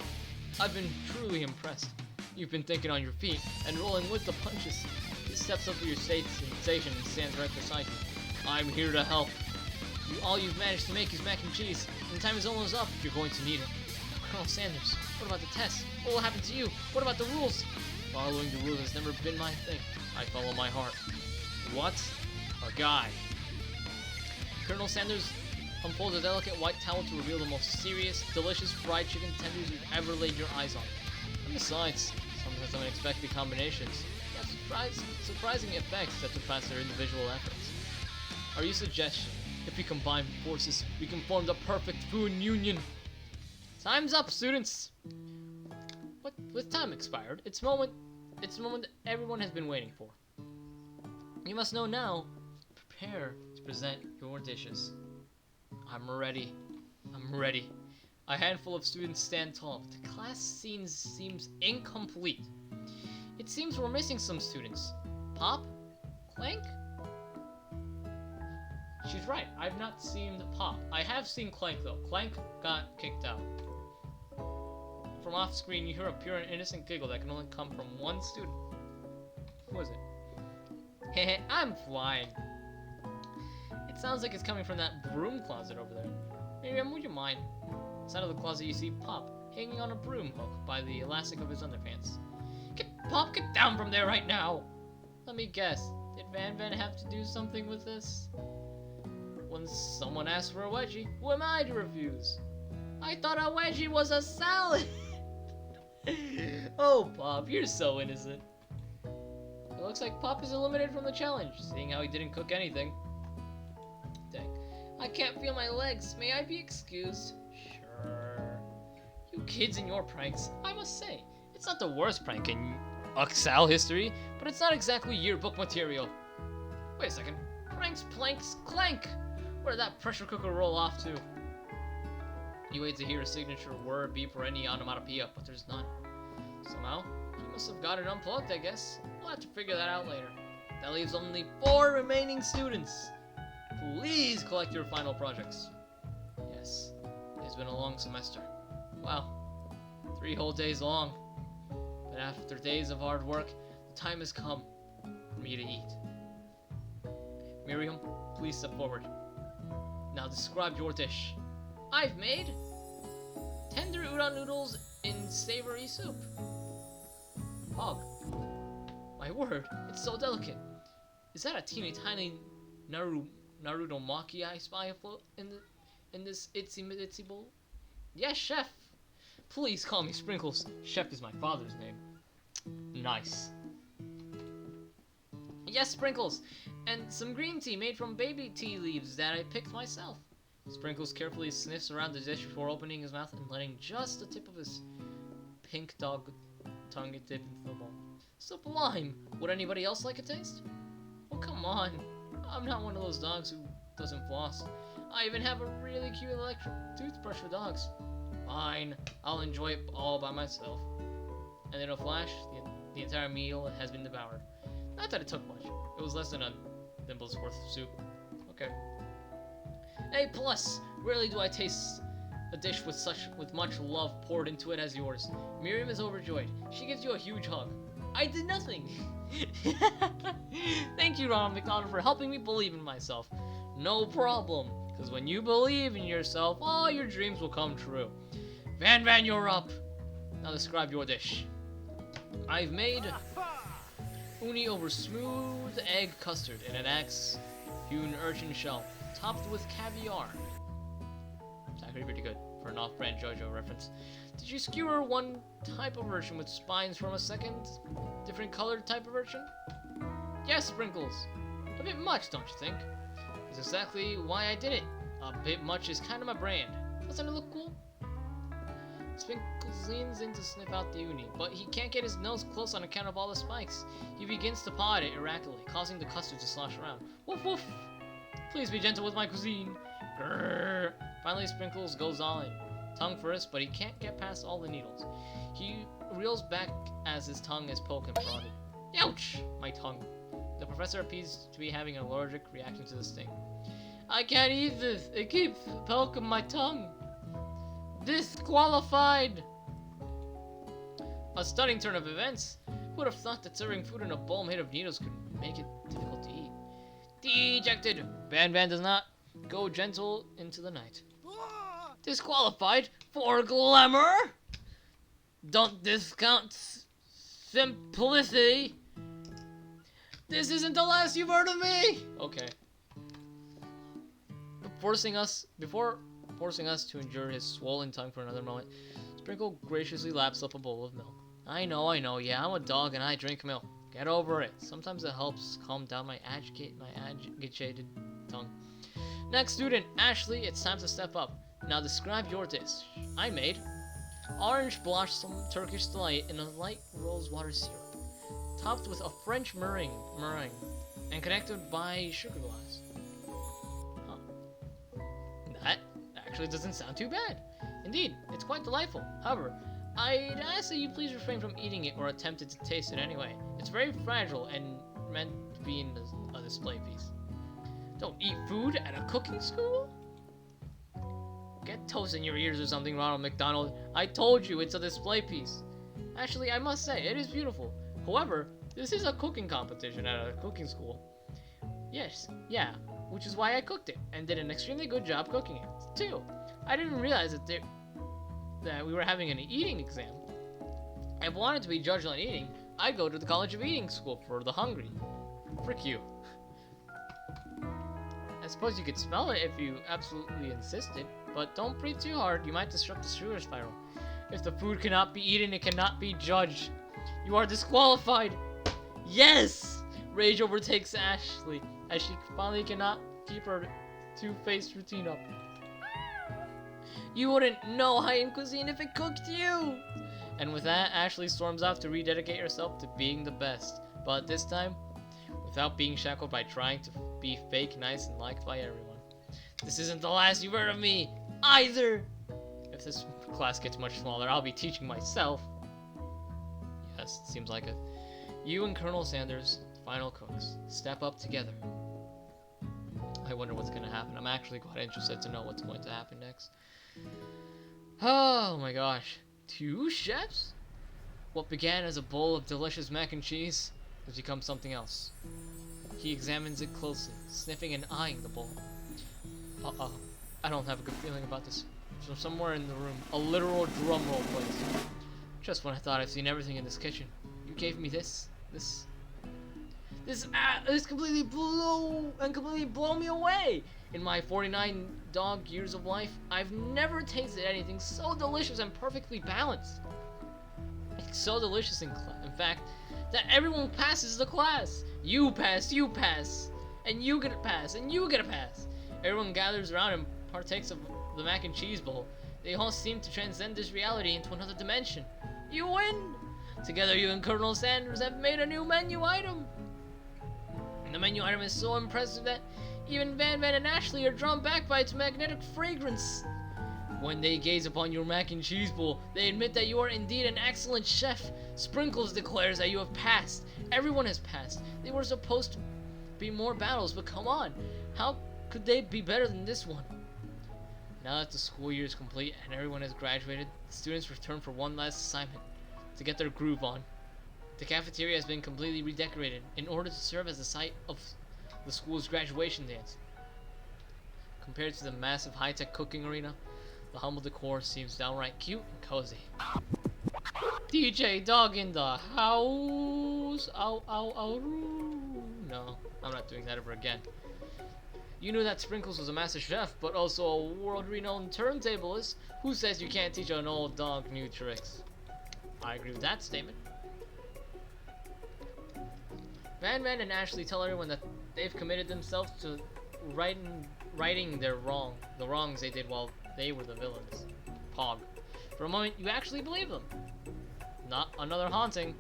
I've been truly impressed. You've been thinking on your feet and rolling with the punches. He steps up to your station and stands right beside you. I'm here to help. All you've managed to make is mac and cheese, and the time is almost up if you're going to need it. Colonel Sanders, what about the test? What will happen to you? What about the rules? Following the rules has never been my thing. I follow my heart. What? A guy. Colonel Sanders unfolds a delicate white towel to reveal the most serious, delicious fried chicken tenders you've ever laid your eyes on. And besides, sometimes unexpected combinations have surprising effects that surpass their individual efforts. Are you suggesting if we combine forces, we can form the perfect food union? Time's up, students! What? With time expired, it's the moment that everyone has been waiting for. You must know now. Prepare to present your dishes. I'm ready. A handful of students stand tall, but the class seems incomplete. It seems we're missing some students. Pop? Clank? She's right. I've not seen Pop. I have seen Clank though. Clank got kicked out. From off screen, you hear a pure and innocent giggle that can only come from one student. Who is it? Heh, I'm flying. It sounds like it's coming from that broom closet over there. Miriam, would you mind? Inside of the closet, you see Pop hanging on a broom hook by the elastic of his underpants. Pop, get down from there right now! Let me guess. Did Van have to do something with this? When someone asks for a wedgie, who am I to refuse? I thought a wedgie was a salad! Oh, Pop, you're so innocent. It looks like Pop is eliminated from the challenge, seeing how he didn't cook anything. Dang. I can't feel my legs. May I be excused? Sure. You kids and your pranks. I must say, it's not the worst prank in Uxal history, but it's not exactly yearbook material. Wait a second. Pranks, planks, clank! Where did that pressure cooker roll off to? You wait to hear a signature word, beep, or any onomatopoeia, but there's none. Somehow, he must have got it unplugged, I guess. We'll have to figure that out later. That leaves only 4 remaining students. Please collect your final projects. Yes, it's been a long semester. Wow, 3 whole days long. But after days of hard work, the time has come for me to eat. Miriam, please step forward. Now describe your dish. I've made tender udon noodles in savory soup. Hog. My word, it's so delicate. Is that a teeny tiny Naruto Maki I spy afloat in this itsy bowl? Yes, chef. Please call me Sprinkles. Chef is my father's name. Nice. Yes, Sprinkles, and some green tea made from baby tea leaves that I picked myself. Sprinkles carefully sniffs around the dish before opening his mouth and letting just the tip of his pink dog tongue dip into the bowl. Sublime! Would anybody else like a taste? Oh, come on. I'm not one of those dogs who doesn't floss. I even have a really cute electric toothbrush for dogs. Fine, I'll enjoy it all by myself. And in a flash, the entire meal has been devoured. Not that it took much. It was less than a nimble's worth of soup. Okay. A plus! Rarely do I taste a dish with much love poured into it as yours. Miriam is overjoyed. She gives you a huge hug. I did nothing! Thank you, Ronald McDonald, for helping me believe in myself. No problem, because when you believe in yourself, all your dreams will come true. Van, you're up! Now describe your dish. I've made uni over smooth egg custard in an axe-hewn urchin shell, topped with caviar. It's actually pretty good for an off-brand JoJo reference. Did you skewer one type of urchin with spines from a second, different colored type of urchin? Yes, Sprinkles. A bit much, don't you think? That's exactly why I did it. A bit much is kind of my brand. Doesn't it look cool? Sprinkles leans in to sniff out the uni, but he can't get his nose close on account of all the spikes. He begins to paw at it erratically, causing the custard to slosh around. Woof woof! Please be gentle with my cuisine. Grrr. Finally, Sprinkles goes all in. Tongue first, but he can't get past all the needles. He reels back as his tongue is poked and prodded. Ouch! My tongue. The professor appears to be having an allergic reaction to the sting. I can't eat this. It keeps poking my tongue. Disqualified! A stunning turn of events. Who would have thought that serving food in a bowl made of needles could make it difficult to eat? Dejected! Van does not go gentle into the night. Disqualified for glamour? Don't discount simplicity. This isn't the last you've heard of me! Okay. Before forcing us to endure his swollen tongue for another moment, Sprinkle graciously laps up a bowl of milk. I know, yeah, I'm a dog and I drink milk. Get over it. Sometimes it helps calm down my agitated tongue. Next student, Ashley, it's time to step up. Now describe your dish. I made orange blossom Turkish delight in a light rosewater syrup, topped with a French meringue, and connected by sugar glass. Huh. That actually doesn't sound too bad. Indeed, it's quite delightful. However, I'd ask that you please refrain from eating it or attempting to taste it anyway. It's very fragile and meant to be in a display piece. Don't eat food at a cooking school? Get toast in your ears or something, Ronald McDonald. I told you it's a display piece. Actually, I must say, it is beautiful. However, this is a cooking competition at a cooking school. Yes, yeah, which is why I cooked it, and did an extremely good job cooking it, too. I didn't realize that we were having an eating exam. If I wanted to be judged on eating, I'd go to the College of Eating School for the hungry. Frick you. I suppose you could smell it if you absolutely insisted, but don't breathe too hard, you might disrupt the sugar spiral. If the food cannot be eaten, it cannot be judged. You are disqualified! Yes! Rage overtakes Ashley, as she finally cannot keep her two-faced routine up. You wouldn't know high-end cuisine if it cooked you! And with that, Ashley storms off to rededicate herself to being the best. But this time, without being shackled by trying to be fake nice and liked by everyone. This isn't the last you've heard of me, either! If this class gets much smaller, I'll be teaching myself. Yes, it seems like it. You and Colonel Sanders, final cooks, step up together. I wonder what's going to happen. I'm actually quite interested to know what's going to happen next. Oh my gosh. 2 chefs? What began as a bowl of delicious mac and cheese has become something else. He examines it closely, sniffing and eyeing the bowl. Uh-oh. I don't have a good feeling about this. From somewhere in the room, a literal drum roll plays. Just when I thought I've seen everything in this kitchen, you gave me this completely blow me away. In my 49 dog years of life, I've never tasted anything so delicious and perfectly balanced. It's so delicious in fact, that everyone passes the class. You pass, and you get a pass, and you get a pass. Everyone gathers around and partakes of the mac and cheese bowl. They all seem to transcend this reality into another dimension. You win! Together, you and Colonel Sanders have made a new menu item. And the menu item is so impressive that even Van and Ashley are drawn back by its magnetic fragrance. When they gaze upon your mac and cheese bowl, they admit that you are indeed an excellent chef. Sprinkles declares that you have passed. Everyone has passed. They were supposed to be more battles, but come on. How could they be better than this one? Now that the school year is complete and everyone has graduated, the students return for one last assignment, to get their groove on. The cafeteria has been completely redecorated in order to serve as the site of the school's graduation dance. Compared to the massive high-tech cooking arena, the humble decor seems downright cute and cozy. DJ Dog in the house! Ow, ow, ow. No, I'm not doing that ever again. You knew that Sprinkles was a master chef, but also a world-renowned turntablist. Who says you can't teach an old dog new tricks? I agree with that statement. Van and Ashley tell everyone that they've committed themselves to righting the wrongs they did while they were the villains. Pog. For a moment, you actually believe them. Not another haunting.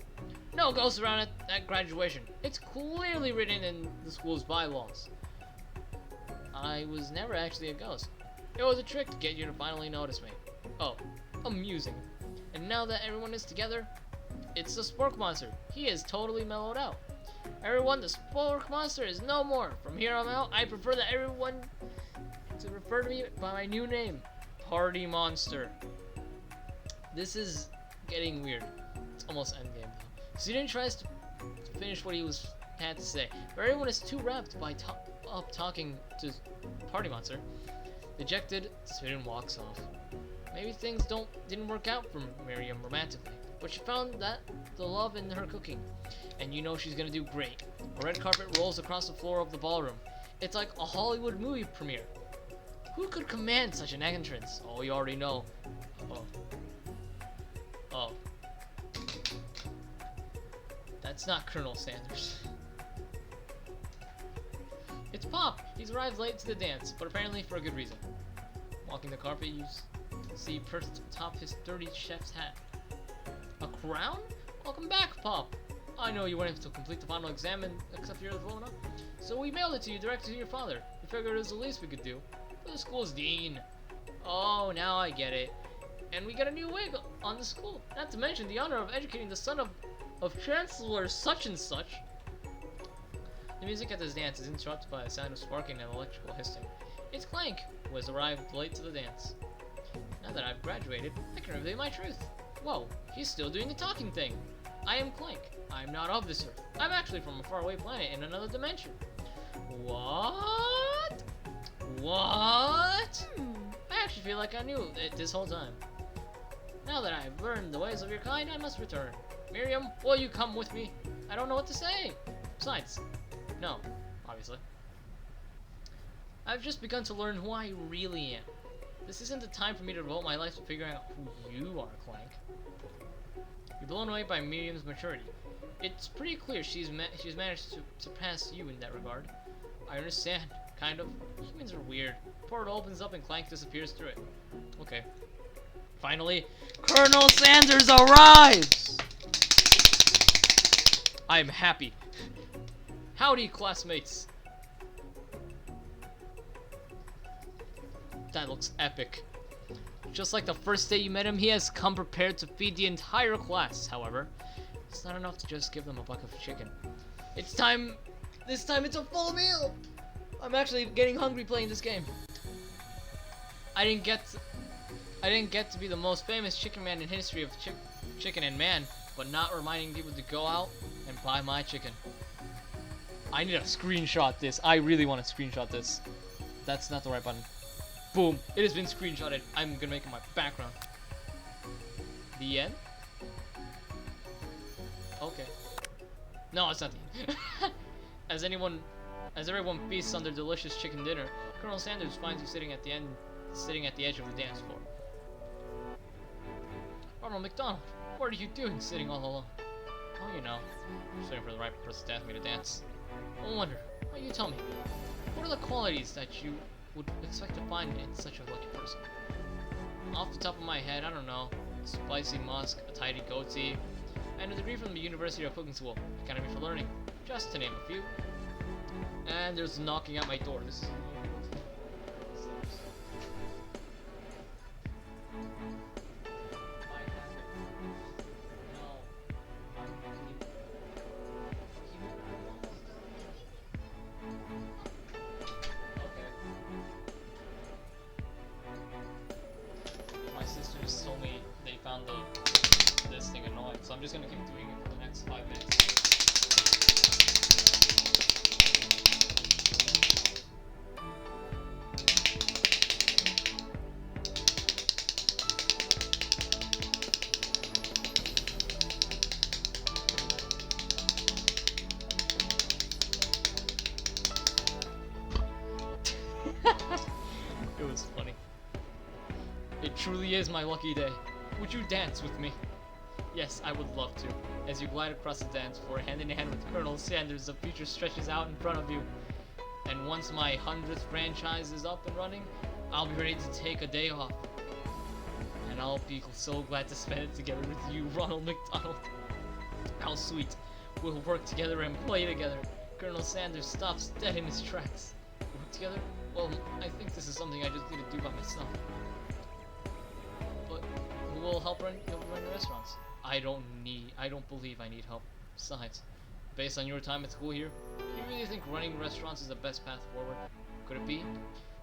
No ghosts around at graduation. It's clearly written in the school's bylaws. I was never actually a ghost. It was a trick to get you to finally notice me. Oh, amusing. And now that everyone is together, it's the Spork Monster. He is totally mellowed out. Everyone, the Spork Monster is no more. From here on out, I prefer that everyone to refer to me by my new name, Party Monster. This is getting weird. It's almost endgame now. Student tries to finish what he had to say, but everyone is too wrapped by talking to Party Monster. Dejected, student walks off. Maybe things didn't work out for Miriam romantically. but she found that the love in her cooking. And you know she's gonna do great. A red carpet rolls across the floor of the ballroom. It's like a Hollywood movie premiere. Who could command such an entrance? Oh, you already know. Oh. That's not Colonel Sanders. It's Pop. He's arrived late to the dance, but apparently for a good reason. Walking the carpet, you see perched atop his dirty chef's hat. A crown? Welcome back, Pop. I know you weren't able to complete the final exam and accept your diploma, so we mailed it to you directly to your father. We figured it was the least we could do. For the school's dean. Oh, now I get it. And we got a new wig on the school. Not to mention the honor of educating the son of Chancellor such and such. The music at this dance is interrupted by a sound of sparking and electrical hissing. It's Clank, who has arrived late to the dance. Now that I've graduated, I can reveal my truth. Whoa, he's still doing the talking thing. I am Clank. I'm not of this Earth. I'm actually from a faraway planet in another dimension. What? What? I actually feel like I knew it this whole time. Now that I've learned the ways of your kind, I must return. Miriam, will you come with me? I don't know what to say. Besides, no, obviously. I've just begun to learn who I really am. This isn't the time for me to devote my life to figuring out who you are, Clank. You're blown away by Miriam's maturity. It's pretty clear she's managed to surpass you in that regard. I understand, kind of. Humans are weird. The portal opens up and Clank disappears through it. Okay. Finally, Colonel Sanders arrives! I'm happy. Howdy, classmates. That looks epic. Just like the first day you met him, he has come prepared to feed the entire class. However, it's not enough to just give them a bucket of chicken. It's time. This time it's a full meal. I'm actually getting hungry playing this game. I didn't get to be the most famous chicken man in history of chicken and man, but not reminding people to go out and buy my chicken. I need to screenshot this. I really want to screenshot this. That's not the right button. Boom. It has been screenshotted. I'm gonna make it my background. The end? Okay. No, it's not the end. As everyone feasts on their delicious chicken dinner, Colonel Sanders finds you sitting at the edge of the dance floor. Ronald McDonald, what are you doing sitting all alone? Oh, you know, just waiting for the right person to ask me to dance. I wonder, why you tell me? What are the qualities that you would expect to find in such a lucky person? Off the top of my head, I don't know. A spicy musk, a tidy goatee, and a degree from the University of Cooking School, Academy for Learning, just to name a few. And there's knocking at my door. This is this thing annoying, so I'm just gonna keep doing it for the next 5 minutes. It was funny. It truly is my lucky day. Would you dance with me? Yes, I would love to. As you glide across the dance floor, hand in hand with Colonel Sanders, the future stretches out in front of you. And once my 100th franchise is up and running, I'll be ready to take a day off. And I'll be so glad to spend it together with you, Ronald McDonald. How sweet. We'll work together and play together. Colonel Sanders stops dead in his tracks. Work together? Well, I think this is something I just need to do by myself. But who will help run your restaurants? I don't believe I need help. Besides, based on your time at school here, do you really think running restaurants is the best path forward? Could it be?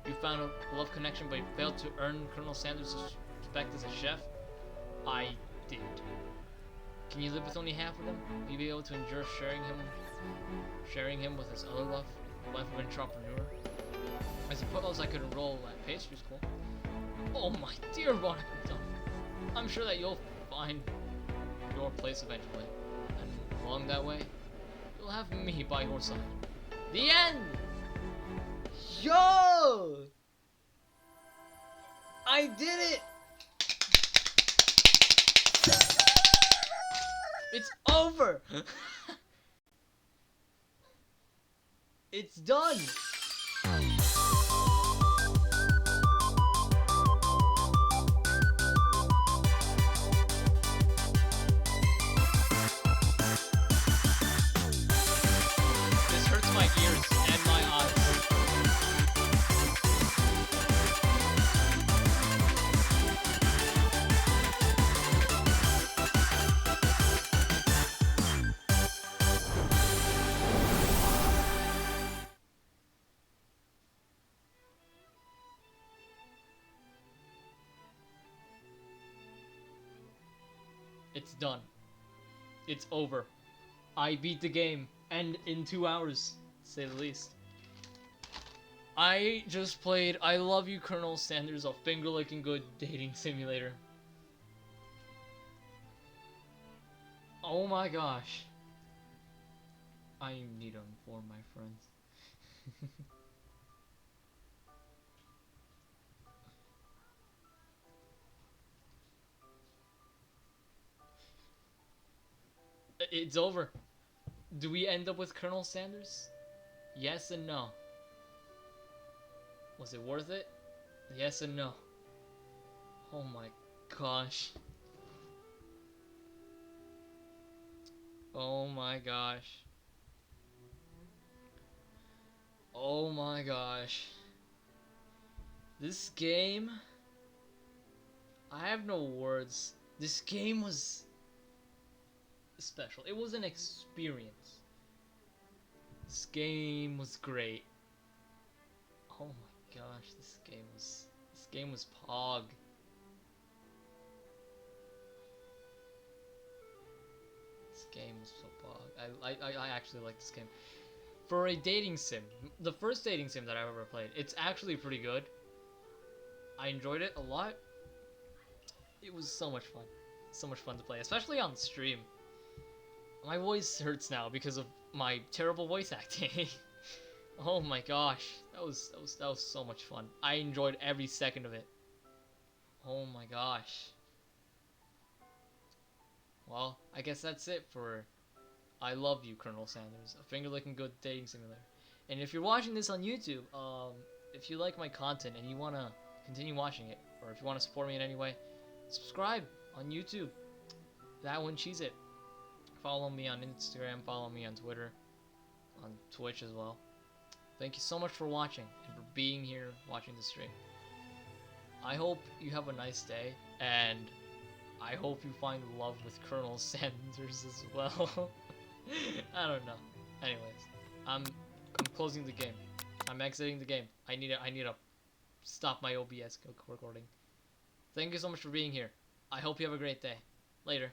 You found a love connection but you failed to earn Colonel Sanders' respect as a chef? I did. Can you live with only half of them? Will you be able to endure sharing him with his other life of an entrepreneur? I suppose I could enroll at pastry school. Oh my dear Ronald McDonald, I'm sure that you'll find your place eventually. And along that way, you'll have me by your side. The end! Yo! I did it! It's over! It's done! This hurts my ears and my eyes. It's done. It's over. I beat the game, and in 2 hours, to say the least. I just played I Love You, Colonel Sanders, a finger-licking good dating simulator. Oh my gosh. I need to inform my friends. It's over. Do we end up with Colonel Sanders? Yes and no. Was it worth it? Yes and no. Oh my gosh. Oh my gosh. Oh my gosh. This game... I have no words. This game was... special. It was an experience. This game was great. Oh my gosh, this game was pog. This game was so pog. I actually like this game. For a dating sim, the first dating sim that I've ever played, it's actually pretty good. I enjoyed it a lot. It was so much fun. So much fun to play, especially on stream. My voice hurts now because of my terrible voice acting. Oh my gosh, that was so much fun. I enjoyed every second of it. Oh my gosh. Well, I guess that's it for I Love You, Colonel Sanders, a finger-licking good dating simulator. And if you're watching this on YouTube, if you like my content and you want to continue watching it, or if you want to support me in any way, subscribe on YouTube. That one, cheese it. Follow me on Instagram, follow me on Twitter, on Twitch as well. Thank you so much for watching and for being here watching the stream. I hope you have a nice day, and I hope you find love with Colonel Sanders as well. I don't know. Anyways, I'm closing the game. I'm exiting the game. I need to stop my OBS recording. Thank you so much for being here. I hope you have a great day. Later.